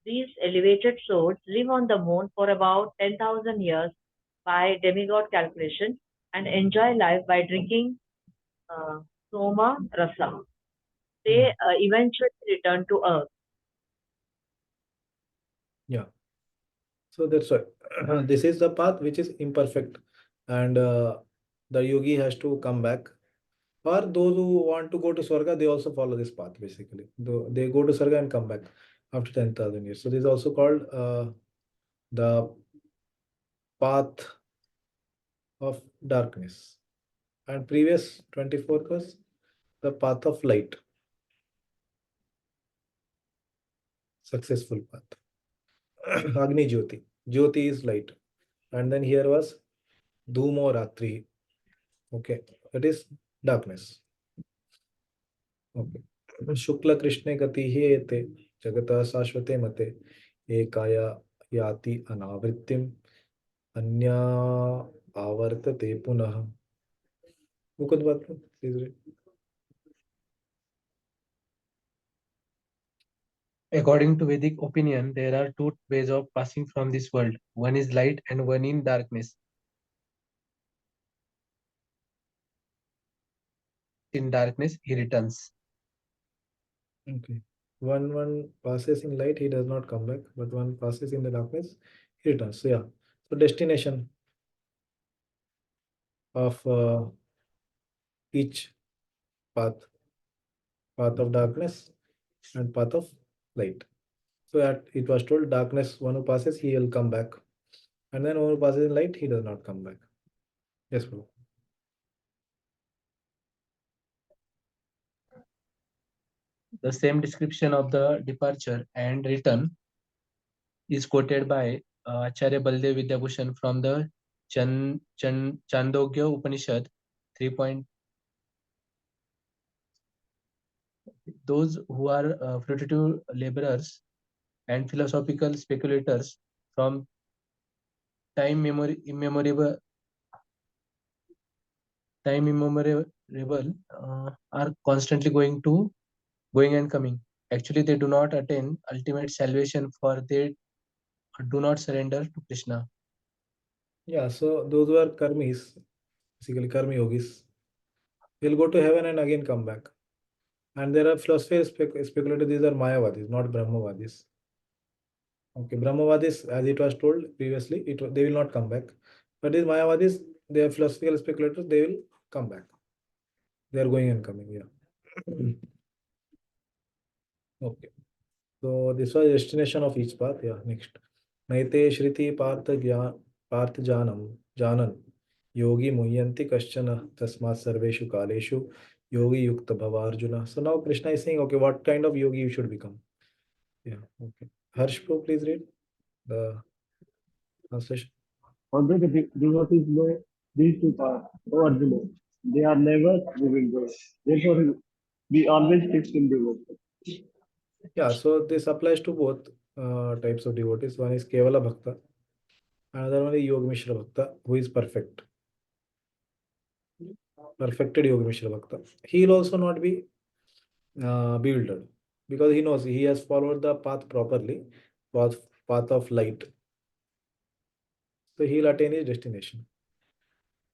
These elevated souls live on the moon for about 10,000 years by demigod calculation and enjoy life by drinking Soma Rasa. They eventually return to earth. Yeah. So that's why this is the path which is imperfect, and the yogi has to come back. Or those who want to go to Swarga, they also follow this path basically. They go to Swarga and come back after 10,000 years. So this is also called the path of darkness. And previous 24th was the path of light, successful path. Agni Jyoti. Jyoti is light. And then here was Dhumo Ratri. Okay, that is darkness. Okay. Shukla Krishna Gati Hete Jagata Sashvate Mate Ekaya Yati Anavrittim Anya Avartate Punah. Mukund Bhattu, please read. According to Vedic opinion, there are two ways of passing from this world. One is light and one in darkness. In darkness, he returns. Okay. One passes in light, he does not come back, but one passes in the darkness, he returns. So yeah. So destination of each path, path of darkness and path of light. So that it was told darkness, one who passes, he will come back. And then one who passes in light, he does not come back. Yes, bro. The same description of the departure and return is quoted by Acharya Baldev Vidyabhushan from the Chandogya Upanishad 3. Those who are fruitive laborers and philosophical speculators from immemorable are constantly going and coming. Actually, they do not attain ultimate salvation, for they do not surrender to Krishna. Yeah, so those who are karmis, basically karmi yogis, will go to heaven and again come back. And there are philosophers speculators, these are Mayavadis, not Brahmavadis. Okay, Brahmavadis, as it was told previously, they will not come back. But these Mayavadis, they are philosophical speculators, they will come back. They are going and coming, yeah. Okay. So this was destination of each path. Yeah, next. Naite Shriti Parth Janan Yogi Muhyanti Kaschana Tasmat Sarveshu Kaleshu Yogi Yukta Bhava Arjuna. So now Krishna is saying, okay, what kind of yogi you should become? Yeah, okay. Harsh, please read the translation. Although the devotees know these two paths, O Arjuna, they are never revealed. Therefore, be always fixed in devotion. Yeah, so this applies to both types of devotees. One is Kevala Bhakta, another one is Yoga Mishra Bhakta, who is perfect. Perfected Yoga Mishra Bhakta. He will also not be bewildered because he knows he has followed the path properly, path, path of light. So he'll attain his destination.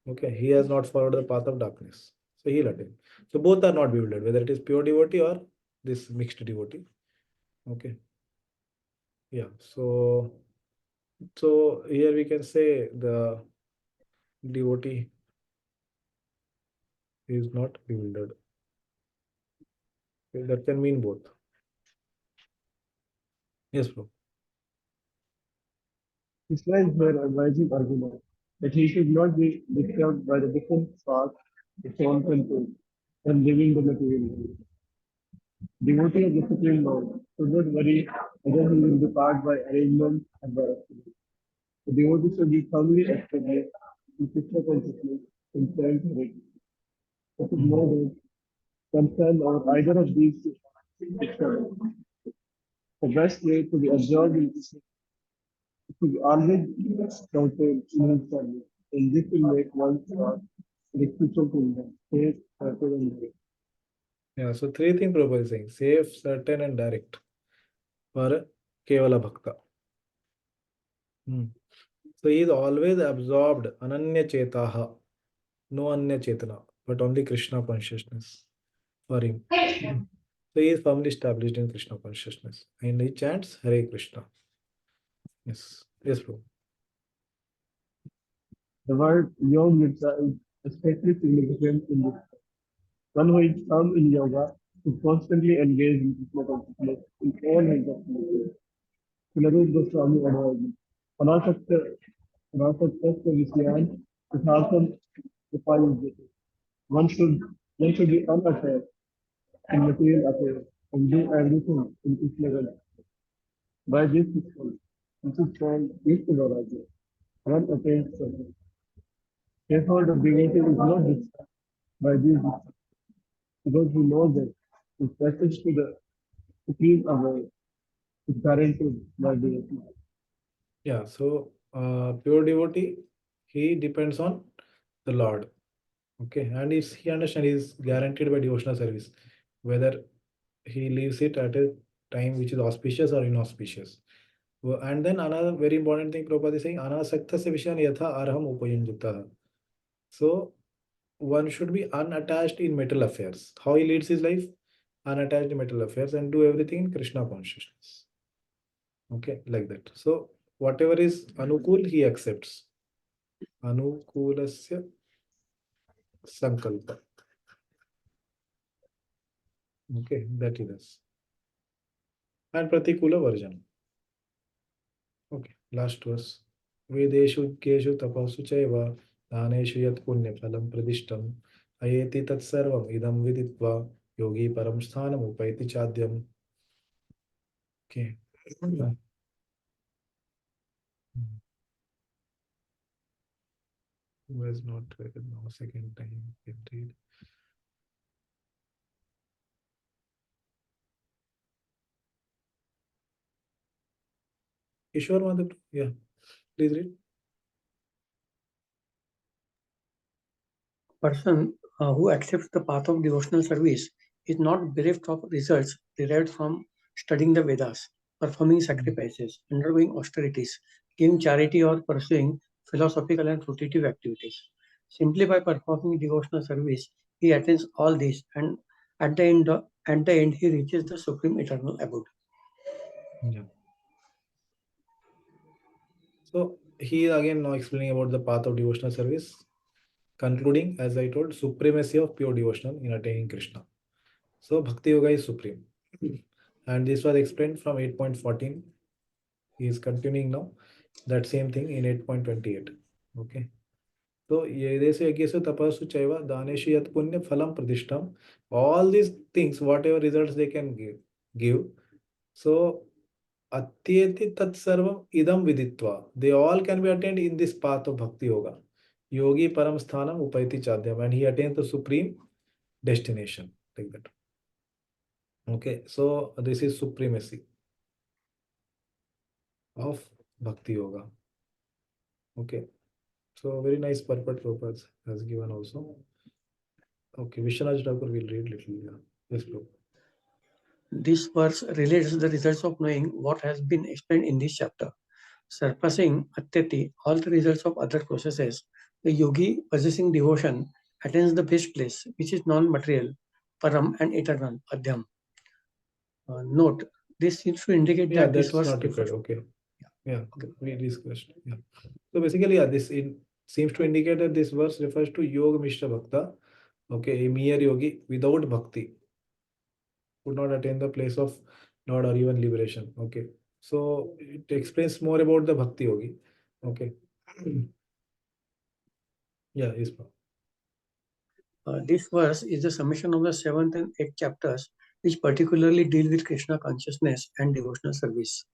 Okay, he has not followed the path of darkness. So he'll attain. So both are not bewildered, whether it is pure devotee or this mixed devotee. Okay. Yeah. So here we can say the devotee is not bewildered. Okay, that can mean both. Yes, bro. Krishna is here advising Arjuna that he should not be disturbed by the different paths of own control when living the material world. Devotee of disciplined Lord should not worry whether he will depart by arrangement and by accident. The devotee should be firmly established in Krishna consciousness in self direction. There is no doubt concern or either of these external. The best way to be absorbed in Krishna is to be always counted in his service. And this will make one's thought the spiritual kingdom safe, certain, and direct. Yeah, so three things Prabhupada is saying: safe, certain, and direct for Kevala Bhakta. So he is always absorbed, Ananya Chetaha, no Anya Chetana, but only Krishna consciousness for him. So he is firmly established in Krishna consciousness and he chants Hare Krishna. Yes, yes, bro. The word Yog Nidra is especially significant in this. One who is firm in yoga is constantly engaged in Krishna consciousness in all his activities. Similarly, Goswami advised, Anasakta Anasakta Visyan Yathartham defines it. One should one should be unattached in material affairs and do everything in Krishna consciousness. By this is called Yukta. One attains service. Therefore, the devotee is not disturbed by these because he knows that his passage to the supreme away is guaranteed by devotee. Yeah, so pure devotee, he depends on the Lord. Okay, and he understands he is guaranteed by devotional service, whether he leaves it at a time which is auspicious or inauspicious. And then another very important thing Prabhupada is saying, Anasakta se vishan yatha arham upayunjita. So one should be unattached in material affairs. How he leads his life? Unattached in material affairs and do everything in Krishna consciousness. Okay, like that. So whatever is anukul, he accepts. Anukulasya sankalpa. Okay, that he does. And pratikula varjan. Okay, last verse. Vedeshu keshu tapasu chaiva daneshu yat punya phalam pradishtam ayeti tat sarvam idam viditva yogi param sthanam upaiti chadyam. Okay. Who has not read it now? Second time can read. Kishore wanted to, yeah, please read. Person who accepts the path of devotional service is not bereft of results derived from studying the Vedas, performing sacrifices, undergoing austerities, giving charity, or pursuing philosophical and fruitive activities. Simply by performing devotional service, he attains all these, and at the end, he reaches the supreme eternal abode. Yeah. So he is again now explaining about the path of devotional service, concluding, as I told, supremacy of pure devotional in attaining Krishna. So Bhakti Yoga is supreme. And this was explained from 8.14. He is continuing now that same thing in 8.28. Okay. So yedesu yagyesu tapasu chaiva daneshu yat punya phalam pradishtam. All these things, whatever results they can give. So atyeti tat sarvam idam viditva. They all can be attained in this path of Bhakti Yoga. Yogi param sthanam upaiti chadhyam. And he attains the supreme destination. Like that. Okay. So this is supremacy of Bhakti Yoga. Okay. So very nice purport Prabhupada has given also. Okay, Vishwanath Thakur will read little. Yeah. Yes, Prabhupada. This verse relates the results of knowing what has been explained in this chapter. Surpassing atyati, all the results of other processes, the yogi possessing devotion attains the best place, which is non-material, param and eternal, adhyam. Note, this seems to indicate Yeah, that this that's verse not refers. required. Okay. Yeah, we discussed. Yeah. So basically, yeah, this seems to indicate that this verse refers to Yoga Mishra Bhakta. Okay, a mere yogi without bhakti would not attain the place of Lord or even liberation. Okay. So it explains more about the bhakti yogi. Okay. Yeah, yes, Prabhupada. This verse is the summation of the 7th and 8th chapters, which particularly deal with Krishna consciousness and devotional service.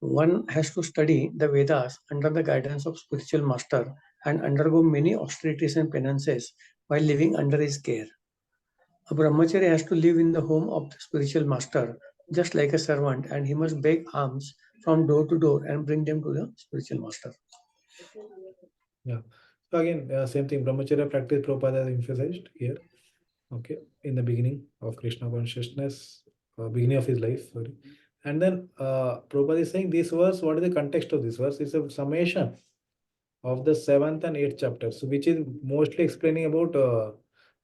One has to study the Vedas under the guidance of spiritual master and undergo many austerities and penances while living under his care. A brahmachari has to live in the home of the spiritual master, just like a servant, and he must beg alms from door to door and bring them to the spiritual master. Yeah. So again, same thing. Brahmacharya practice Prabhupada has emphasized here. Okay, in the beginning of Krishna consciousness, beginning of his life. Sorry. And then Prabhupada is saying this verse. What is the context of this verse? It's a summation of the 7th and 8th chapters, which is mostly explaining about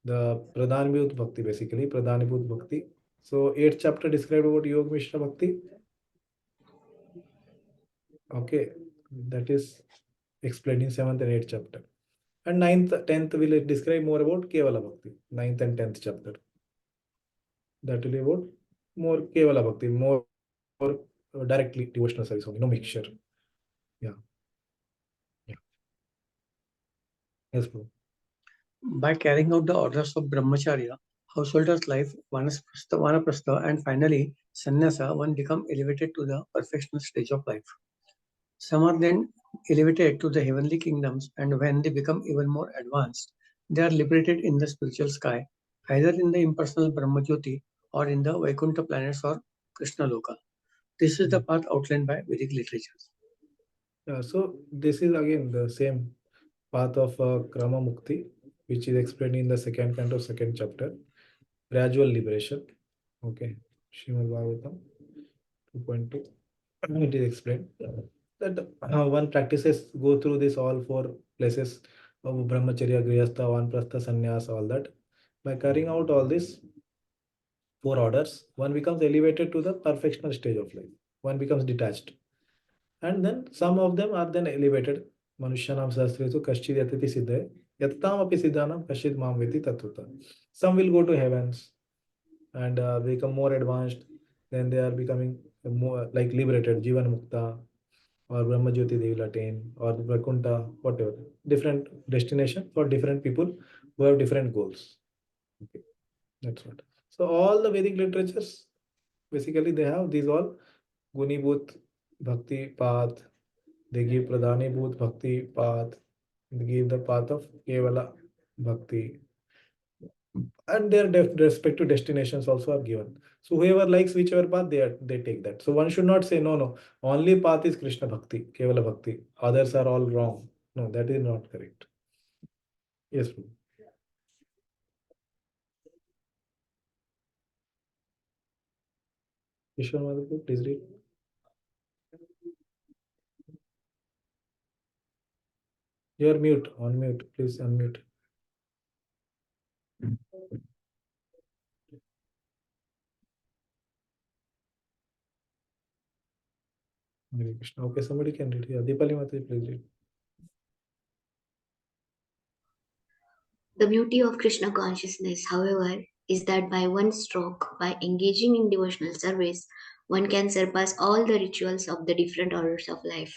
the Pradhanibhut Bhakti, basically Pradhanibhut Bhakti. So 8th chapter described about Yoga Mishra Bhakti. Okay, that is explained in 7th and 8th chapter. And 9th, 10th will describe more about Kevala Bhakti. 9th and 10th chapter. That will be about more Kevala Bhakti, more directly devotional service only, no mixture. Yeah. Yeah. Yes, bro. By carrying out the orders of brahmacharya, householder's life, vanaprastha, and finally sannyasa, one become elevated to the perfectional stage of life. Some are then elevated to the heavenly kingdoms, and when they become even more advanced, they are liberated in the spiritual sky, either in the impersonal Brahmajyoti or in the Vaikuntha planets or Krishna Loka. This is the path outlined by Vedic literatures. Yeah, so this is again the same path of Krama Mukti, which is explained in the second canto, second chapter, gradual liberation. Okay, Srimad Bhagavatam 2.2. It is explained that one practices go through this all four places of Brahmacharya, Grihastha, Vanprastha, Sannyas, all that. By carrying out all these four orders, one becomes elevated to the perfectional stage of life. One becomes detached. And then some of them are then elevated. Manushyanam Shastri Kashchid Yatiti Siddha. Yattam api Siddhanam Kashchid Mam Veti Tattva. Some will go to heavens and become more advanced. Then they are becoming more like liberated, Jivan Mukta, or Brahma Jyoti they will attain, or Vaikuntha, whatever. Different destination for different people who have different goals. Okay, that's what. So all the Vedic literatures, basically they have these all Gunibhut Bhakti path. They give Pradhanibhut Bhakti path. They give the path of Kevala Bhakti. and their respective destinations also are given. So whoever likes whichever path, they take that. So one should not say no, no, only path is Krishna Bhakti, Kevala Bhakti. Others are all wrong. No, that is not correct. Yes, Prabhu. Vishwan Madhav, please read. You are mute, on mute. Please unmute. Hare Krishna. Okay, somebody can read. Yeah, Deepali Mataji, please read. The beauty of Krishna consciousness, however, is that by one stroke, by engaging in devotional service, one can surpass all the rituals of the different orders of life.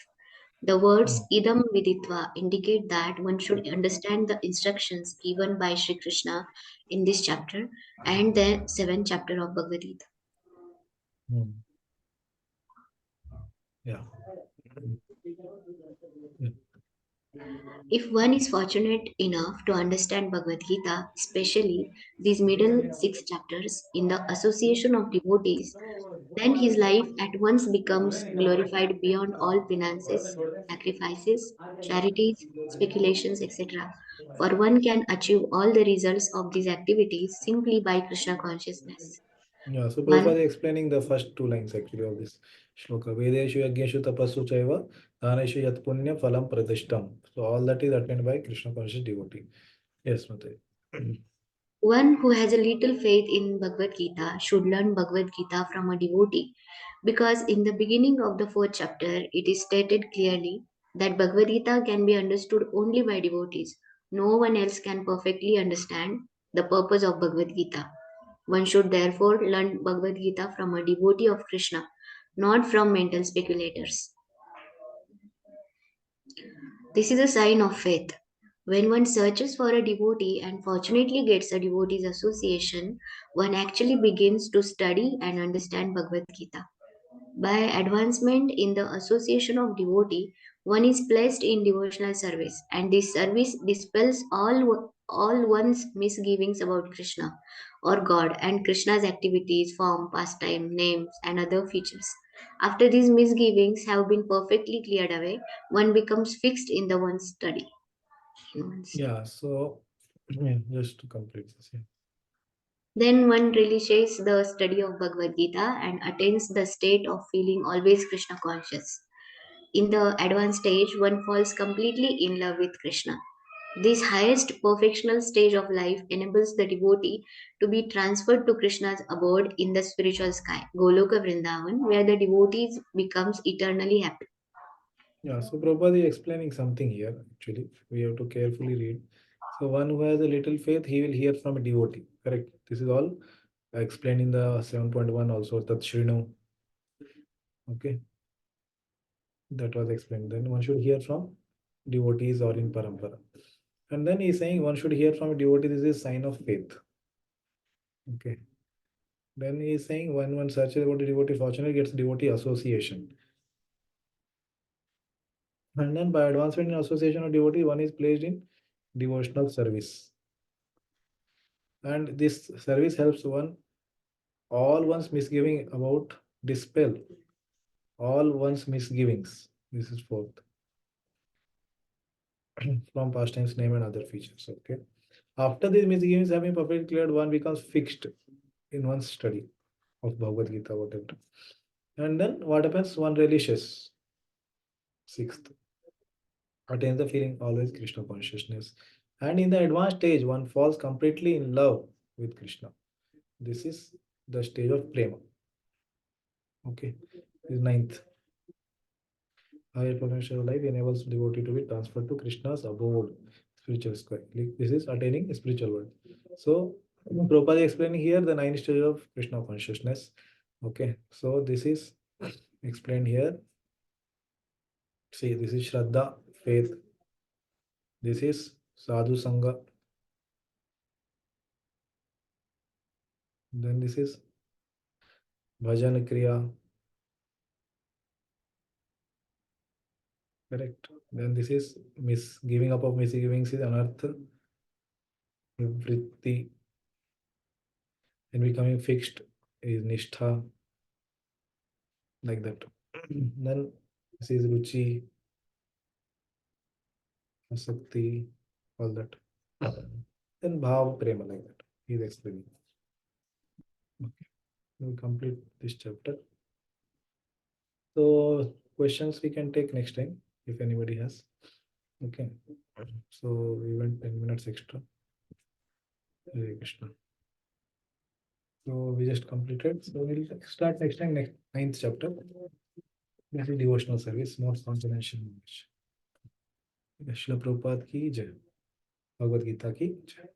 The words idam viditva indicate that one should understand the instructions given by Sri Krishna in this chapter and the seventh chapter of Bhagavad Gita. Yeah. If one is fortunate enough to understand Bhagavad Gita, especially these middle six chapters, in the association of devotees, then his life at once becomes glorified beyond all penances, sacrifices, charities, speculations, etc. For one can achieve all the results of these activities simply by Krishna consciousness. Yeah, so One Prabhupada is explaining the first two lines actually of this shloka. Vedeshu yajneshu tapassu chaiva dhaneshu yat punya phalam pradishtam. So all that is attained by Krishna conscious devotee. Yes, Mate. One who has a little faith in Bhagavad Gita should learn Bhagavad Gita from a devotee because in the beginning of the fourth chapter it is stated clearly that Bhagavad Gita can be understood only by devotees. No one else can perfectly understand the purpose of Bhagavad Gita. One should therefore learn Bhagavad Gita from a devotee of Krishna, not from mental speculators. This is a sign of faith. When one searches for a devotee and fortunately gets a devotee's association, one actually begins to study and understand Bhagavad Gita. By advancement in the association of devotee, one is placed in devotional service, and this service dispels all one's misgivings about Krishna or God and Krishna's activities, form, pastime, names, and other features. After these misgivings have been perfectly cleared away, one becomes fixed in the one's study. Yeah, so yeah, just to complete this. Yeah. Then one relishes the study of Bhagavad Gita and attains the state of feeling always Krishna conscious. In the advanced stage, one falls completely in love with Krishna. This highest perfectional stage of life enables the devotee to be transferred to Krishna's abode in the spiritual sky, Goloka Vrindavan, where the devotee becomes eternally happy. Yeah, so Prabhupada is explaining something here. Actually, we have to carefully read. So one who has a little faith, he will hear from a devotee. Correct. This is all explained in the 7.1 also. Tat Shrinu. Okay. That was explained. Then one should hear from devotees or in parampara. And then he's saying one should hear from a devotee. This is a sign of faith. Okay. Then he's saying when one searches about a devotee, fortunately gets devotee association. And then by advancement in association of devotee, one is placed in devotional service. And this service helps one all one's misgiving about dispel all one's misgivings. This is fourth from past tense, name and other features. Okay. After these misgivings have been perfectly cleared, one becomes fixed in one's study of Bhagavad Gita, whatever. And then what happens? One relishes. Sixth, attains the feeling always Krishna consciousness. And in the advanced stage, one falls completely in love with Krishna. This is the stage of prema. Okay. This is ninth. Higher potential life enables devotee to be transferred to Krishna's abode, spiritual square. This is attaining a spiritual world. So, Prabhupada is explaining here the nine stages of Krishna consciousness. Okay, so this is explained here. See, this is Shraddha, faith. This is Sadhu Sangha. Then this is Bhajan Kriya. Correct. Then this is giving up of misgivings is Anartha Vritti. and becoming fixed is nishtha, like that. Then this is ruchi, asakti, all that. Then bhav, prema, like that. He is explaining. Okay, we'll complete this chapter. So questions we can take next time if anybody has. Okay. So we went 10 minutes extra. Hare Krishna. So we just completed. So we'll start next time, next 9th chapter. This is devotional service, more confidential knowledge. Srila Prabhupada ki jai. Bhagavad Gita ki jai.